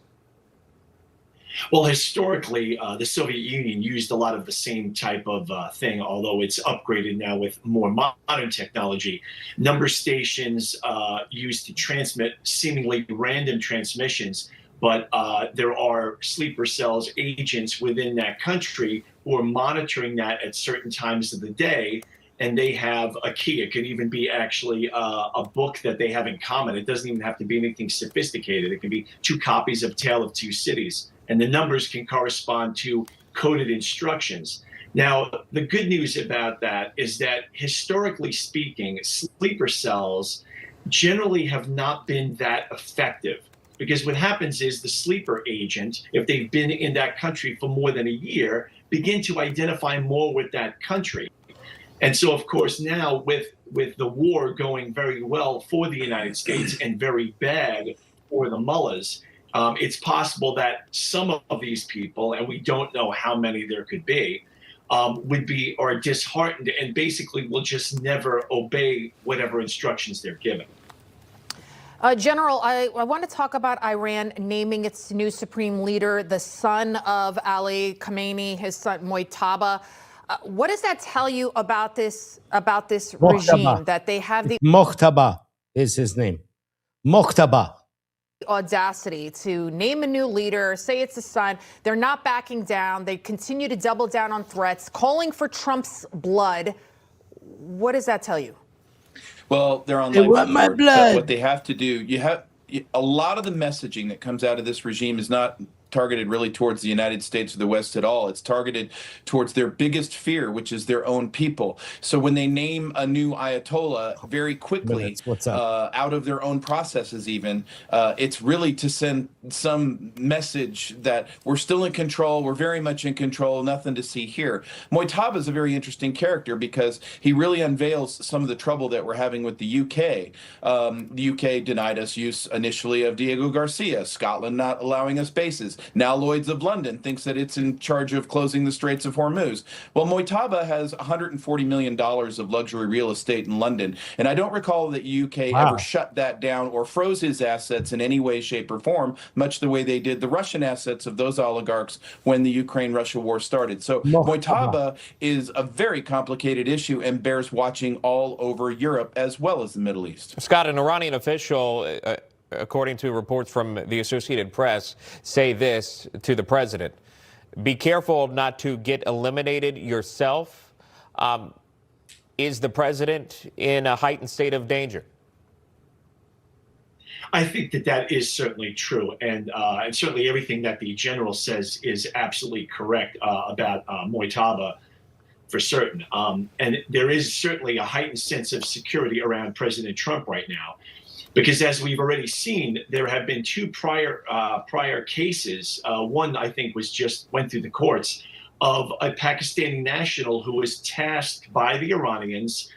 Well, historically, the Soviet Union used a lot of the same type of thing, although it's upgraded now with more modern technology. Number stations used to transmit seemingly random transmissions, but there are sleeper cells agents within that country who are monitoring that at certain times of the day. And they have a key. It could even be actually a book that they have in common. It doesn't even have to be anything sophisticated. It can be 2 copies of Tale of Two Cities. And the numbers can correspond to coded instructions. Now, the good news about that is that historically speaking, sleeper cells generally have not been that effective. Because what happens is the sleeper agent, if they've been in that country for more than a year, begin to identify more with that country. And so, of course, now with the war going very well for the United States and very bad for the mullahs, it's possible that some of these people, and we don't know how many there could be, are disheartened and basically will just never obey whatever instructions they're given. General, I want to talk about Iran naming its new supreme leader, the son of Ali Khamenei, his son Mojtaba. What does that tell you about this regime, that they have the Mojtaba is his name. Mojtaba. Audacity to name a new leader, say it's the son. They're not backing down. They continue to double down on threats, calling for Trump's blood. What does that tell you? Well, they're on They life want my support. blood. What they have to do, a lot of the messaging that comes out of this regime is not targeted really towards the United States or the West at all. It's targeted towards their biggest fear, which is their own people. So when they name a new Ayatollah very quickly, out of their own processes even, it's really to send some message that we're still in control, we're very much in control, nothing to see here. Mojtaba is a very interesting character because he really unveils some of the trouble that we're having with the UK. The UK denied us use initially of Diego Garcia, Scotland not allowing us bases. Now Lloyd's of London thinks that it's in charge of closing the Straits of Hormuz. Well, Mojtaba has $140 million of luxury real estate in London, and I don't recall that UK ever shut that down or froze his assets in any way, shape, or form, much the way they did the Russian assets of those oligarchs when the Ukraine-Russia war started. So Mojtaba is a very complicated issue and bears watching all over Europe as well as the Middle East. Scott, an Iranian official, according to reports from the Associated Press, say this to the president: be careful not to get eliminated yourself. Is the president in a heightened state of danger? I think that is certainly true, and certainly everything that the general says is absolutely correct about Mojtaba, for certain. And there is certainly a heightened sense of security around President Trump right now, because as we've already seen, there have been two prior cases. One, I think, went through the courts of a Pakistani national who was tasked by the Iranians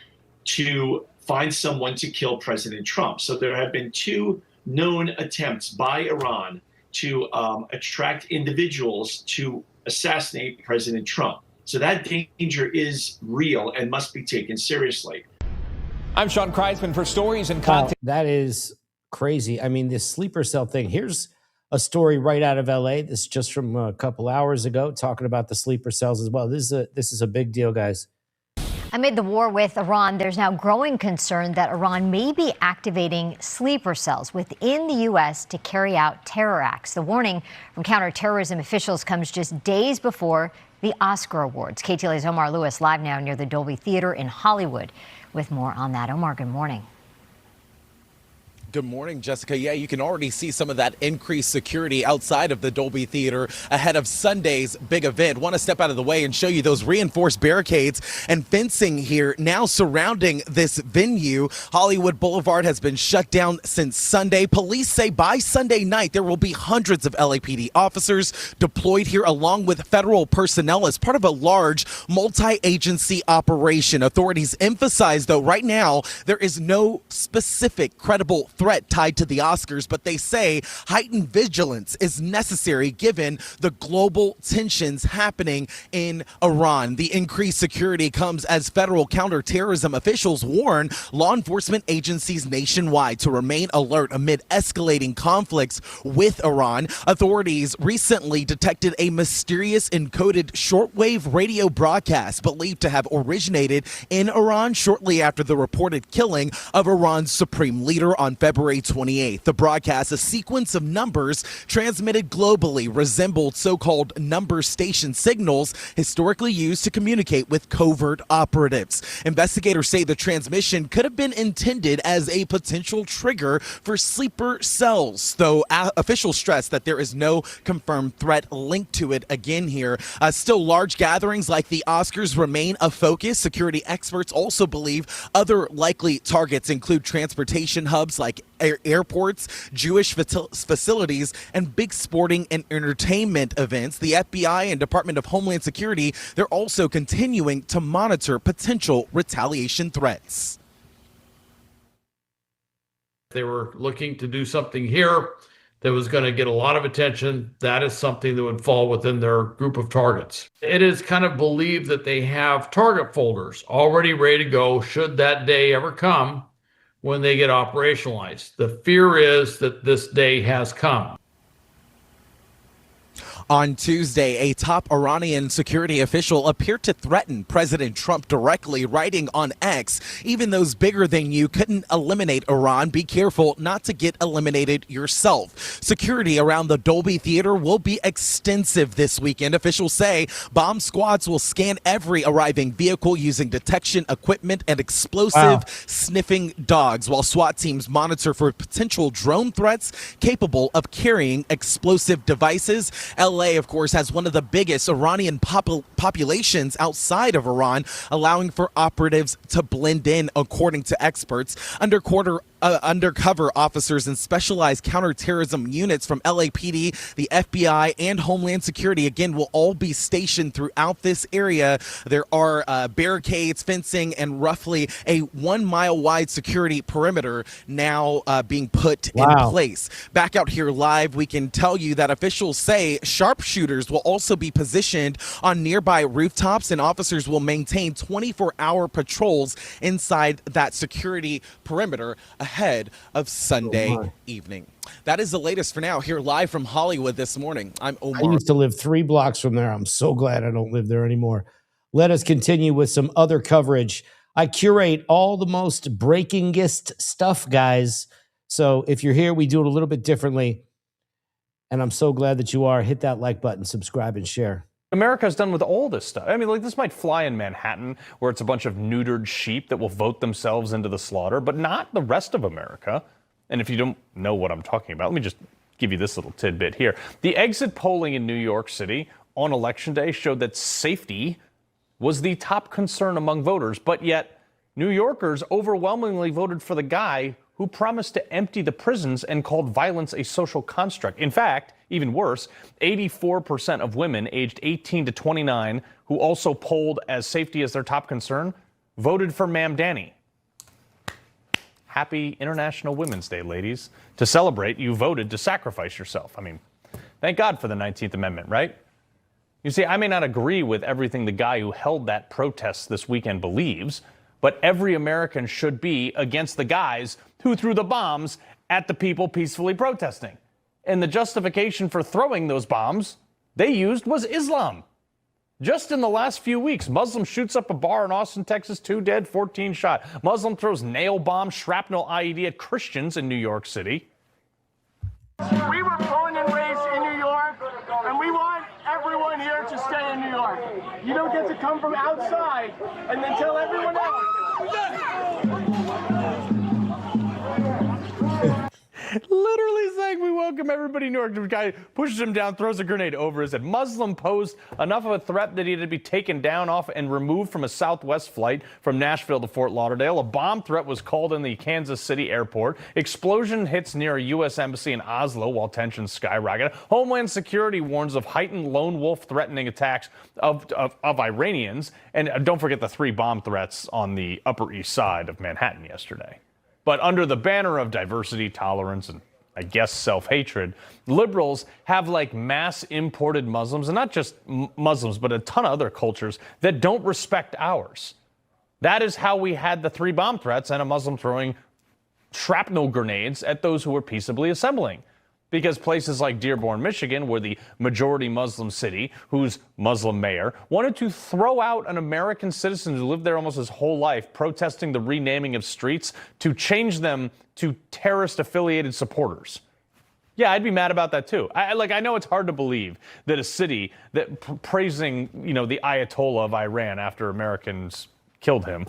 to find someone to kill President Trump. So there have been two known attempts by Iran to attract individuals to assassinate President Trump. So that danger is real and must be taken seriously. I'm Sean Kreisman for Stories and Content. That is crazy. I mean, this sleeper cell thing. Here's a story right out of LA. This is just from a couple hours ago, talking about the sleeper cells as well. This is a big deal, guys. Amid the war with Iran, there's now growing concern that Iran may be activating sleeper cells within the U.S. to carry out terror acts. The warning from counterterrorism officials comes just days before the Oscar Awards. KTLA's Omar Lewis live now near the Dolby Theater in Hollywood with more on that. Omar, good morning. Good morning, Jessica. Yeah, you can already see some of that increased security outside of the Dolby Theater ahead of Sunday's big event. Want to step out of the way and show you those reinforced barricades and fencing here now surrounding this venue. Hollywood Boulevard has been shut down since Sunday. Police say by Sunday night there will be hundreds of LAPD officers deployed here along with federal personnel as part of a large multi-agency operation. Authorities emphasize, though, right now there is no specific credible threat tied to the Oscars, but they say heightened vigilance is necessary given the global tensions happening in Iran. The increased security comes as federal counterterrorism officials warn law enforcement agencies nationwide to remain alert amid escalating conflicts with Iran. Authorities recently detected a mysterious encoded shortwave radio broadcast believed to have originated in Iran shortly after the reported killing of Iran's Supreme Leader on February 28th. The broadcast, a sequence of numbers transmitted globally, resembled so-called number station signals historically used to communicate with covert operatives. Investigators say the transmission could have been intended as a potential trigger for sleeper cells, though officials stress that there is no confirmed threat linked to it again here. Still, large gatherings like the Oscars remain a focus. Security experts also believe other likely targets include transportation hubs like airports, Jewish facilities, and big sporting and entertainment events. The FBI and Department of Homeland Security, they're also continuing to monitor potential retaliation threats. They were looking to do something here that was going to get a lot of attention. That is something that would fall within their group of targets. It is kind of believed that they have target folders already ready to go should that day ever come when they get operationalized. The fear is that this day has come. On Tuesday, a top Iranian security official appeared to threaten President Trump directly, writing on X, "Even those bigger than you couldn't eliminate Iran. Be careful not to get eliminated yourself." Security around the Dolby Theater will be extensive this weekend. Officials say bomb squads will scan every arriving vehicle using detection equipment and explosive sniffing dogs, while SWAT teams monitor for potential drone threats capable of carrying explosive devices. LA, of course, has one of the biggest Iranian populations outside of Iran, allowing for operatives to blend in, according to experts. Undercover officers and specialized counterterrorism units from LAPD, the FBI, and Homeland Security, again, will all be stationed throughout this area. There are barricades, fencing, and roughly a 1 mile wide security perimeter now being put in place. Back out here live, we can tell you that officials say sharpshooters will also be positioned on nearby rooftops, and officers will maintain 24-hour patrols inside that security perimeter ahead of Sunday evening. That is the latest for now. Here live from Hollywood this morning, I'm Omar. I used to live 3 blocks from there. I'm so glad I don't live there anymore. Let us continue with some other coverage. I curate all the most breakingest stuff, guys. So if you're here, we do it a little bit differently. And I'm so glad that you are. Hit that like button, subscribe, and share. America's done with all this stuff. I mean, like, this might fly in Manhattan, where it's a bunch of neutered sheep that will vote themselves into the slaughter, but not the rest of America. And if you don't know what I'm talking about, let me just give you this little tidbit here. The exit polling in New York City on Election Day showed that safety was the top concern among voters, but yet New Yorkers overwhelmingly voted for the guy who promised to empty the prisons and called violence a social construct. In fact, even worse, 84% of women aged 18 to 29 who also polled as safety as their top concern voted for Ma'am Danny. Happy International Women's Day, ladies. To celebrate, you voted to sacrifice yourself. I mean, thank God for the 19th Amendment, right? You see, I may not agree with everything the guy who held that protest this weekend believes, but every American should be against the guys who threw the bombs at the people peacefully protesting. And the justification for throwing those bombs they used was Islam. Just in the last few weeks, Muslim shoots up a bar in Austin, Texas, 2 dead, 14 shot. Muslim throws nail bomb, shrapnel IED at Christians in New York City. We were born and raised in New York, and we want everyone here to stay in New York. You don't get to come from outside and then tell everyone else. Literally saying we welcome everybody in New York. The guy pushes him down, throws a grenade over his head. Muslim posed enough of a threat that he had to be taken down off and removed from a Southwest flight from Nashville to Fort Lauderdale. A bomb threat was called in the Kansas City airport. Explosion hits near a U.S. embassy in Oslo while tensions skyrocket. Homeland Security warns of heightened lone wolf threatening attacks of Iranians. And don't forget the 3 bomb threats on the Upper East Side of Manhattan yesterday. But under the banner of diversity, tolerance, and I guess self-hatred, liberals have like mass imported Muslims, and not just Muslims, but a ton of other cultures that don't respect ours. That is how we had the 3 bomb threats and a Muslim throwing shrapnel grenades at those who were peaceably assembling. Because places like Dearborn, Michigan, were the majority Muslim city, whose Muslim mayor wanted to throw out an American citizen who lived there almost his whole life, protesting the renaming of streets to change them to terrorist-affiliated supporters. Yeah, I'd be mad about that too. I know it's hard to believe that a city that praising, the Ayatollah of Iran after Americans killed him.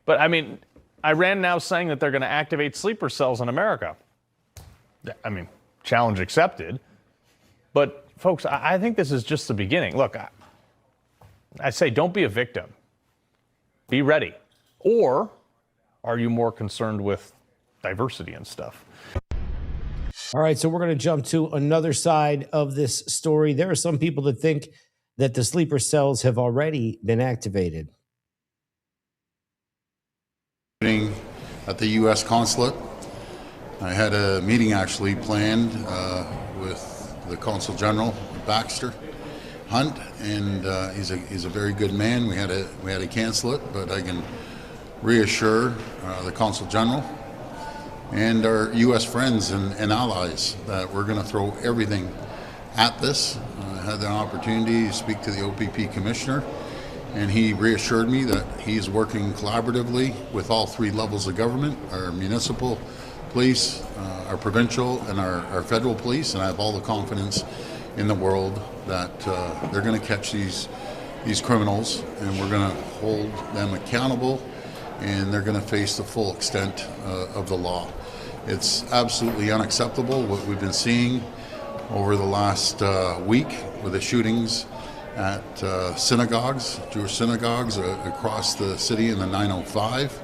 But I mean, Iran now saying that they're going to activate sleeper cells in America. I mean, challenge accepted. But folks, I think this is just the beginning. Look, I say don't be a victim. Be ready. Or are you more concerned with diversity and stuff? All right, so we're going to jump to another side of this story. There are some people that think that the sleeper cells have already been activated. At the U.S. consulate, I had a meeting actually planned with the Consul General Baxter Hunt, and he's a very good man. We had to cancel it, but I can reassure the Consul General and our U.S. friends and allies that we're going to throw everything at this. had the opportunity to speak to the OPP commissioner, and he reassured me that he's working collaboratively with all three levels of government, our municipal police, our provincial, and our federal police, and I have all the confidence in the world that they're going to catch these criminals, and we're going to hold them accountable, and they're going to face the full extent of the law. It's absolutely unacceptable what we've been seeing over the last week with the shootings at synagogues, Jewish synagogues across the city in the 905.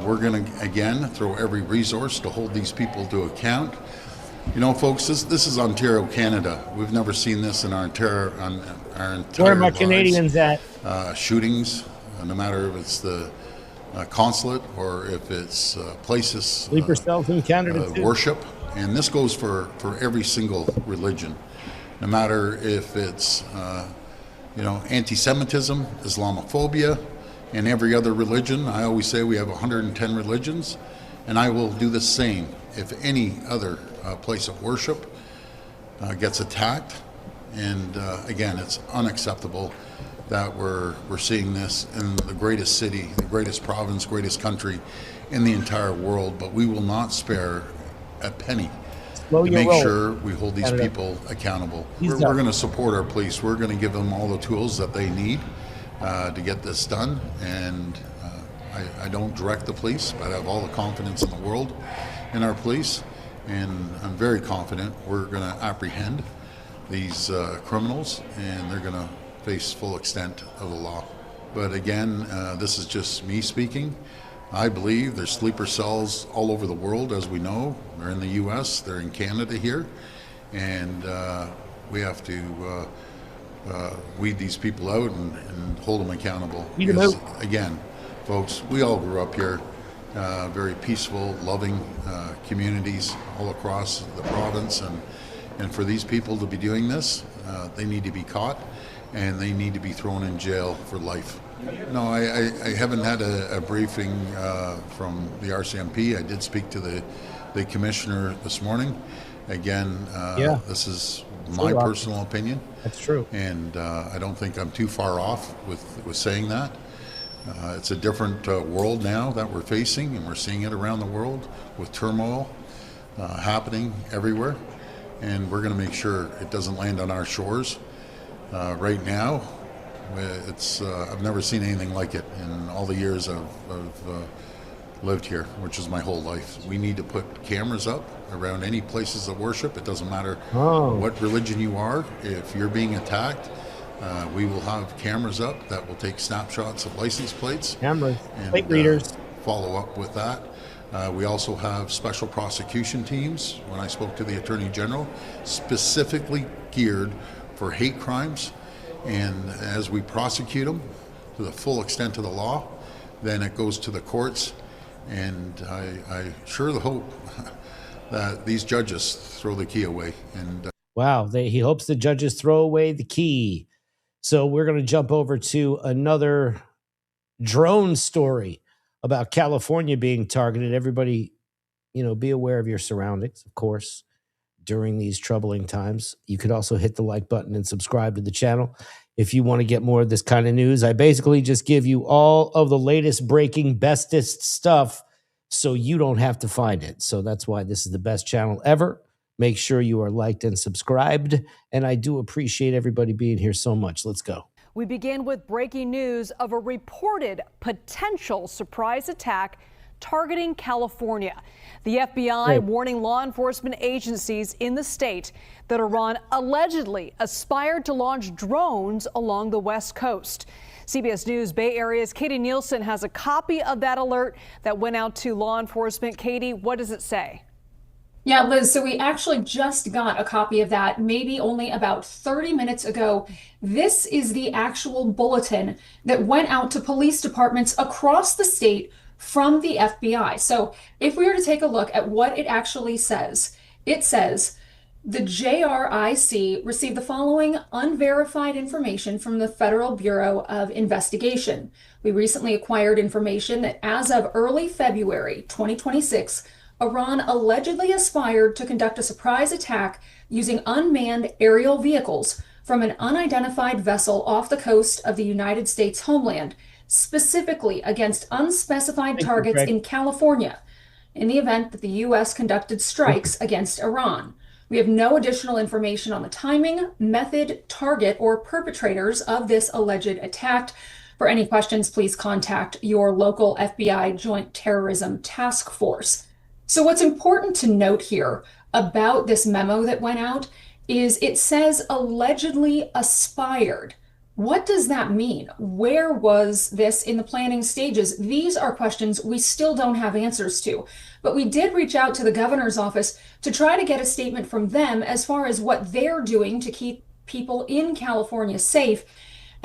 We're going to, again, throw every resource to hold these people to account. You know, folks, this is Ontario, Canada. We've never seen this in our entire Where are my lives. Canadians at? Shootings, no matter if it's the consulate or if it's places. Sleeper cells in Canada too. Worship, and this goes for every single religion, no matter if it's anti-Semitism, Islamophobia, and every other religion. I always say we have 110 religions, and I will do the same if any other place of worship gets attacked. And again, it's unacceptable that we're seeing this in the greatest city, the greatest province, greatest country in the entire world. But we will not spare a penny to make sure we hold these people accountable. We're going to support our police. We're going to give them all the tools that they need to get this done. And I don't direct the police, but I have all the confidence in the world in our police. And I'm very confident we're going to apprehend these criminals, and they're going to face full extent of the law. But again, this is just me speaking. I believe there's sleeper cells all over the world, as we know. They're in the U.S., they're in Canada here, and we have to weed these people out and hold them accountable. Because, again, folks, we all grew up here, very peaceful, loving communities all across the province, and for these people to be doing this, they need to be caught, and they need to be thrown in jail for life. No, I haven't had a briefing from the RCMP. I did speak to the commissioner this morning. Again, this is my personal opinion. That's true. And I don't think I'm too far off with saying that. It's a different world now that we're facing, and we're seeing it around the world with turmoil happening everywhere. And we're going to make sure it doesn't land on our shores. Right now, I've never seen anything like it in all the years I've lived here, which is my whole life. We need to put cameras up around any places of worship. It doesn't matter what religion you are. If you're being attacked, we will have cameras up that will take snapshots of license plates. Cameras, and, plate readers. Follow up with that. We also have special prosecution teams, when I spoke to the Attorney General, specifically geared for hate crimes. And as we prosecute them to the full extent of the law, then it goes to the courts. And I sure hope that these judges throw the key away. And wow, he hopes the judges throw away the key. So we're going to jump over to another drone story about California being targeted. Everybody, be aware of your surroundings, of course, during these troubling times. You could also hit the like button and subscribe to the channel if you want to get more of this kind of news. I basically just give you all of the latest breaking, bestest stuff so you don't have to find it. So that's why this is the best channel ever. Make sure you are liked and subscribed. And I do appreciate everybody being here so much. Let's go. We begin with breaking news of a reported potential surprise attack targeting California. The FBI warning law enforcement agencies in the state that Iran allegedly aspired to launch drones along the West Coast. CBS News Bay Area's Katie Nielsen has a copy of that alert that went out to law enforcement. Katie, what does it say? Yeah, Liz, so we actually just got a copy of that maybe only about 30 minutes ago. This is the actual bulletin that went out to police departments across the state from the FBI. So if we were to take a look at what it actually says, it says the JRIC received the following unverified information from the Federal Bureau of Investigation. We recently acquired information that as of early February 2026, Iran allegedly aspired to conduct a surprise attack using unmanned aerial vehicles from an unidentified vessel off the coast of the United States homeland, specifically against unspecified targets in California, in the event that the U.S. conducted strikes against Iran. We have no additional information on the timing, method, target, or perpetrators of this alleged attack. For any questions, please contact your local FBI Joint Terrorism Task Force. So what's important to note here about this memo that went out is it says allegedly aspired. What does that mean? Where was this in the planning stages? These are questions we still don't have answers to. But we did reach out to the governor's office to try to get a statement from them as far as what they're doing to keep people in California safe.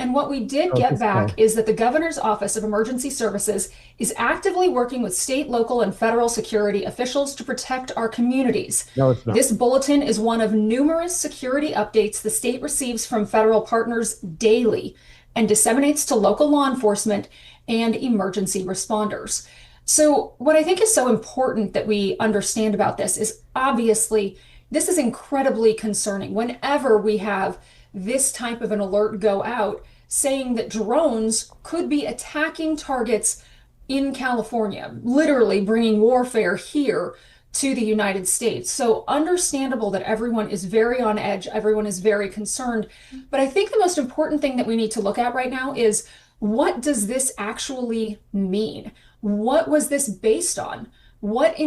And what we did get back is that the Governor's Office of Emergency Services is actively working with state, local, and federal security officials to protect our communities. No, it's not. This bulletin is one of numerous security updates the state receives from federal partners daily and disseminates to local law enforcement and emergency responders. So what I think is so important that we understand about this is obviously this is incredibly concerning. Whenever we have this type of an alert go out saying that drones could be attacking targets in California, literally bringing warfare here to the United States. So understandable that everyone is very on edge, everyone is very concerned. But I think the most important thing that we need to look at right now is, what does this actually mean? What was this based on? What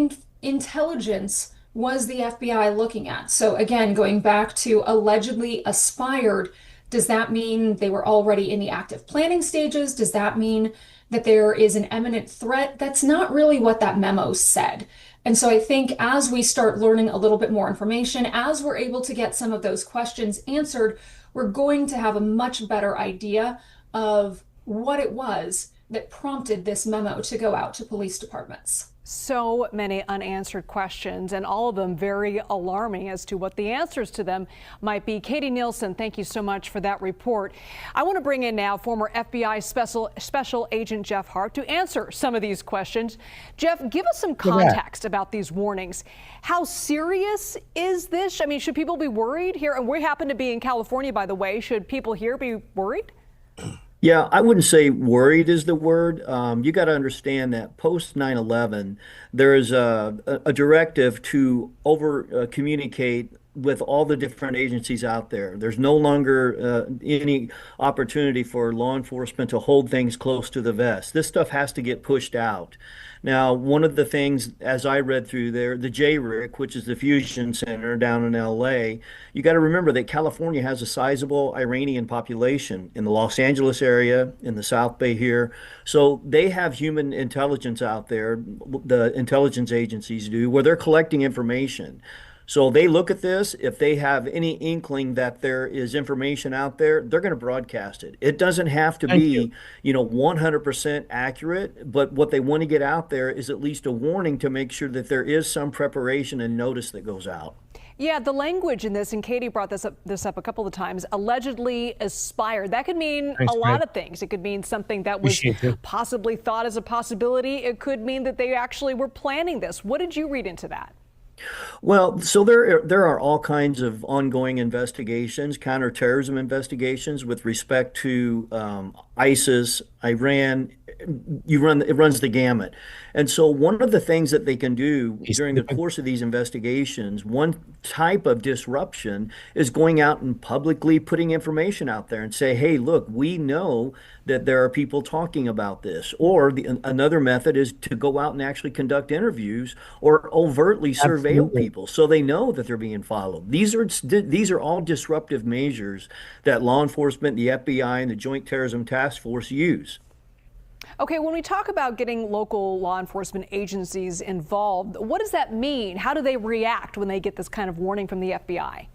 intelligence was the FBI looking at? So again, going back to allegedly aspired, does that mean they were already in the active planning stages? Does that mean that there is an imminent threat? That's not really what that memo said. And so I think as we start learning a little bit more information, as we're able to get some of those questions answered, we're going to have a much better idea of what it was that prompted this memo to go out to police departments. So many unanswered questions, and all of them very alarming as to what the answers to them might be. Katie Nielsen, thank you so much for that report. I want to bring in now former FBI Special Agent Jeff Hart to answer some of these questions. Jeff, give us some context about these warnings. How serious is this? I mean, should people be worried here? And we happen to be in California, by the way. Should people here be worried? Yeah, I wouldn't say worried is the word. You got to understand that post 9/11, there is a directive to over communicate with all the different agencies out there. There's no longer any opportunity for law enforcement to hold things close to the vest. This stuff has to get pushed out. Now, one of the things, as I read through there, the JRIC, which is the fusion center down in LA, you got to remember that California has a sizable Iranian population in the Los Angeles area, in the South Bay here. So they have human intelligence out there, the intelligence agencies do, where they're collecting information. So they look at this. If they have any inkling that there is information out there, they're going to broadcast it. It doesn't have to be, 100% accurate, but what they want to get out there is at least a warning to make sure that there is some preparation and notice that goes out. Yeah, the language in this, and Katie brought this up a couple of times, allegedly aspired. That could mean a lot of things. It could mean something that was possibly thought as a possibility. It could mean that they actually were planning this. What did you read into that? Well, so there are all kinds of ongoing investigations, counterterrorism investigations with respect to ISIS, Iran. It runs the gamut. And so one of the things that they can do during the course of these investigations, one type of disruption is going out and publicly putting information out there and say, hey, look, we know that there are people talking about this. Or another method is to go out and actually conduct interviews or overtly surveil people so they know that they're being followed. These are all disruptive measures that law enforcement, the FBI, and the Joint Terrorism Task Force use. Okay, when we talk about getting local law enforcement agencies involved, what does that mean? How do they react when they get this kind of warning from the FBI?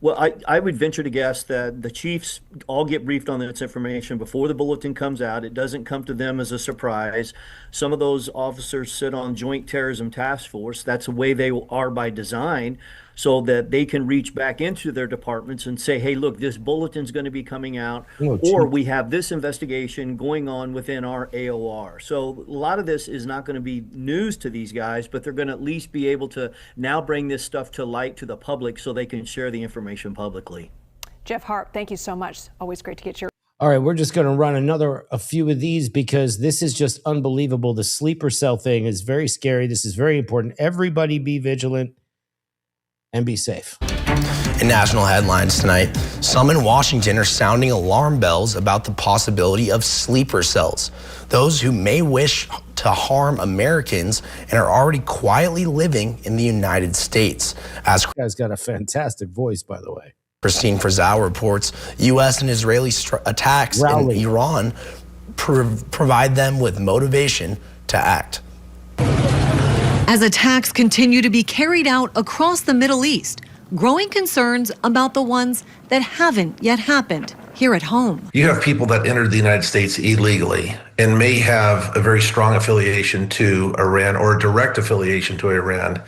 Well, I would venture to guess that the chiefs all get briefed on this information before the bulletin comes out. It doesn't come to them as a surprise. Some of those officers sit on Joint Terrorism Task Force. That's the way they are by design, so that they can reach back into their departments and say, hey, look, this bulletin's going to be coming out, or we have this investigation going on within our AOR. So a lot of this is not going to be news to these guys, but they're going to at least be able to now bring this stuff to light to the public so they can share the information publicly. Jeff Harp, thank you so much. Always great to get your. All right, we're just going to run a few of these because this is just unbelievable. The sleeper cell thing is very scary. This is very important. Everybody be vigilant and be safe. In national headlines tonight, some in Washington are sounding alarm bells about the possibility of sleeper cells, those who may wish to harm Americans and are already quietly living in the United States. As this guy's got a fantastic voice, by the way. Christine Frizzell reports, U.S. and Israeli attacks in Iran provide them with motivation to act. As attacks continue to be carried out across the Middle East, growing concerns about the ones that haven't yet happened here at home. You have people that entered the United States illegally and may have a very strong affiliation to Iran or a direct affiliation to Iran,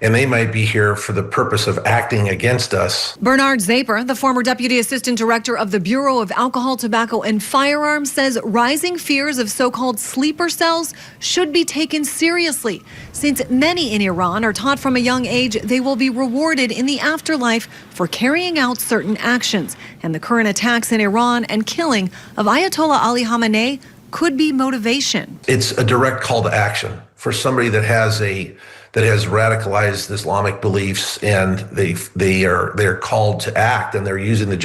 and they might be here for the purpose of acting against us. Bernard Zaper, the former deputy assistant director of the Bureau of Alcohol, Tobacco, and Firearms, says rising fears of so-called sleeper cells should be taken seriously, since many in Iran are taught from a young age they will be rewarded in the afterlife for carrying out certain actions. And the current attacks in Iran and killing of Ayatollah Ali Khamenei could be motivation. It's a direct call to action for somebody that has radicalized Islamic beliefs, and they're called to act, and they're using the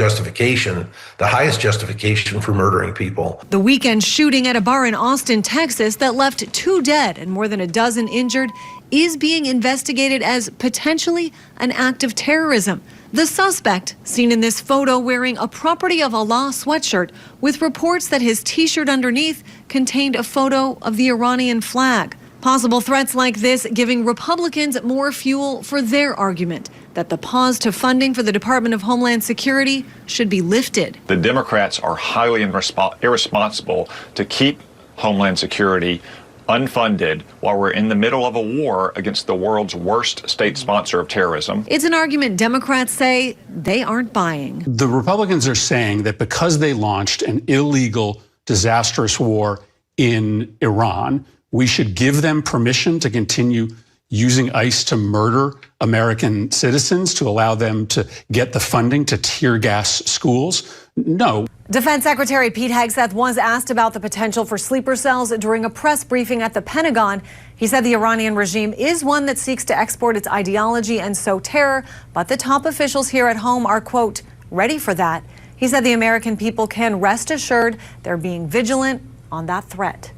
highest justification for murdering people. The weekend shooting at a bar in Austin, Texas, that left 2 dead and more than a dozen injured is being investigated as potentially an act of terrorism. The suspect, seen in this photo wearing a Property of Allah sweatshirt with reports that his T-shirt underneath contained a photo of the Iranian flag. Possible threats like this giving Republicans more fuel for their argument that the pause to funding for the Department of Homeland Security should be lifted. The Democrats are highly irresponsible to keep Homeland Security unfunded while we're in the middle of a war against the world's worst state sponsor of terrorism. It's an argument Democrats say they aren't buying. The Republicans are saying that because they launched an illegal, disastrous war in Iran, we should give them permission to continue using ICE to murder American citizens, to allow them to get the funding to tear gas schools. No. Defense Secretary Pete Hegseth was asked about the potential for sleeper cells during a press briefing at the Pentagon. He said the Iranian regime is one that seeks to export its ideology and sow terror, but the top officials here at home are, quote, ready for that. He said the American people can rest assured they're being vigilant on that threat.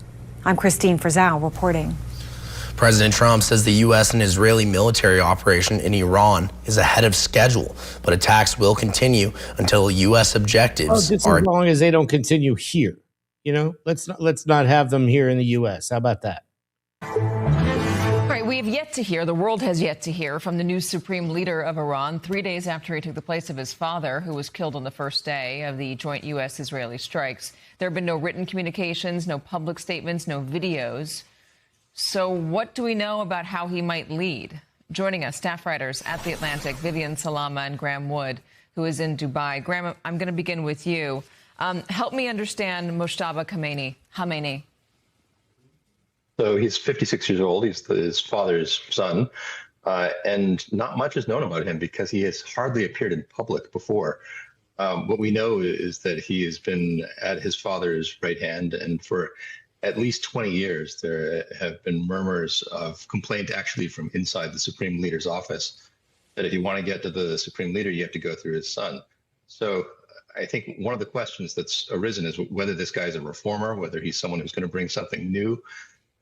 I'm Christine Frizzell reporting. President Trump says the U.S. and Israeli military operation in Iran is ahead of schedule, but attacks will continue until U.S. objectives just as long as they don't continue here. You know, let's not have them here in the U.S. How about that? All right, we have yet to hear, the world has yet to hear from the new Supreme Leader of Iran 3 days after he took the place of his father, who was killed on the first day of the joint U.S.-Israeli strikes. There have been no written communications, no public statements, no videos. So what do we know about how he might lead? Joining us, staff writers at The Atlantic, Vivian Salama and Graham Wood, who is in Dubai. Graham, I'm going to begin with you. Help me understand Mojtaba Khamenei. So he's 56 years old. He's his father's son. And not much is known about him because he has hardly appeared in public before. What we know is that he has been at his father's right hand, and for at least 20 years, there have been murmurs of complaint actually from inside the Supreme Leader's office that if you want to get to the Supreme Leader, you have to go through his son. So I think one of the questions that's arisen is whether this guy's a reformer, whether he's someone who's going to bring something new.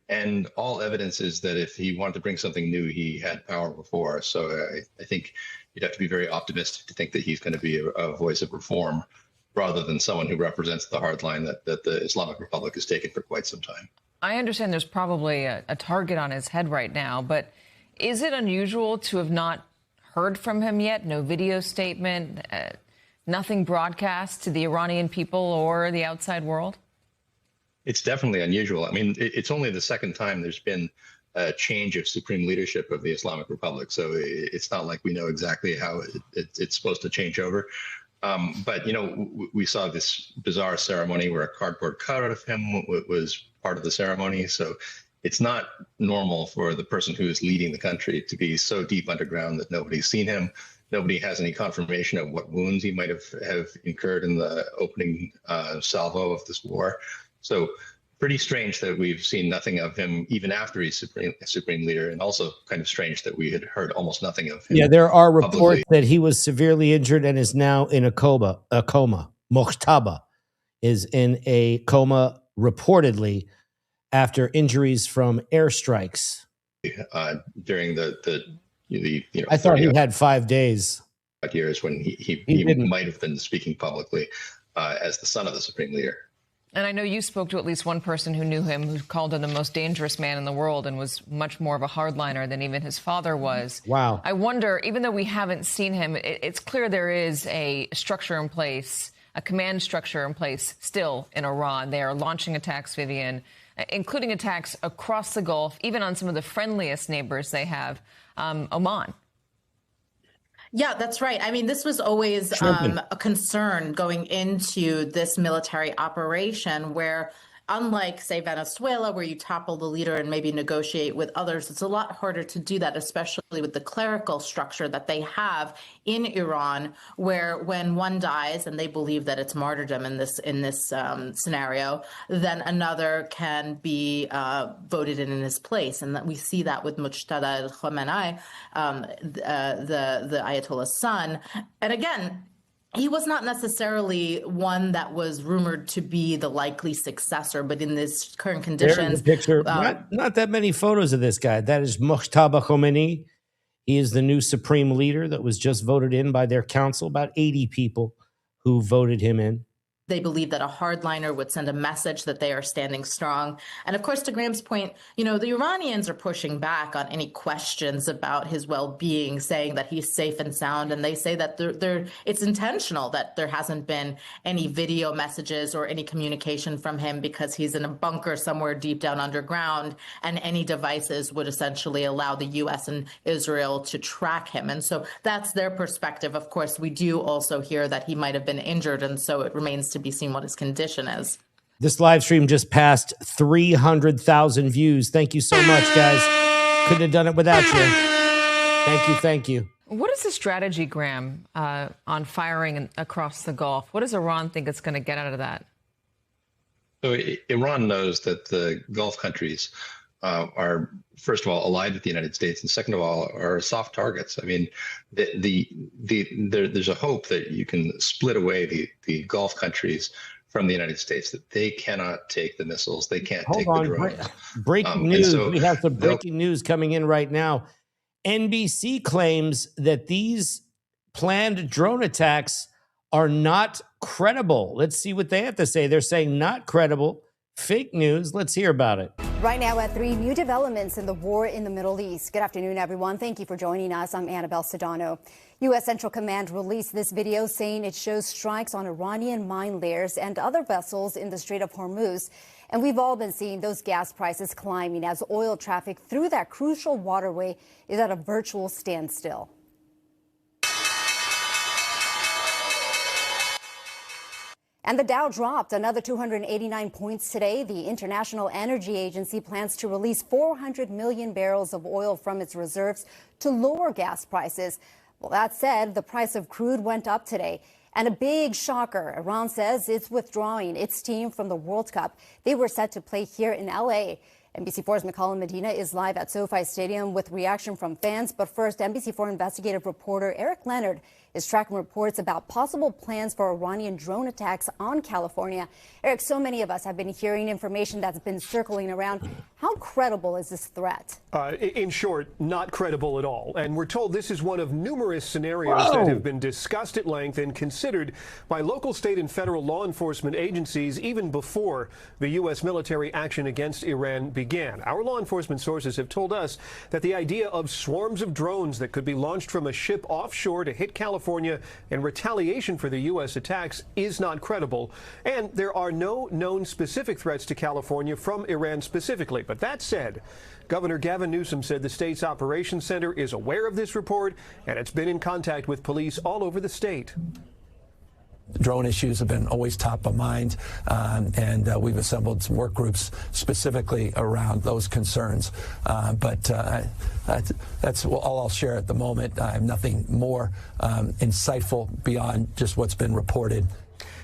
And all evidence is that if he wanted to bring something new, he had power before. So I think you'd have to be very optimistic to think that he's going to be a voice of reform, rather than someone who represents the hard line that the Islamic Republic has taken for quite some time. I understand there's probably a target on his head right now, but is it unusual to have not heard from him yet? No video statement, nothing broadcast to the Iranian people or the outside world? It's definitely unusual. I mean, it's only the second time there's been a change of supreme leadership of the Islamic Republic. So it's not like we know exactly how it's supposed to change over. But, you know, we saw this bizarre ceremony where a cardboard cutout of him was part of the ceremony. So it's not normal for the person who is leading the country to be so deep underground that nobody's seen him, Nobody has any confirmation of what wounds he might have incurred in the opening salvo of this war. So pretty strange that we've seen nothing of him even after he's Supreme Leader, and also kind of strange that we had heard almost nothing of him. Yeah, there are reports publicly. that he was severely injured and is now in a coma. Mojtaba is in a coma reportedly after injuries from airstrikes. During the I thought he had 5 days. Years when he might have been speaking publicly as the son of the Supreme Leader. And I know you spoke to at least one person who knew him, who called him the most dangerous man in the world and was much more of a hardliner than even his father was. Wow. I wonder, even though we haven't seen him, it's clear there is a structure in place, a command structure in place still in Iran. They are launching attacks, Vivian, including attacks across the Gulf, even on some of the friendliest neighbors they have, Oman. Yeah, that's right. I mean, this was always a concern going into this military operation where, unlike, say, Venezuela, where you topple the leader and maybe negotiate with others, it's a lot harder to do that, especially with the clerical structure that they have in Iran, where when one dies and they believe that it's martyrdom in this scenario, then another can be voted in his place. And that we see that with Mojtaba Khamenei, the Ayatollah's son. And again, he was not necessarily one that was rumored to be the likely successor, but in this current conditions, There's a picture. Not that many photos of this guy. That is Mojtaba Khamenei. He is the new supreme leader that was just voted in by their council. About 80 people who voted him in. they believe that a hardliner would send a message that they are standing strong. And of course, to Graham's point, you know, the Iranians are pushing back on any questions about his well-being, saying that he's safe and sound. And they say that it's intentional that there hasn't been any video messages or any communication from him because he's in a bunker somewhere deep down underground, and any devices would essentially allow the U.S. and Israel to track him. And so that's their perspective. Of course, we do also hear that he might have been injured, and so it remains to be seen what his condition is. This live stream just passed 300,000 views. Thank you so much, guys. Couldn't have done it without you. Thank you. Thank you. What is the strategy, Graham, on firing across the Gulf? What does Iran think it's going to get out of that? So Iran knows that the Gulf countries are, first of all, allied with the United States, and second of all, are soft targets. I mean, there's a hope that you can split away the Gulf countries from the United States, that they cannot take the missiles, they can't take the drones. Breaking news. So we have some breaking news coming in right now. NBC claims that these planned drone attacks are not credible. Let's see what they have to say. They're saying not credible, fake news. Let's hear about it. Right now at 3, new developments in the war in the Middle East. Good afternoon, everyone. Thank you for joining us. I'm Annabelle Sedano. U.S. Central Command released this video saying it shows strikes on Iranian mine layers and other vessels in the Strait of Hormuz. And we've all been seeing those gas prices climbing as oil traffic through that crucial waterway is at a virtual standstill. And the Dow dropped another 289 points today. The International Energy Agency plans to release 400 million barrels of oil from its reserves to lower gas prices. Well, that said, the price of crude went up today. And a big shocker, Iran says it's withdrawing its team from the World Cup. They were set to play here in L.A. NBC4's McCollum Medina is live at SoFi Stadium with reaction from fans. But first, NBC4 investigative reporter Eric Leonard is tracking reports about possible plans for Iranian drone attacks on California. Eric, so many of us have been hearing information that's been circling around. How credible is this threat? In short, not credible at all. And we're told this is one of numerous scenarios that have been discussed at length and considered by local, state, and federal law enforcement agencies even before the U.S. military action against Iran began. Our law enforcement sources have told us that the idea of swarms of drones that could be launched from a ship offshore to hit California in retaliation for the U.S. attacks is not credible. And there are no known specific threats to California from Iran specifically. But that said, Governor Gavin Newsom said the state's operations center is aware of this report, and it's been in contact with police all over the state. Drone issues have been always top of mind, and we've assembled some work groups specifically around those concerns. But that's all I'll share at the moment. I have nothing more insightful beyond just what's been reported.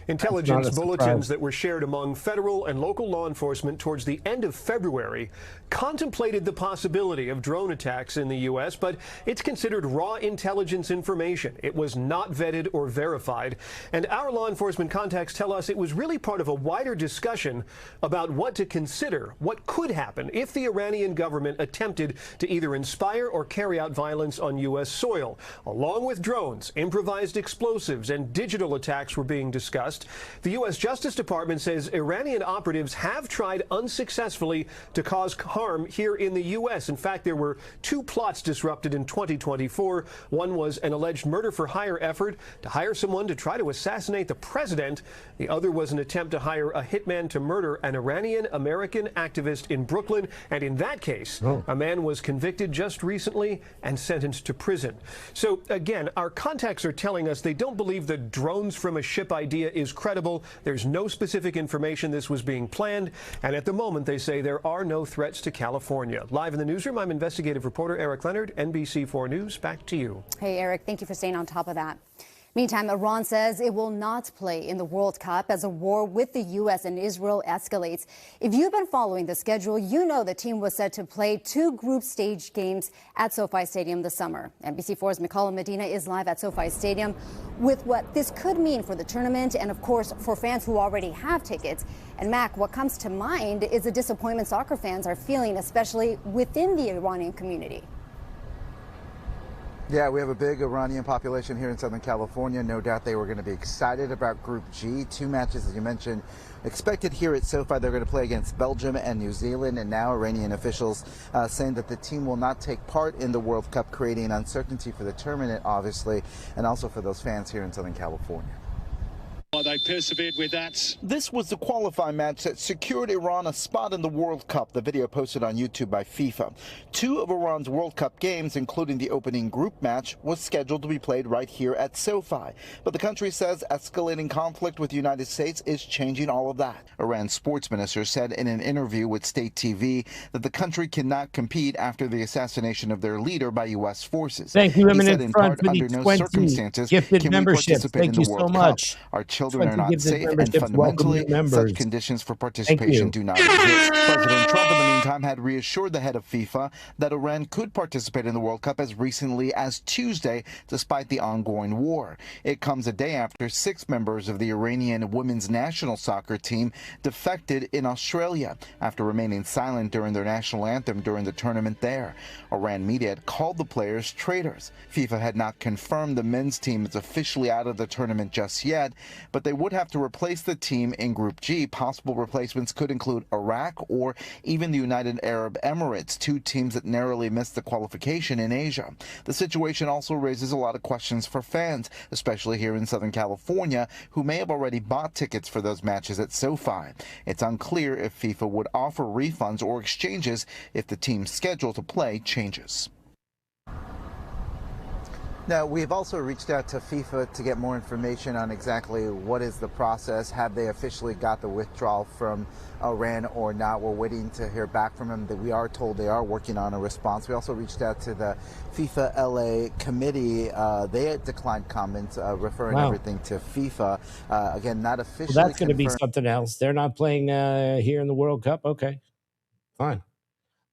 Intelligence bulletins that were shared among federal and local law enforcement towards the end of February contemplated the possibility of drone attacks in the U.S., but it's considered raw intelligence information. It was not vetted or verified. And our law enforcement contacts tell us it was really part of a wider discussion about what to consider, what could happen if the Iranian government attempted to either inspire or carry out violence on U.S. soil. Along with drones, improvised explosives, and digital attacks were being discussed. The U.S. Justice Department says Iranian operatives have tried unsuccessfully to cause harm here in the U.S. In fact, there were 2 plots disrupted in 2024. One was an alleged murder-for-hire effort to hire someone to try to assassinate the president. The other was an attempt to hire a hitman to murder an Iranian-American activist in Brooklyn. And in that case, a man was convicted just recently and sentenced to prison. So again, our contacts are telling us they don't believe the drones from a ship idea is credible. There's no specific information this was being planned. And at the moment, they say there are no threats to California. Live in the newsroom, I'm investigative reporter Eric Leonard, NBC4 News. Back to you. Hey, Eric, thank you for staying on top of that. Meantime, Iran says it will not play in the World Cup as a war with the U.S. and Israel escalates. If you've been following the schedule, you know the team was set to play 2 group stage games at SoFi Stadium this summer. NBC4's McCollum Medina is live at SoFi Stadium with what this could mean for the tournament and, of course, for fans who already have tickets. And, Mac, what comes to mind is the disappointment soccer fans are feeling, especially within the Iranian community. Yeah, we have a big Iranian population here in Southern California. No doubt they were going to be excited about Group G. 2 matches, as you mentioned, expected here at SoFi. They're going to play against Belgium and New Zealand. And now Iranian officials saying that the team will not take part in the World Cup, creating uncertainty for the tournament, obviously, and also for those fans here in Southern California. They persevered with that. This was the qualifying match that secured Iran a spot in the World Cup. The video posted on YouTube by FIFA. 2 of Iran's World Cup games, including the opening group match, was scheduled to be played right here at SoFi. But the country says escalating conflict with the United States is changing all of that. Iran's sports minister said in an interview with state TV that the country cannot compete after the assassination of their leader by U.S. forces. Thank you, he said in in part, under no circumstances gifted can we memberships. participate Thank in you the so World much. Cup. Our children are not safe, and fundamentally, such conditions for participation do not exist. President Trump, in the meantime, had reassured the head of FIFA that Iran could participate in the World Cup as recently as Tuesday, despite the ongoing war. It comes a day after 6 members of the Iranian women's national soccer team defected in Australia after remaining silent during their national anthem during the tournament there. Iran media had called the players traitors. FIFA had not confirmed the men's team is officially out of the tournament just yet, but they would have to replace the team in Group G. Possible replacements could include Iraq or even the United Arab Emirates, 2 teams that narrowly missed the qualification in Asia. The situation also raises a lot of questions for fans, especially here in Southern California, who may have already bought tickets for those matches at SoFi. It's unclear if FIFA would offer refunds or exchanges if the team's schedule to play changes. Now, we've also reached out to FIFA to get more information on exactly what is the process. Have they officially got the withdrawal from Iran or not? We're waiting to hear back from them. We are told they are working on a response. We also reached out to the FIFA LA committee. They had declined comments, referring everything to FIFA. Again, not officially. Well, that's going to be something else. They're not playing here in the World Cup. Okay, fine.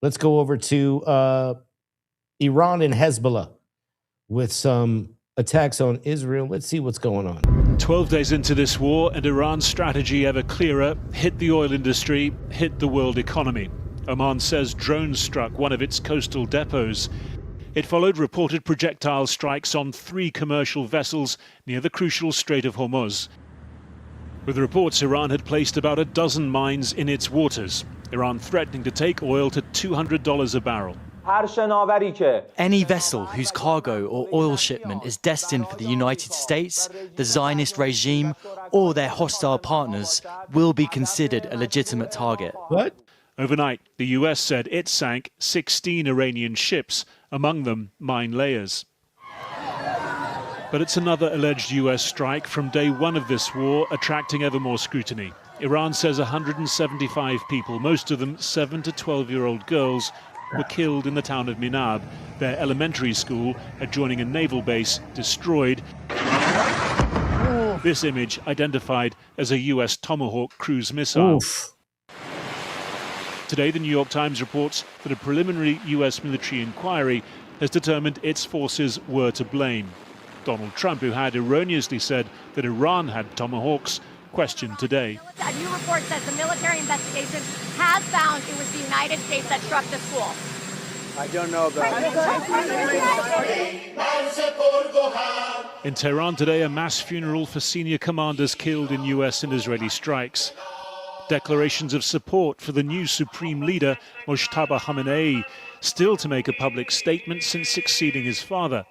Let's go over to Iran and Hezbollah with some attacks on Israel. Let's see what's going on. 12 days into this war, and Iran's strategy ever clearer: hit the oil industry, hit the world economy. Oman says drones struck one of its coastal depots. It followed reported projectile strikes on 3 commercial vessels near the crucial Strait of Hormuz. With reports Iran had placed about a dozen mines in its waters, Iran threatening to take oil to $200 a barrel. Any vessel whose cargo or oil shipment is destined for the United States, the Zionist regime, or their hostile partners will be considered a legitimate target. What? Overnight, the US said it sank 16 Iranian ships, among them mine layers. But it's another alleged US strike from day one of this war, attracting ever more scrutiny. Iran says 175 people, most of them 7 to 12-year-old girls, were killed in the town of Minab, their elementary school adjoining a naval base destroyed. This image identified as a US Tomahawk cruise missile. Oof. Today, the New York Times reports that a preliminary US military inquiry has determined its forces were to blame. Donald Trump, who had erroneously said that Iran had Tomahawks, questioned today. A new report says the military investigation has found it was the United States that struck the school. I don't know about it. In Tehran today, a mass funeral for senior commanders killed in US and Israeli strikes. Declarations of support for the new Supreme Leader Mojtaba Khamenei, still to make a public statement since succeeding his father.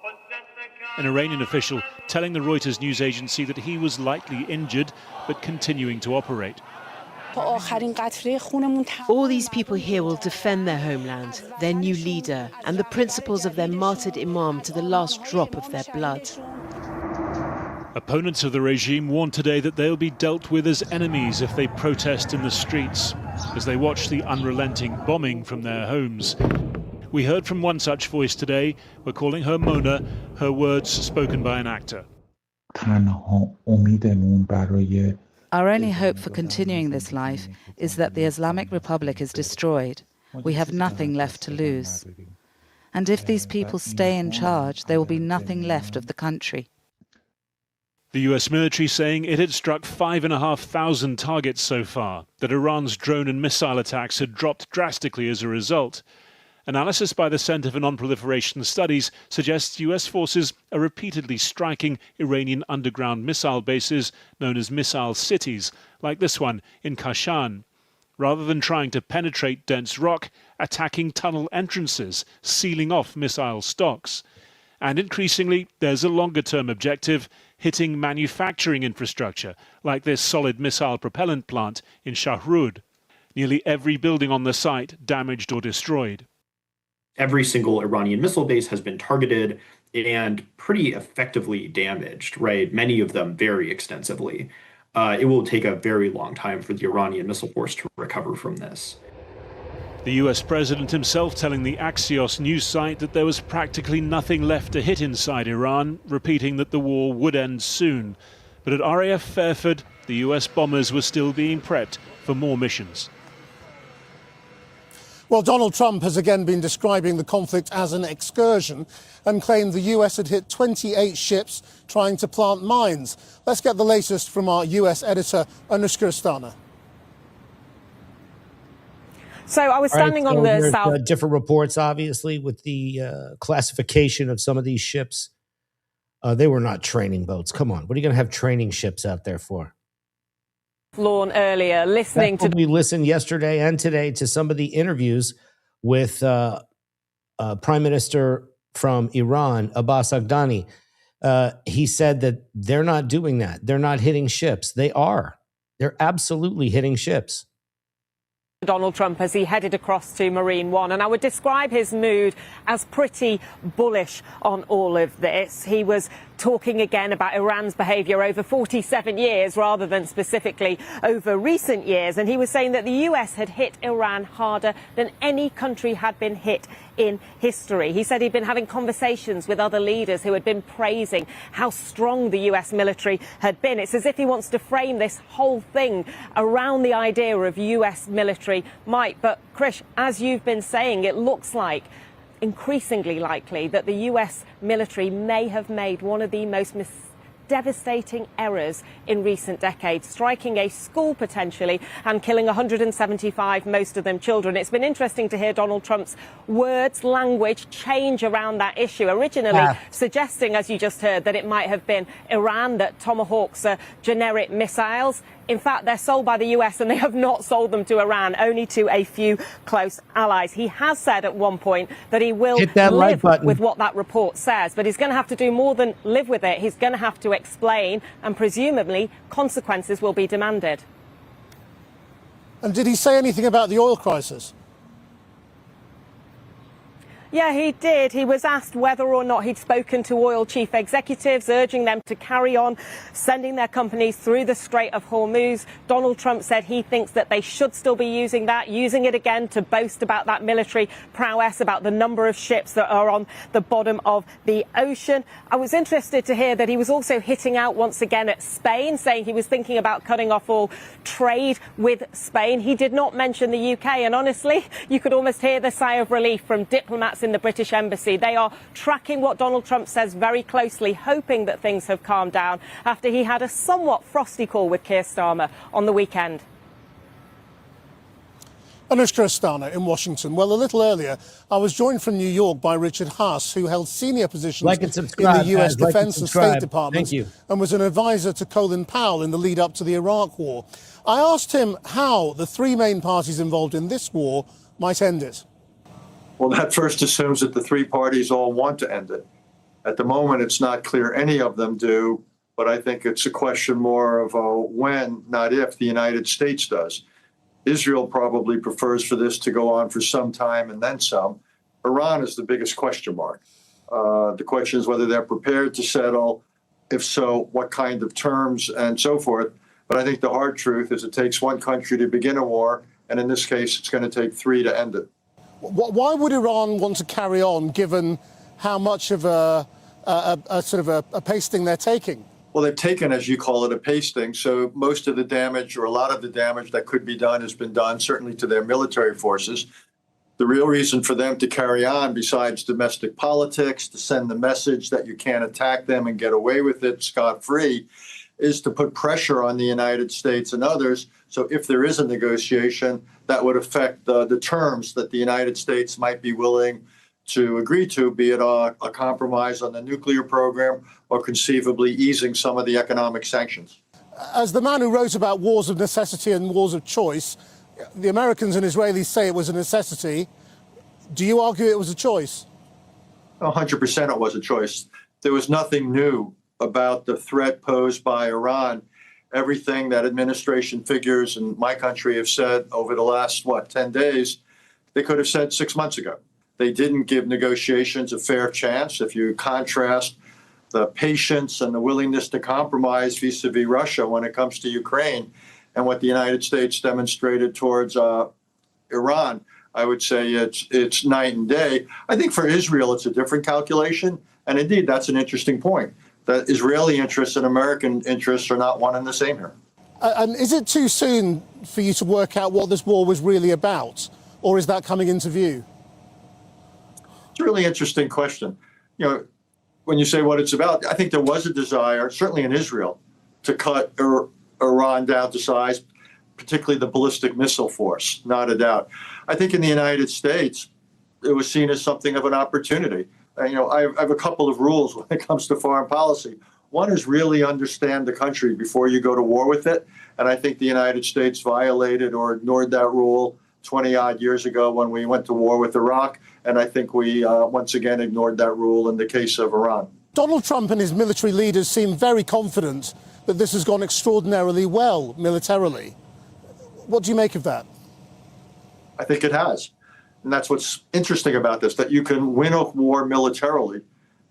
An Iranian official telling the Reuters news agency that he was lightly injured but continuing to operate. All these people here will defend their homeland, their new leader, and the principles of their martyred imam to the last drop of their blood. Opponents of the regime warned today that they'll be dealt with as enemies if they protest in the streets, as they watch the unrelenting bombing from their homes. We heard from one such voice today. We're calling her Mona, her words spoken by an actor. Our only hope for continuing this life is that the Islamic Republic is destroyed. We have nothing left to lose. And if these people stay in charge, there will be nothing left of the country. The US military saying it had struck 5,500 targets so far, that Iran's drone and missile attacks had dropped drastically as a result. Analysis by the Center for Non-Proliferation Studies suggests US forces are repeatedly striking Iranian underground missile bases known as missile cities, like this one in Kashan, rather than trying to penetrate dense rock, attacking tunnel entrances, sealing off missile stocks. And increasingly, there's a longer-term objective, hitting manufacturing infrastructure, like this solid missile propellant plant in Shahrud. Nearly every building on the site damaged or destroyed. Every single Iranian missile base has been targeted and pretty effectively damaged, right? Many of them very extensively. It will take a very long time for the Iranian missile force to recover from this. The US president himself telling the Axios news site that there was practically nothing left to hit inside Iran, repeating that the war would end soon. But at RAF Fairford, the US bombers were still being prepped for more missions. Well, Donald Trump has again been describing the conflict as an excursion and claimed the US had hit 28 ships trying to plant mines. Let's get the latest from our US editor, Anushka Astana. So I was standing on the south. Different reports, obviously, with the classification of some of these ships. They were not training boats. Come on. What are you going to have training ships out there for? Lawn earlier, listening to. We listened yesterday and today to some of the interviews with Prime Minister from Iran, Abbas Aghdani. He said that they're not doing that. They're not hitting ships. They are. They're absolutely hitting ships. Donald Trump as he headed across to Marine One, and I would describe his mood as pretty bullish on all of this. He was talking again about Iran's behavior over 47 years rather than specifically over recent years, and he was saying that the US had hit Iran harder than any country had been hit in history. He said he'd been having conversations with other leaders who had been praising how strong the US military had been. It's as if he wants to frame this whole thing around the idea of US military might. But Krish, as you've been saying, it looks like increasingly likely that the US military may have made one of the most devastating errors in recent decades, striking a school potentially and killing 175, most of them children. It's been interesting to hear Donald Trump's words, language change around that issue, originally suggesting, as you just heard, that it might have been Iran, that Tomahawks are generic missiles. In fact, they're sold by the US and they have not sold them to Iran, only to a few close allies. He has said at one point that he will live with what that report says, but he's going to have to do more than live with it. He's going to have to explain, and presumably consequences will be demanded. And did he say anything about the oil crisis? Yeah, he did. He was asked whether or not he'd spoken to oil chief executives, urging them to carry on sending their companies through the Strait of Hormuz. Donald Trump said he thinks that they should still be using it again to boast about that military prowess, about the number of ships that are on the bottom of the ocean. I was interested to hear that he was also hitting out once again at Spain, saying he was thinking about cutting off all trade with Spain. He did not mention the UK, and honestly, you could almost hear the sigh of relief from diplomats in the British embassy. They are tracking what Donald Trump says very closely, hoping that things have calmed down after he had a somewhat frosty call with Keir Starmer on the weekend. Anushka Astana in Washington. Well, a little earlier, I was joined from New York by Richard Haas, who held senior positions in the U.S. Defense and State Department and was an advisor to Colin Powell in the lead up to the Iraq War. I asked him how the three main parties involved in this war might end it. Well, that first assumes that the three parties all want to end it. At the moment, it's not clear any of them do, but I think it's a question more of when, not if, the United States does. Israel probably prefers for this to go on for some time and then some. Iran is the biggest question mark. The question is whether they're prepared to settle. If so, what kind of terms and so forth. But I think the hard truth is it takes one country to begin a war, and in this case, it's going to take three to end it. Why would Iran want to carry on, given how much of a pasting they're taking? Well, they've taken, as you call it, a pasting. So most of the damage, or a lot of the damage that could be done, has been done, certainly to their military forces. The real reason for them to carry on, besides domestic politics, to send the message that you can't attack them and get away with it scot-free, is to put pressure on the United States and others. So if there is a negotiation, that would affect the terms that the United States might be willing to agree to, be it a compromise on the nuclear program or conceivably easing some of the economic sanctions. As the man who wrote about wars of necessity and wars of choice, the Americans and Israelis say it was a necessity. Do you argue it was a choice? 100% it was a choice. There was nothing new about the threat posed by Iran. Everything that administration figures in my country have said over the last, 10 days, they could have said 6 months ago. They didn't give negotiations a fair chance. If you contrast the patience and the willingness to compromise vis-a-vis Russia when it comes to Ukraine and what the United States demonstrated towards Iran, I would say it's night and day. I think for Israel, it's a different calculation. And indeed, that's an interesting point, that Israeli interests and American interests are not one and the same here. And is it too soon for you to work out what this war was really about? Or is that coming into view? It's a really interesting question. When you say what it's about, I think there was a desire, certainly in Israel, to cut Iran down to size, particularly the ballistic missile force, not a doubt. I think in the United States, it was seen as something of an opportunity. I have a couple of rules when it comes to foreign policy. One is really understand the country before you go to war with it. And I think the United States violated or ignored that rule 20-odd years ago when we went to war with Iraq. And I think we once again ignored that rule in the case of Iran. Donald Trump and his military leaders seem very confident that this has gone extraordinarily well militarily. What do you make of that? I think it has. And that's what's interesting about this, that you can win a war militarily,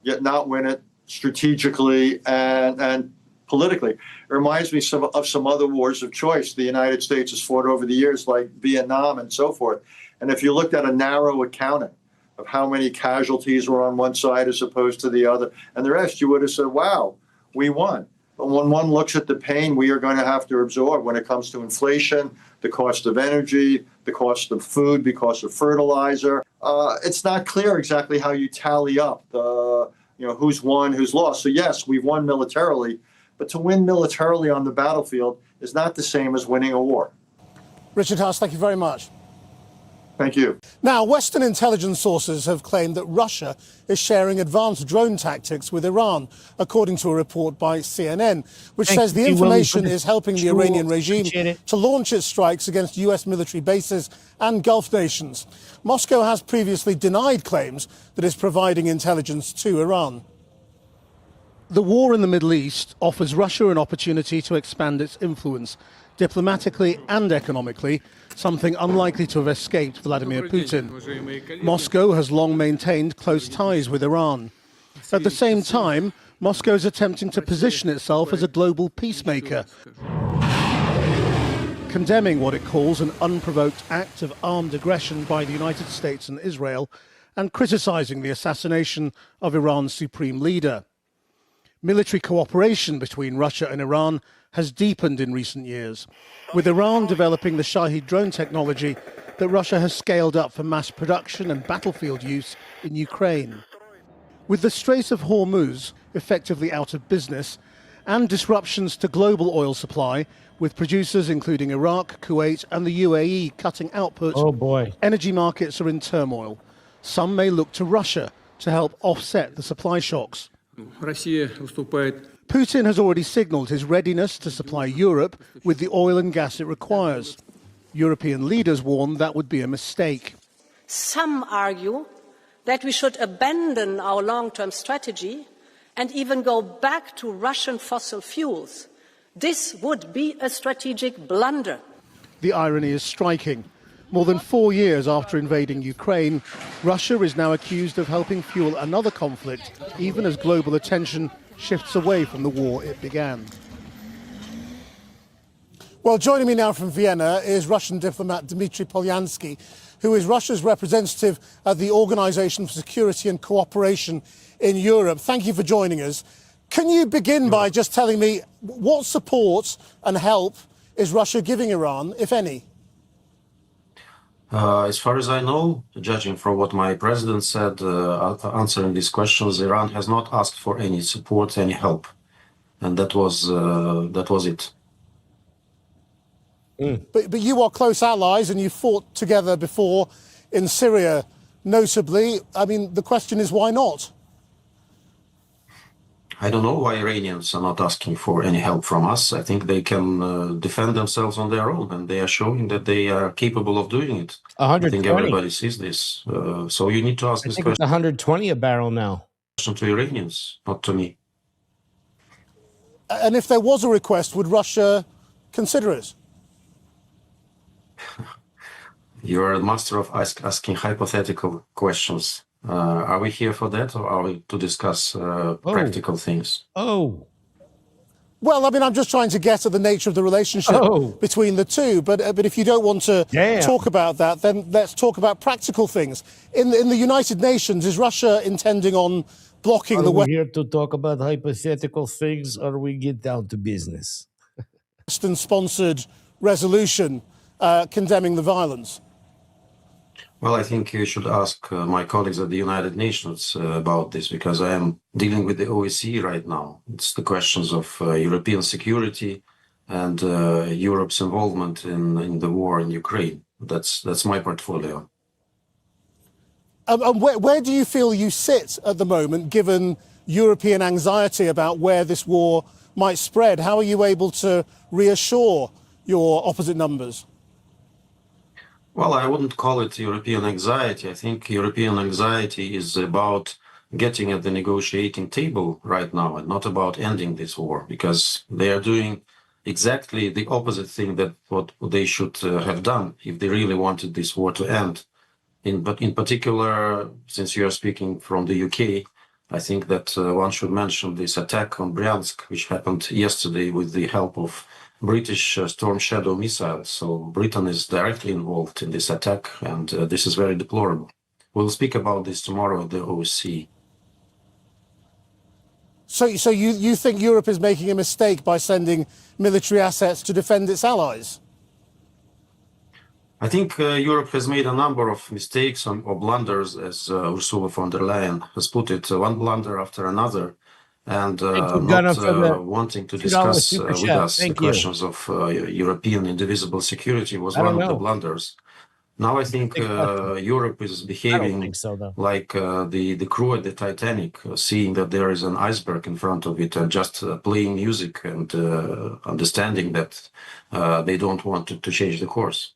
yet not win it strategically and politically. It reminds me of some other wars of choice the United States has fought over the years, like Vietnam and so forth. And if you looked at a narrow accounting of how many casualties were on one side as opposed to the other, and the rest, you would have said, wow, we won. But when one looks at the pain we are going to have to absorb when it comes to inflation, the cost of energy, the cost of food because of fertilizer, it's not clear exactly how you tally up the, who's won, who's lost. So yes, we've won militarily, but to win militarily on the battlefield is not the same as winning a war. Richard Haas, thank you very much. Thank you. Now, Western intelligence sources have claimed that Russia is sharing advanced drone tactics with Iran, according to a report by CNN, which says the information is helping the Iranian regime to launch its strikes against U.S. military bases and Gulf nations. Moscow has previously denied claims that it's providing intelligence to Iran. The war in the Middle East offers Russia an opportunity to expand its influence, diplomatically and economically, something unlikely to have escaped Vladimir Putin. Moscow has long maintained close ties with Iran. At the same time, Moscow is attempting to position itself as a global peacemaker, condemning what it calls an unprovoked act of armed aggression by the United States and Israel, and criticizing the assassination of Iran's supreme leader. Military cooperation between Russia and Iran has deepened in recent years, with Iran developing the Shahid drone technology that Russia has scaled up for mass production and battlefield use in Ukraine. With the Strait of Hormuz effectively out of business and disruptions to global oil supply, with producers including Iraq, Kuwait and the UAE cutting output, energy markets are in turmoil. Some may look to Russia to help offset the supply shocks. Putin has already signalled his readiness to supply Europe with the oil and gas it requires. European leaders warn that would be a mistake. Some argue that we should abandon our long-term strategy and even go back to Russian fossil fuels. This would be a strategic blunder. The irony is striking. More than 4 years after invading Ukraine, Russia is now accused of helping fuel another conflict, even as global attention shifts away from the war it began. Well, joining me now from Vienna is Russian diplomat Dmitry Polyansky, who is Russia's representative at the Organization for Security and Cooperation in Europe. Thank you for joining us. Can you begin by just telling me what support and help is Russia giving Iran, if any? As far as I know, judging from what my president said, answering these questions, Iran has not asked for any support, any help, and that was it. But you are close allies, and you fought together before in Syria, notably. I mean, the question is, why not? I don't know why Iranians are not asking for any help from us. I think they can defend themselves on their own, and they are showing that they are capable of doing it. 120. I think everybody sees this. So you need to ask this question. It's 120 a barrel now. To Iranians, not to me. And if there was a request, would Russia consider it? You're a master of asking hypothetical questions. Are we here for that, or are we to discuss practical things? Well, I mean, I'm just trying to get at the nature of the relationship between the two. But if you don't want to talk about that, then let's talk about practical things. In the United Nations, is Russia intending on blocking the West? Are we here to talk about hypothetical things, or we get down to business? Western-sponsored resolution condemning the violence. Well, I think you should ask my colleagues at the United Nations about this, because I am dealing with the OSCE right now. It's the questions of European security and Europe's involvement in the war in Ukraine. That's my portfolio. And where do you feel you sit at the moment, given European anxiety about where this war might spread? How are you able to reassure your opposite numbers? Well, I wouldn't call it European anxiety. I think European anxiety is about getting at the negotiating table right now, and not about ending this war, because they are doing exactly the opposite thing that what they should have done if they really wanted this war to end. But in particular, since you are speaking from the UK, I think that one should mention this attack on Bryansk, which happened yesterday with the help of British Storm Shadow missiles. So Britain is directly involved in this attack, and this is very deplorable. We'll speak about this tomorrow at the OSCE. So you think Europe is making a mistake by sending military assets to defend its allies? I think Europe has made a number of mistakes or blunders, as Ursula von der Leyen has put it, one blunder after another. And not wanting to discuss with us the questions of European indivisible security was one of the blunders. Now I think Europe is behaving like the crew at the Titanic, seeing that there is an iceberg in front of it and just playing music and understanding that they don't want to change the course.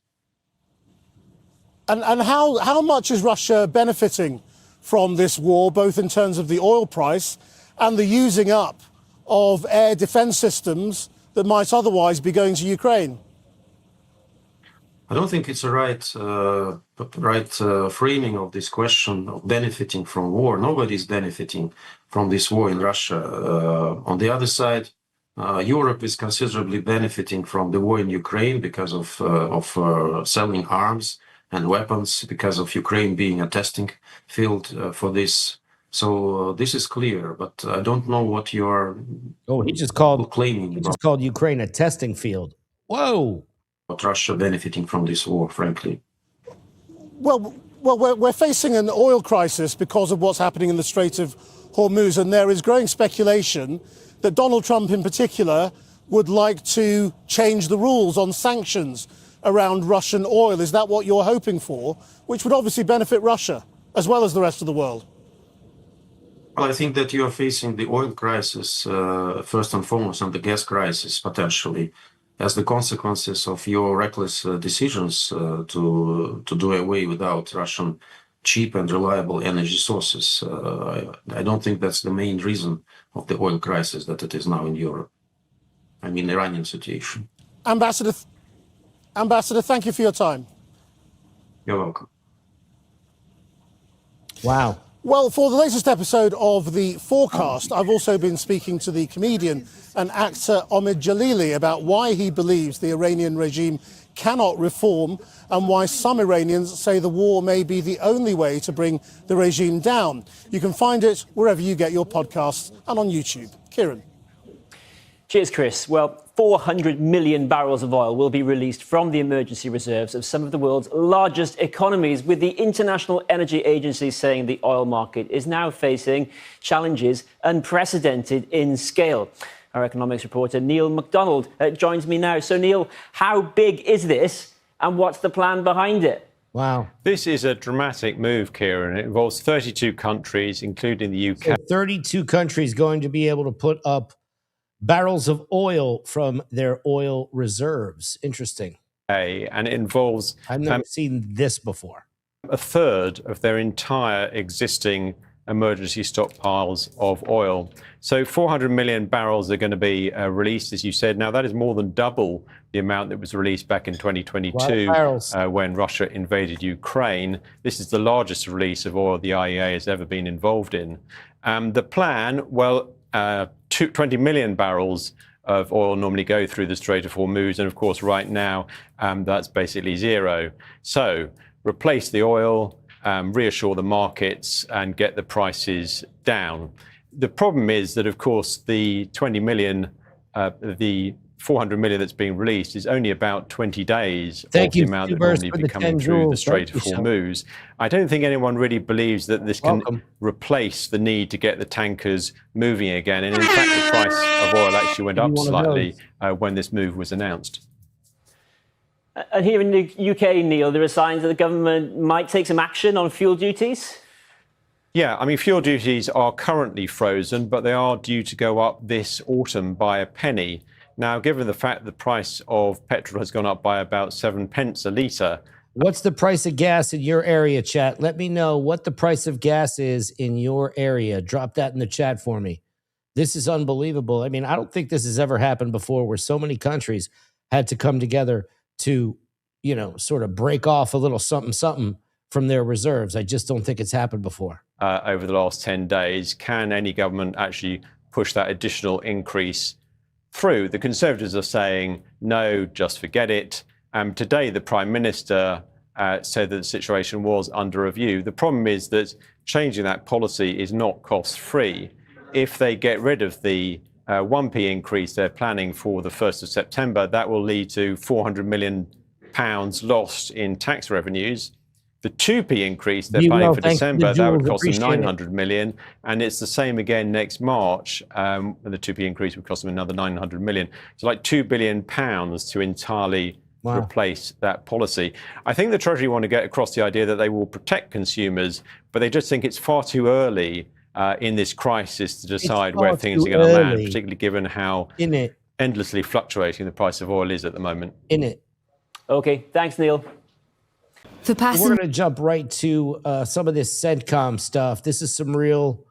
And how much is Russia benefiting from this war, both in terms of the oil price and the using up of air defense systems that might otherwise be going to Ukraine? I don't think it's a right framing of this question of benefiting from war. Nobody's benefiting from this war in Russia. On the other side, Europe is considerably benefiting from the war in Ukraine because of selling arms and weapons, because of Ukraine being a testing field for this. So this is clear, but I don't know what you're he just called claiming. He just called Ukraine a testing field. Whoa. About Russia benefiting from this war, frankly. Well, we're facing an oil crisis because of what's happening in the Strait of Hormuz, and there is growing speculation that Donald Trump in particular would like to change the rules on sanctions around Russian oil. Is that what you're hoping for? Which would obviously benefit Russia as well as the rest of the world. Well, I think that you are facing the oil crisis first and foremost, and the gas crisis potentially as the consequences of your reckless decisions to do away without Russian cheap and reliable energy sources. I don't think that's the main reason of the oil crisis that it is now in Europe. I mean, Iranian situation. Ambassador, thank you for your time. You're welcome. Wow. Well, for the latest episode of The Forecast, I've also been speaking to the comedian and actor Omid Jalili about why he believes the Iranian regime cannot reform and why some Iranians say the war may be the only way to bring the regime down. You can find it wherever you get your podcasts and on YouTube. Kieran. Cheers, Chris. Well, 400 million barrels of oil will be released from the emergency reserves of some of the world's largest economies, with the International Energy Agency saying the oil market is now facing challenges unprecedented in scale. Our economics reporter, Neil MacDonald, joins me now. So, Neil, how big is this and what's the plan behind it? Wow. This is a dramatic move, Kieran. It involves 32 countries, including the UK. So 32 countries going to be able to put up barrels of oil from their oil reserves. Interesting. And it involves... I've never seen this before. A third of their entire existing emergency stockpiles of oil. So 400 million barrels are going to be released, as you said. Now, that is more than double the amount that was released back in 2022 when Russia invaded Ukraine. This is the largest release of oil the IEA has ever been involved in. The plan, well, 20 million barrels of oil normally go through the Strait of Hormuz. And of course, right now, that's basically zero. So replace the oil, reassure the markets and get the prices down. The problem is that, of course, the 20 million, the 400 million that's being released is only about 20 days of the amount that normally be coming through the Strait of Hormuz. I don't think anyone really believes that this can replace the need to get the tankers moving again. And in fact, the price of oil actually went up slightly when this move was announced. And here in the UK, Neil, there are signs that the government might take some action on fuel duties. Yeah, I mean, fuel duties are currently frozen, but they are due to go up this autumn by a penny. Now, given the fact the price of petrol has gone up by about 7 pence a litre. What's the price of gas in your area, chat? Let me know what the price of gas is in your area. Drop that in the chat for me. This is unbelievable. I mean, I don't think this has ever happened before where so many countries had to come together to, you know, sort of break off a little something from their reserves. I just don't think it's happened before. Over the last 10 days, can any government actually push that additional increase through? The Conservatives are saying, no, just forget it. Today, the Prime Minister said that the situation was under review. The problem is that changing that policy is not cost-free. If they get rid of the 1p increase they're planning for the 1st of September, that will lead to £400 million lost in tax revenues. The 2p increase they're planning for December, that would cost them 900 million. And it's the same again next March. The 2p increase would cost them another 900 million. So like £2 billion to entirely replace that policy. I think the Treasury want to get across the idea that they will protect consumers, but they just think it's far too early in this crisis to decide where things are going to land, particularly given how endlessly fluctuating the price of oil is at the moment. Okay, thanks, Neil. We're going to jump right to some of this CENTCOM stuff. This is some real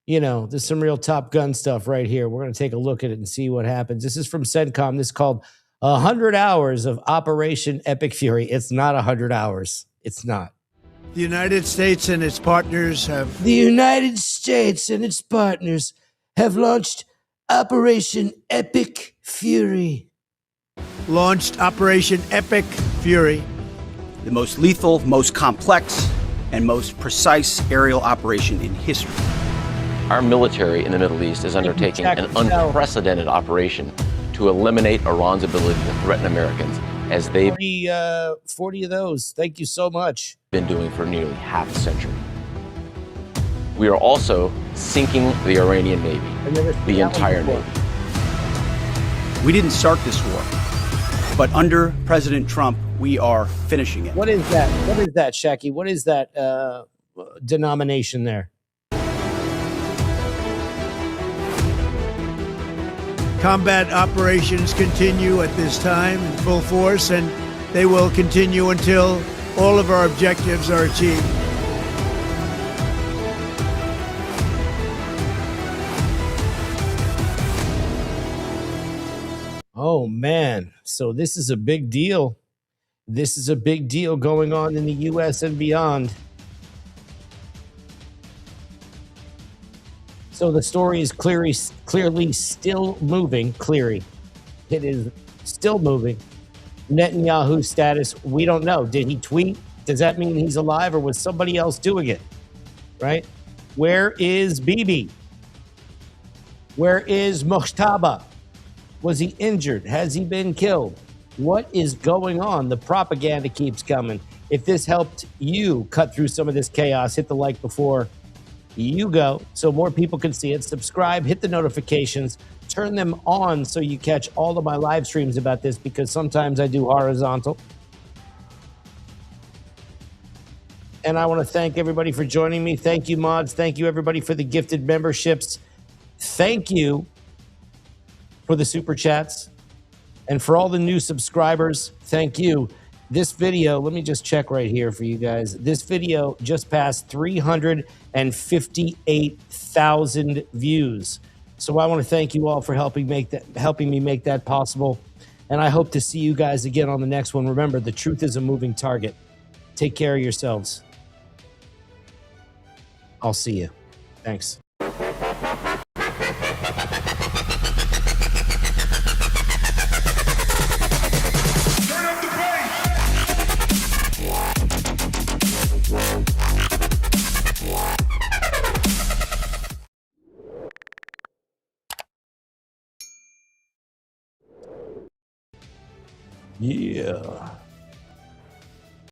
you know, there's some real Top Gun stuff right here. We're going to take a look at it and see what happens. This is from CENTCOM. This is called 100 Hours of Operation Epic Fury. It's not 100 hours. It's not. The United States and its partners have... The United States and its partners have launched Operation Epic Fury. Launched Operation Epic Fury. The most lethal, most complex, and most precise aerial operation in history. Our military in the Middle East is undertaking an unprecedented operation to eliminate Iran's ability to threaten Americans, as they've 40 of those. Thank you so much. Been doing for nearly half a century. We are also sinking the Iranian Navy, the entire Navy. We didn't start this war, but under President Trump, we are finishing it. What is that? What is that, Shaki? What is that denomination there? Combat operations continue at this time in full force, and they will continue until all of our objectives are achieved. Oh, man. So this is a big deal. This is a big deal going on in the U.S. and beyond. So the story is clearly still moving. Clearly, it is still moving. Netanyahu's status, we don't know. Did he tweet? Does that mean he's alive, or was somebody else doing it? Right? Where is Bibi? Where is Mojtaba? Was he injured? Has he been killed? What is going on? The propaganda keeps coming. If this helped you cut through some of this chaos, hit the like before you go so more people can see it. Subscribe, hit the notifications, turn them on so you catch all of my live streams about this, because sometimes I do horizontal. And I want to thank everybody for joining me. Thank you, mods. Thank you, everybody, for the gifted memberships. Thank you for the super chats. And for all the new subscribers, thank you. This video, let me just check right here for you guys. This video just passed 358,000 views. So I want to thank you all for helping me make that possible. And I hope to see you guys again on the next one. Remember, the truth is a moving target. Take care of yourselves. I'll see you. Thanks. Yeah.